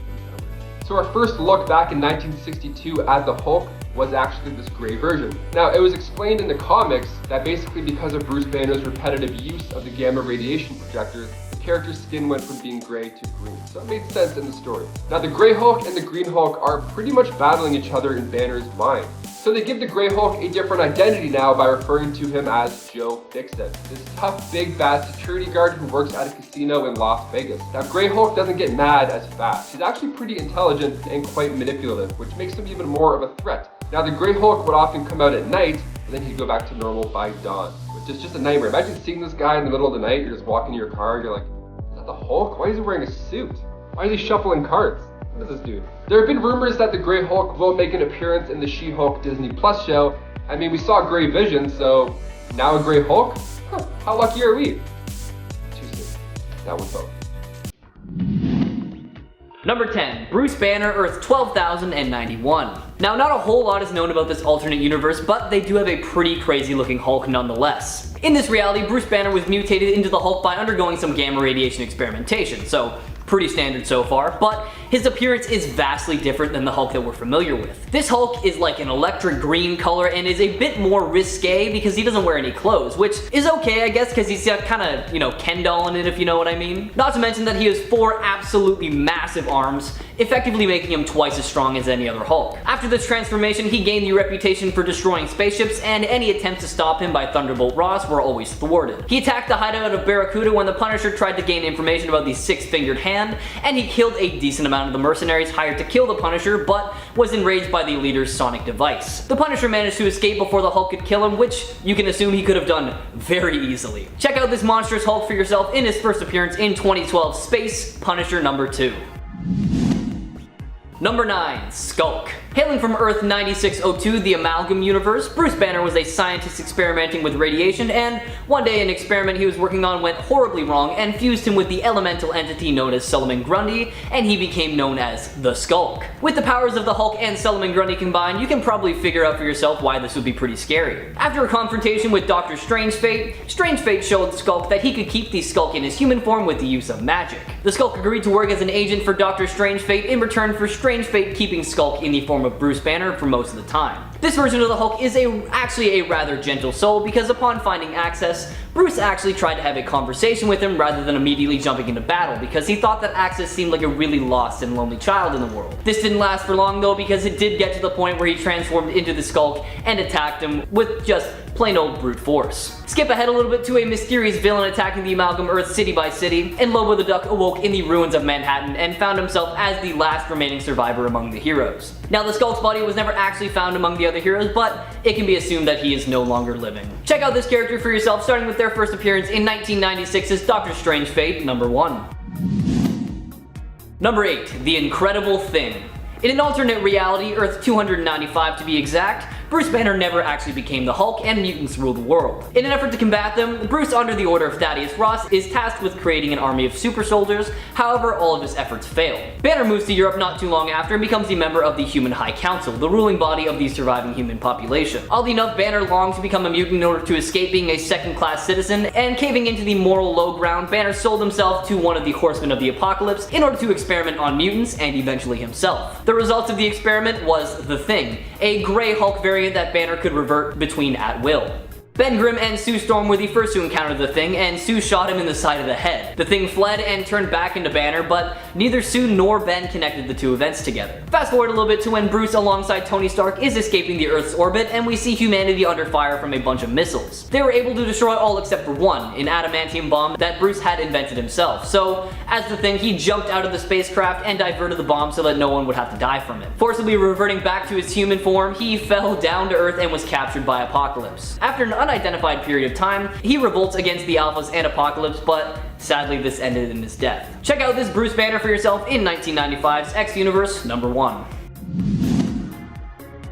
C: So our first look back in 1962 at the Hulk was actually this gray version. Now, it was explained in the comics that basically because of Bruce Banner's repetitive use of the gamma radiation projectors, the character's skin went from being gray to green. So it made sense in the story. Now, the Gray Hulk and the Green Hulk are pretty much battling each other in Banner's mind. So they give the Grey Hulk a different identity now by referring to him as Joe Fixit, this tough, big, bad security guard who works at a casino in Las Vegas. Now, Grey Hulk doesn't get mad as fast. He's actually pretty intelligent and quite manipulative, which makes him even more of a threat. Now, the Grey Hulk would often come out at night, and then he'd go back to normal by dawn, which is just a nightmare. Imagine seeing this guy in the middle of the night, you're just walking to your car, you're like, is that the Hulk? Why is he wearing a suit? Why is he shuffling cards? What is this dude? There have been rumors that the Grey Hulk will make an appearance in the She-Hulk Disney Plus show. I mean, we saw Grey Vision, so now a Grey Hulk? Huh, how lucky are we? Too soon. That one's over.
E: Number 10, Bruce Banner, Earth 12,091. Now, not a whole lot is known about this alternate universe, but they do have a pretty crazy looking Hulk nonetheless. In this reality, Bruce Banner was mutated into the Hulk by undergoing some gamma radiation experimentation, so Pretty standard so far, but his appearance is vastly different than the Hulk that we're familiar with. This Hulk is like an electric green color and is a bit more risque because he doesn't wear any clothes, which is okay I guess because he's got kind of, you know, Ken doll in it if you know what I mean. Not to mention that he has 4 absolutely massive arms, effectively making him twice as strong as any other Hulk. After this transformation, he gained the reputation for destroying spaceships, and any attempts to stop him by Thunderbolt Ross were always thwarted. He attacked the hideout of Barracuda when the Punisher tried to gain information about the 6-fingered hand, and he killed a decent amount of the mercenaries hired to kill the Punisher, but was enraged by the leader's sonic device. The Punisher managed to escape before the Hulk could kill him, which you can assume he could have done very easily. Check out this monstrous Hulk for yourself in his first appearance in 2012 Space Punisher number 2. Number 9. Skulk. Hailing from Earth 9602, the Amalgam Universe, Bruce Banner was a scientist experimenting with radiation, and one day an experiment he was working on went horribly wrong and fused him with the elemental entity known as Solomon Grundy, and he became known as the Skulk. With the powers of the Hulk and Solomon Grundy combined, you can probably figure out for yourself why this would be pretty scary. After a confrontation with Dr. Strange Fate showed Skulk that he could keep the Skulk in his human form with the use of magic. The Skulk agreed to work as an agent for Dr. Strange Fate in return for Strange Fate keeping Skulk in the form of Bruce Banner for most of the time. This version of the Hulk is actually a rather gentle soul because upon finding access, Bruce actually tried to have a conversation with him rather than immediately jumping into battle because he thought that Access seemed like a really lost and lonely child in the world. This didn't last for long though because it did get to the point where he transformed into the Skulk and attacked him with just plain old brute force. Skip ahead a little bit to a mysterious villain attacking the Amalgam Earth city by city, and Lobo the Duck awoke in the ruins of Manhattan and found himself as the last remaining survivor among the heroes. Now the Skulk's body was never actually found among the other heroes, but it can be assumed that he is no longer living. Check out this character for yourself, starting with their first appearance in 1996's Doctor Strange Fate number 1. Number 8. The Incredible Thing. In an alternate reality, Earth 295 to be exact, Bruce Banner never actually became the Hulk and mutants rule the world. In an effort to combat them, Bruce, under the order of Thaddeus Ross, is tasked with creating an army of super soldiers, however all of his efforts fail. Banner moves to Europe not too long after and becomes a member of the Human High Council, the ruling body of the surviving human population. Oddly enough, Banner longed to become a mutant in order to escape being a second-class citizen, and caving into the moral low ground, Banner sold himself to one of the Horsemen of the Apocalypse in order to experiment on mutants and eventually himself. The result of the experiment was the Thing, a gray Hulk variant that Banner could revert between at will. Ben Grimm and Sue Storm were the first to encounter the Thing, and Sue shot him in the side of the head. The Thing fled and turned back into Banner, but neither Sue nor Ben connected the two events together. Fast forward a little bit to when Bruce, alongside Tony Stark, is escaping the Earth's orbit, and we see humanity under fire from a bunch of missiles. They were able to destroy all except for one, an adamantium bomb that Bruce had invented himself. So, as the Thing, he jumped out of the spacecraft and diverted the bomb so that no one would have to die from it. Forcibly reverting back to his human form, he fell down to Earth and was captured by Apocalypse. After an unidentified period of time, he revolts against the Alphas and Apocalypse, but sadly this ended in his death. Check out this Bruce Banner for yourself in 1995's X-Universe number 1.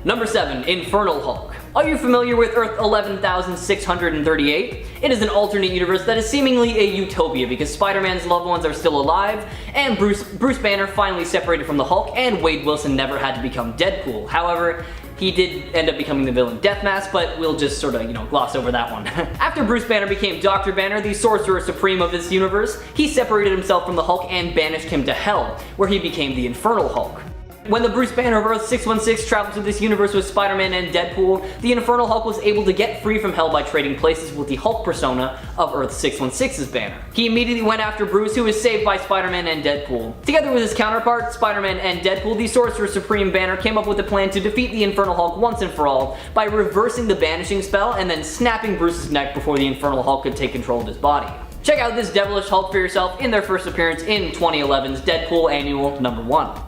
E: Number 7. Infernal Hulk. Are you familiar with Earth 11,638? It is an alternate universe that is seemingly a utopia because Spider-Man's loved ones are still alive, and Bruce Banner finally separated from the Hulk, and Wade Wilson never had to become Deadpool. However, he did end up becoming the villain Deathmask, but we'll just sort of, gloss over that one. After Bruce Banner became Dr. Banner, the Sorcerer Supreme of this universe, he separated himself from the Hulk and banished him to Hell, where he became the Infernal Hulk. When the Bruce Banner of Earth 616 traveled to this universe with Spider-Man and Deadpool, the Infernal Hulk was able to get free from Hell by trading places with the Hulk persona of Earth 616's Banner. He immediately went after Bruce, who was saved by Spider-Man and Deadpool. Together with his counterpart, Spider-Man and Deadpool, the Sorcerer Supreme Banner came up with a plan to defeat the Infernal Hulk once and for all by reversing the banishing spell and then snapping Bruce's neck before the Infernal Hulk could take control of his body. Check out this devilish Hulk for yourself in their first appearance in 2011's Deadpool Annual number 1.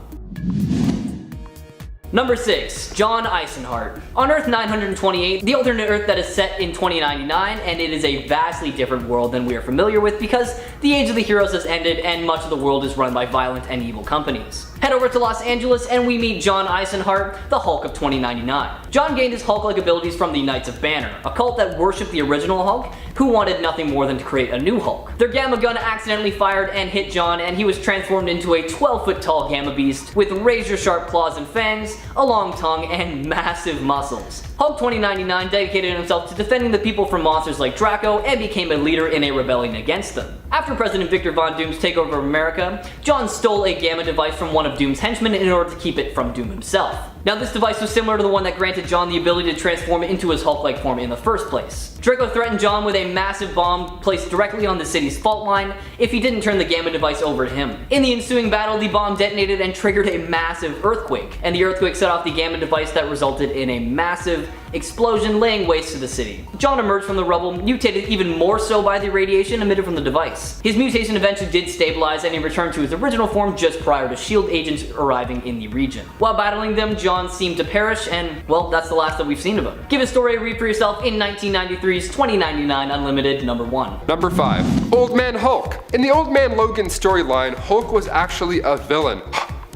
E: Number 6. John Eisenhart. On Earth 928, the alternate Earth that is set in 2099, and it is a vastly different world than we are familiar with because the Age of the Heroes has ended and much of the world is run by violent and evil companies. Head over to Los Angeles and we meet John Eisenhart, the Hulk of 2099. John gained his Hulk-like abilities from the Knights of Banner, a cult that worshipped the original Hulk, who wanted nothing more than to create a new Hulk. Their Gamma Gun accidentally fired and hit John, and he was transformed into a 12-foot tall Gamma Beast with razor-sharp claws and fangs, a long tongue, and massive muscles. Hulk 2099 dedicated himself to defending the people from monsters like Draco and became a leader in a rebellion against them. After President Victor Von Doom's takeover of America, John stole a gamma device from one of Doom's henchmen in order to keep it from Doom himself. Now this device was similar to the one that granted John the ability to transform into his Hulk-like form in the first place. Draco threatened John with a massive bomb placed directly on the city's fault line if he didn't turn the gamma device over to him. In the ensuing battle, the bomb detonated and triggered a massive earthquake, and the earthquake set off the gamma device that resulted in a massive explosion laying waste to the city. John emerged from the rubble, mutated even more so by the radiation emitted from the device. His mutation eventually did stabilize and he returned to his original form just prior to S.H.I.E.L.D. agents arriving in the region. While battling them, John seemed to perish and, well, that's the last that we've seen of him. Give his story a read for yourself in 1993's 2099 Unlimited #1.
C: Number 5. Old Man Hulk. In the Old Man Logan storyline, Hulk was actually a villain.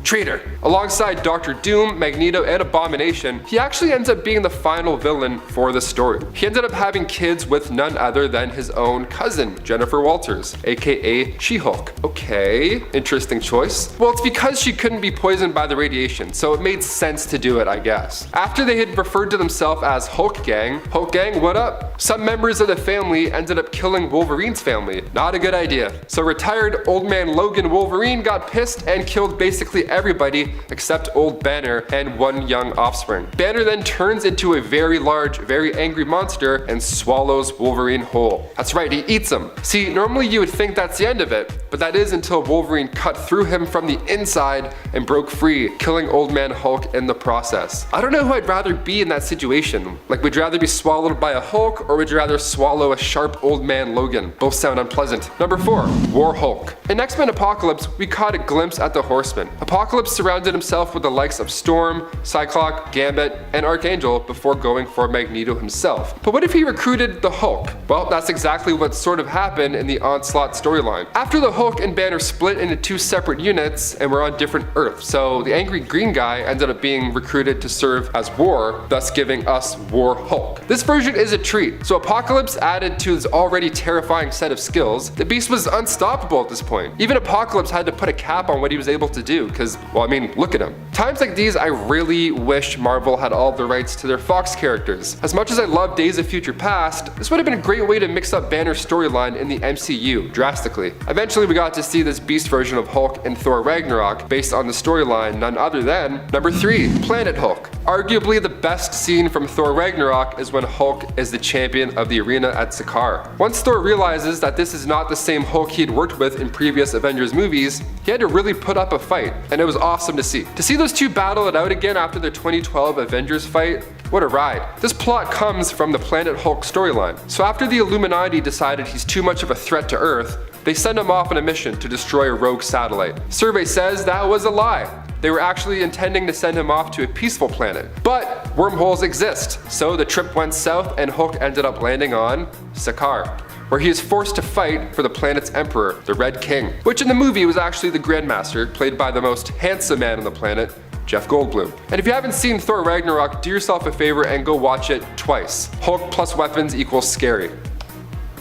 C: Traitor. Alongside Dr. Doom, Magneto, and Abomination, he actually ends up being the final villain for the story. He ended up having kids with none other than his own cousin, Jennifer Walters, aka She-Hulk. Okay, interesting choice. Well, it's because she couldn't be poisoned by the radiation, so it made sense to do it, I guess. After they had referred to themselves as Hulk Gang, what up? Some members of the family ended up killing Wolverine's family. Not a good idea. So retired Old Man Logan Wolverine got pissed and killed basically everybody except old Banner and one young offspring. Banner then turns into a very large, very angry monster and swallows Wolverine whole. That's right, he eats him. See, normally you would think that's the end of it, but that is until Wolverine cut through him from the inside and broke free, killing Old Man Hulk in the process. I don't know who I'd rather be in that situation. Like, would you rather be swallowed by a Hulk or would you rather swallow a sharp Old Man Logan? Both sound unpleasant. Number 4. War Hulk. In X-Men Apocalypse, we caught a glimpse at the Horseman. Apocalypse surrounded himself with the likes of Storm, Cyclops, Gambit, and Archangel before going for Magneto himself. But what if he recruited the Hulk? Well, that's exactly what sort of happened in the Onslaught storyline. After the Hulk and Banner split into 2 separate units and were on different Earths, so the angry green guy ended up being recruited to serve as War, thus giving us War Hulk. This version is a treat. So Apocalypse added to his already terrifying set of skills. The Beast was unstoppable at this point. Even Apocalypse had to put a cap on what he was able to do because, well, I mean, look at him. Times like these, I really wish Marvel had all the rights to their Fox characters. As much as I love Days of Future Past, this would have been a great way to mix up Banner's storyline in the MCU drastically. Eventually, we got to see this Beast version of Hulk in Thor Ragnarok based on the storyline none other than number 3, Planet Hulk. Arguably the best scene from Thor Ragnarok is when Hulk is the champion of the arena at Sakaar. Once Thor realizes that this is not the same Hulk he'd worked with in previous Avengers movies, he had to really put up a fight, and it was awesome to see. To see those two battle it out again after their 2012 Avengers fight, what a ride. This plot comes from the Planet Hulk storyline. So after the Illuminati decided he's too much of a threat to Earth, they send him off on a mission to destroy a rogue satellite. Survey says that was a lie. They were actually intending to send him off to a peaceful planet. But wormholes exist, so the trip went south and Hulk ended up landing on Sakaar, where he is forced to fight for the planet's emperor, the Red King, which in the movie was actually the Grandmaster, played by the most handsome man on the planet, Jeff Goldblum. And if you haven't seen Thor Ragnarok, do yourself a favor and go watch it twice. Hulk plus weapons equals scary.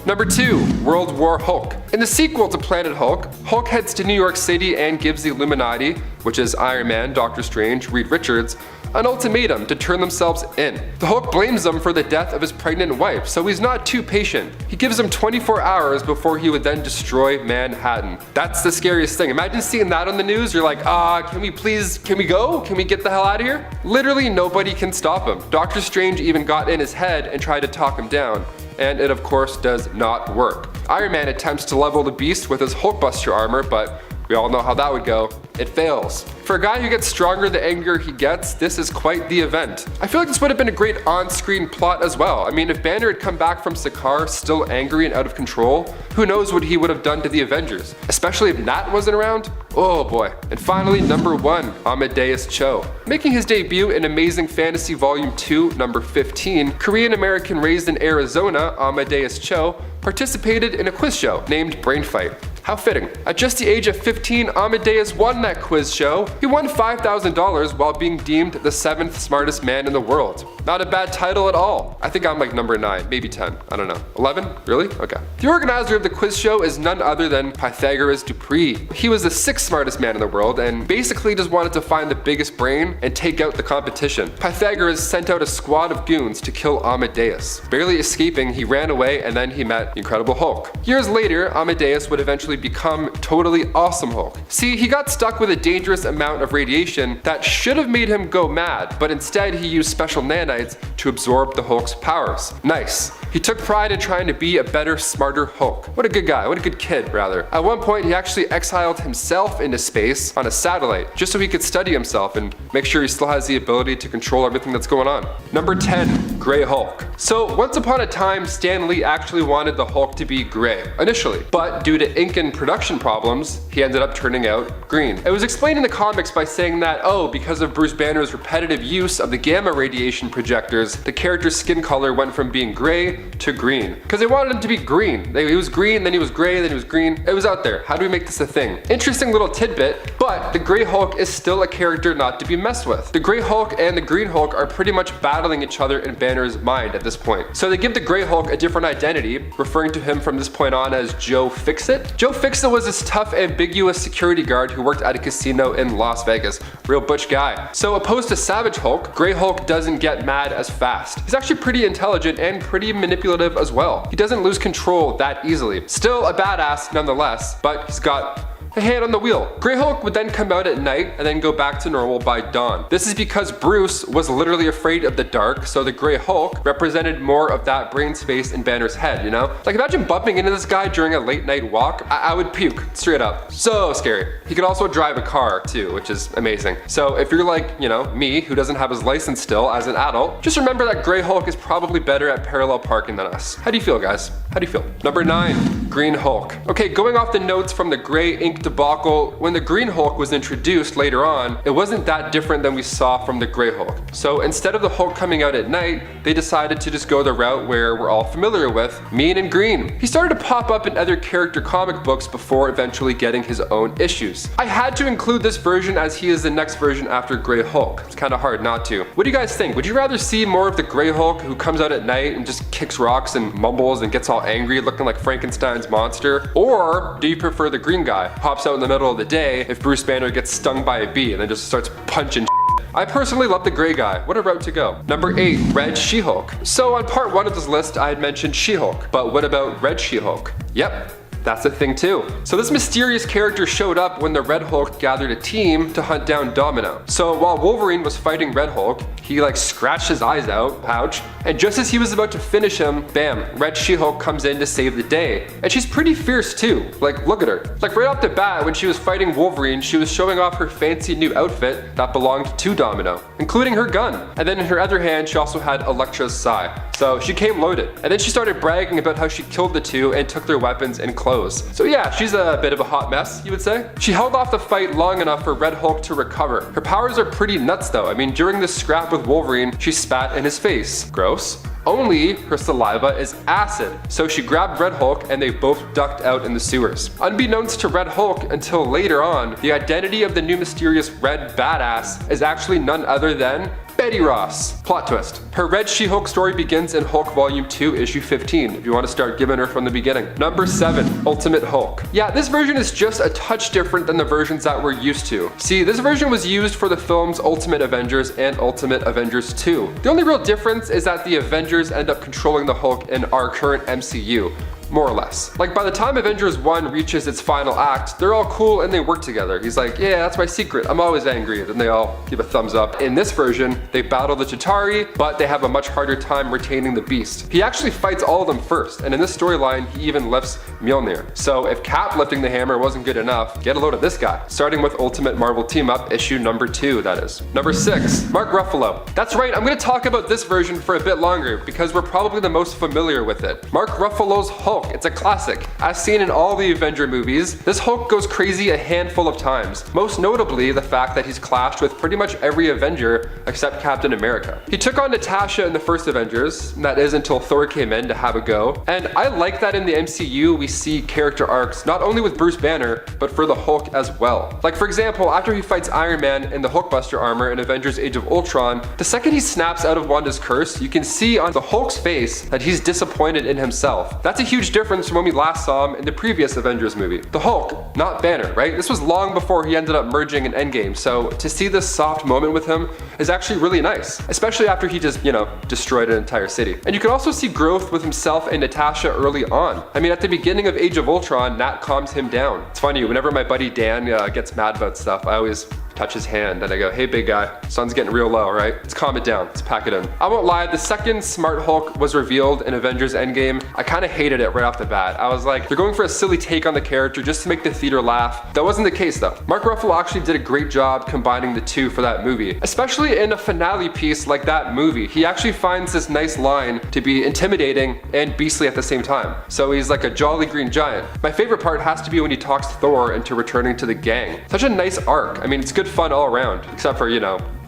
C: Number 2, World War Hulk. In the sequel to Planet Hulk, Hulk heads to New York City and gives the Illuminati, which is Iron Man, Doctor Strange, Reed Richards, an ultimatum to turn themselves in. The Hulk blames them for the death of his pregnant wife, so he's not too patient. He gives them 24 hours before he would then destroy Manhattan. That's the scariest thing. Imagine seeing that on the news. You're like, can we go? Can we get the hell out of here? Literally nobody can stop him. Doctor Strange even got in his head and tried to talk him down, and it of course does not work. Iron Man attempts to level the Beast with his Hulkbuster armor, but we all know how that would go. It fails. For a guy who gets stronger the angrier he gets, this is quite the event. I feel like this would have been a great on-screen plot as well. I mean, if Banner had come back from Sakaar still angry and out of control, who knows what he would have done to the Avengers? Especially if Nat wasn't around? Oh boy. And finally, number 1, Amadeus Cho. Making his debut in Amazing Fantasy Volume 2, number 15, Korean-American raised in Arizona, Amadeus Cho participated in a quiz show named Brain Fight. How fitting. At just the age of 15, Amadeus won that quiz show. He won $5,000 while being deemed the 7th smartest man in the world. Not a bad title at all. I think I'm like number 9, maybe 10, I don't know. 11? Really? Okay. The organizer of the quiz show is none other than Pythagoras Dupree. He was the 6th smartest man in the world and basically just wanted to find the biggest brain and take out the competition. Pythagoras sent out a squad of goons to kill Amadeus. Barely escaping, he ran away and then he met the Incredible Hulk. Years later, Amadeus would eventually become totally awesome Hulk. See, he got stuck with a dangerous amount of radiation that should have made him go mad, but instead he used special nanites to absorb the Hulk's powers. Nice. He took pride in trying to be a better, smarter Hulk. What a good guy, what a good kid, rather. At one point, he actually exiled himself into space on a satellite, just so he could study himself and make sure he still has the ability to control everything that's going on. Number 10, Gray Hulk. So, once upon a time, Stan Lee actually wanted the Hulk to be gray, initially. But due to ink and production problems, he ended up turning out green. It was explained in the comics by saying that, oh, because of Bruce Banner's repetitive use of the gamma radiation projectors, the character's skin color went from being gray to green. Because they wanted him to be green. He was green, then he was gray, then he was green. It was out there. How do we make this a thing? Interesting little tidbit, but the Gray Hulk is still a character not to be messed with. The Gray Hulk and the Green Hulk are pretty much battling each other in Banner's mind at this point. So they give the Gray Hulk a different identity, referring to him from this point on as Joe Fixit. Joe Fixit was this tough, ambiguous security guard who worked at a casino in Las Vegas. Real butch guy. So opposed to Savage Hulk, Gray Hulk doesn't get mad as fast. He's actually pretty intelligent and pretty manipulative as well. He doesn't lose control that easily. Still a badass nonetheless, but he's got a hand on the wheel. Gray Hulk would then come out at night and then go back to normal by dawn. This is because Bruce was literally afraid of the dark, so the Gray Hulk represented more of that brain space in Banner's head, you know? Like imagine bumping into this guy during a late night walk. I would puke, straight up. So scary. He could also drive a car too, which is amazing. So if you're like, you know, me, who doesn't have his license still as an adult, just remember that Gray Hulk is probably better at parallel parking than us. How do you feel, guys? How do you feel? Number 9, Green Hulk. Okay, going off the notes from the Gray ink debacle, when the Green Hulk was introduced later on, it wasn't that different than we saw from the Gray Hulk. So instead of the Hulk coming out at night, they decided to just go the route where we're all familiar with, mean and green. He started to pop up in other character comic books before eventually getting his own issues. I had to include this version as he is the next version after Gray Hulk. It's kind of hard not to. What do you guys think? Would you rather see more of the Gray Hulk who comes out at night and just kicks rocks and mumbles and gets all angry looking like Frankenstein's monster? Or do you prefer the green guy, pops out in the middle of the day if Bruce Banner gets stung by a bee and then just starts punching shit? I personally love the gray guy. What a route to go. Number 8, Red She-Hulk. So on part 1 of this list, I had mentioned She-Hulk, but what about Red She-Hulk? Yep. That's a thing too. So this mysterious character showed up when the Red Hulk gathered a team to hunt down Domino. So while Wolverine was fighting Red Hulk, he like scratched his eyes out, ouch, and just as he was about to finish him, bam, Red She-Hulk comes in to save the day. And she's pretty fierce too. Like look at her. Like right off the bat when she was fighting Wolverine, she was showing off her fancy new outfit that belonged to Domino, including her gun. And then in her other hand, she also had Elektra's sai. So she came loaded. And then she started bragging about how she killed the two and took their weapons and clothes. So yeah, she's a bit of a hot mess, you would say. She held off the fight long enough for Red Hulk to recover. Her powers are pretty nuts though. I mean, during this scrap with Wolverine, she spat in his face. Gross. Only her saliva is acid. So she grabbed Red Hulk and they both ducked out in the sewers. Unbeknownst to Red Hulk until later on, the identity of the new mysterious Red Badass is actually none other than Betty Ross. Plot twist. Her Red She-Hulk story begins in Hulk Volume 2, Issue 15, if you want to start giving her from the beginning. Number 7, Ultimate Hulk. Yeah, this version is just a touch different than the versions that we're used to. See, this version was used for the films Ultimate Avengers and Ultimate Avengers 2. The only real difference is that the Avengers end up controlling the Hulk in our current MCU. More or less. Like by the time Avengers 1 reaches its final act, they're all cool and they work together. He's like, yeah, that's my secret. I'm always angry. Then they all give a thumbs up. In this version, they battle the Chitauri, but they have a much harder time retaining the Beast. He actually fights all of them first, and in this storyline, he even lifts Mjolnir. So if Cap lifting the hammer wasn't good enough, get a load of this guy. Starting with Ultimate Marvel Team Up, issue number 2, that is. Number 6, Mark Ruffalo. That's right, I'm gonna talk about this version for a bit longer because we're probably the most familiar with it. Mark Ruffalo's Hulk Hulk, it's a classic. As seen in all the Avenger movies, this Hulk goes crazy a handful of times, most notably the fact that he's clashed with pretty much every Avenger except Captain America. He took on Natasha in the first Avengers, and that is until Thor came in to have a go, and I like that in the MCU we see character arcs not only with Bruce Banner, but for the Hulk as well. Like for example, after he fights Iron Man in the Hulkbuster armor in Avengers Age of Ultron, the second he snaps out of Wanda's curse, you can see on the Hulk's face that he's disappointed in himself. That's a huge difference from when we last saw him in the previous Avengers movie. The Hulk, not Banner, right? This was long before he ended up merging in Endgame, so to see this soft moment with him is actually really nice, especially after he just, destroyed an entire city. And you can also see growth with himself and Natasha early on. I mean, at the beginning of Age of Ultron, Nat calms him down. It's funny, whenever my buddy Dan gets mad about stuff, I always touch his hand and I go, hey big guy, sun's getting real low, right? Let's calm it down, let's pack it in. I won't lie, the second Smart Hulk was revealed in Avengers Endgame, I kind of hated it right off the bat. I was like, they're going for a silly take on the character just to make the theater laugh. That wasn't the case though. Mark Ruffalo actually did a great job combining the two for that movie, especially in a finale piece like that movie. He actually finds this nice line to be intimidating and beastly at the same time. So he's like a jolly green giant. My favorite part has to be when he talks Thor into returning to the gang. Such a nice arc. I mean, it's good fun all around, except for,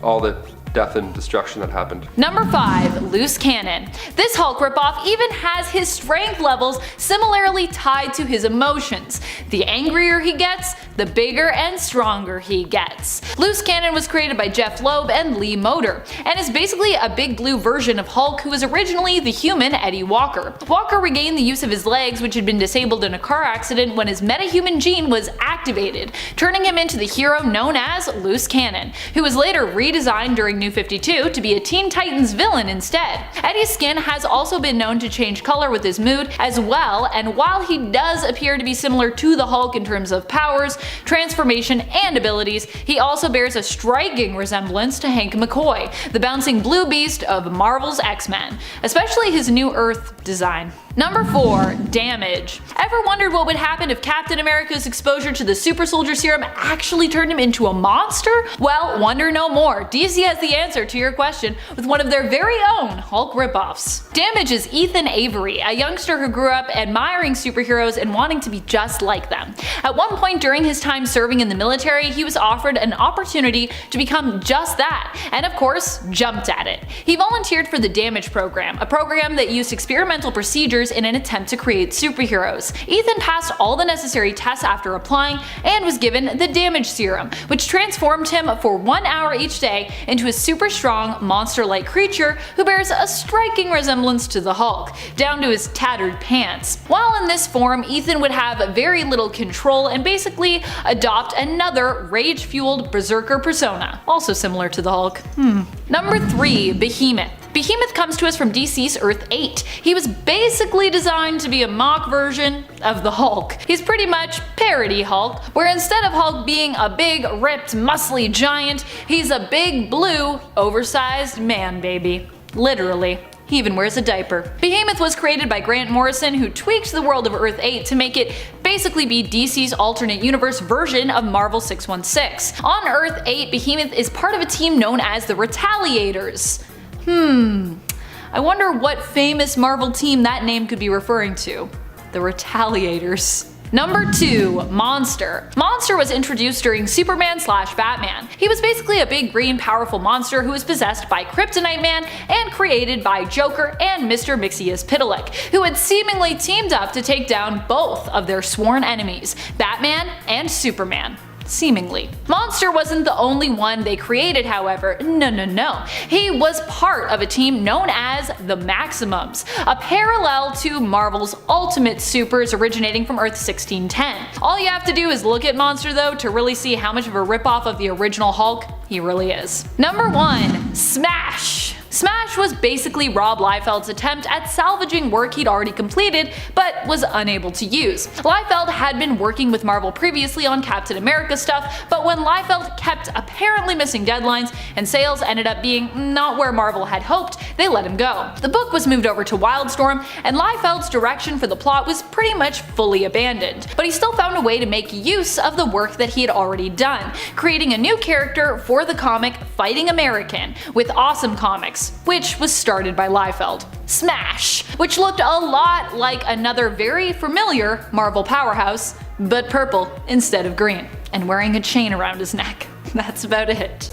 C: all the death and destruction that happened.
B: Number 5, Loose Cannon. This Hulk ripoff even has his strength levels similarly tied to his emotions. The angrier he gets, the bigger and stronger he gets. Loose Cannon was created by Jeff Loeb and Lee Moder, and is basically a big blue version of Hulk who was originally the human Eddie Walker. Walker regained the use of his legs, which had been disabled in a car accident when his metahuman gene was activated, turning him into the hero known as Loose Cannon, who was later redesigned during New 52 to be a Teen Titans villain instead. Eddie's skin has also been known to change color with his mood as well, and while he does appear to be similar to the Hulk in terms of powers, transformation, and abilities, he also bears a striking resemblance to Hank McCoy, the bouncing blue beast of Marvel's X-Men, especially his New Earth design. Number 4, Damage. Ever wondered what would happen if Captain America's exposure to the super soldier serum actually turned him into a monster? Well, wonder no more. DC has the answer to your question with one of their very own Hulk ripoffs. Damage is Ethan Avery, a youngster who grew up admiring superheroes and wanting to be just like them. At one point during his time serving in the military, he was offered an opportunity to become just that, and of course, jumped at it. He volunteered for the Damage program, a program that used experimental procedures in an attempt to create superheroes. Ethan passed all the necessary tests after applying and was given the Damage serum, which transformed him for 1 hour each day into a super strong, monster-like creature who bears a striking resemblance to the Hulk, down to his tattered pants. While in this form, Ethan would have very little control and basically adopt another rage-fueled berserker persona, also similar to the Hulk. Number 3, Behemoth. Behemoth comes to us from DC's Earth 8. He was basically designed to be a mock version of the Hulk. He's pretty much parody Hulk, where instead of Hulk being a big, ripped, muscly giant, he's a big, blue, oversized man baby. Literally. He even wears a diaper. Behemoth was created by Grant Morrison, who tweaked the world of Earth 8 to make it basically be DC's alternate universe version of Marvel 616. On Earth 8, Behemoth is part of a team known as the Retaliators. I wonder what famous Marvel team that name could be referring to. The Retaliators. Number 2, Monster. Monster was introduced during Superman/Batman. He was basically a big green powerful monster who was possessed by Kryptonite Man and created by Joker and Mr. Mxyzptlk, who had seemingly teamed up to take down both of their sworn enemies, Batman and Superman. Seemingly. Monster wasn't the only one they created, however. No. He was part of a team known as the Maximums, a parallel to Marvel's Ultimate Supers originating from Earth 1610. All you have to do is look at Monster though to really see how much of a ripoff of the original Hulk he really is. Number 1, Smash. Smash was basically Rob Liefeld's attempt at salvaging work he'd already completed but was unable to use. Liefeld had been working with Marvel previously on Captain America stuff, but when Liefeld kept apparently missing deadlines and sales ended up being not where Marvel had hoped, they let him go. The book was moved over to Wildstorm, and Liefeld's direction for the plot was pretty much fully abandoned, but he still found a way to make use of the work that he had already done, creating a new character for the comic Fighting American with Awesome Comics, which was started by Liefeld. Smash, which looked a lot like another very familiar Marvel powerhouse, but purple instead of green, and wearing a chain around his neck. That's about it.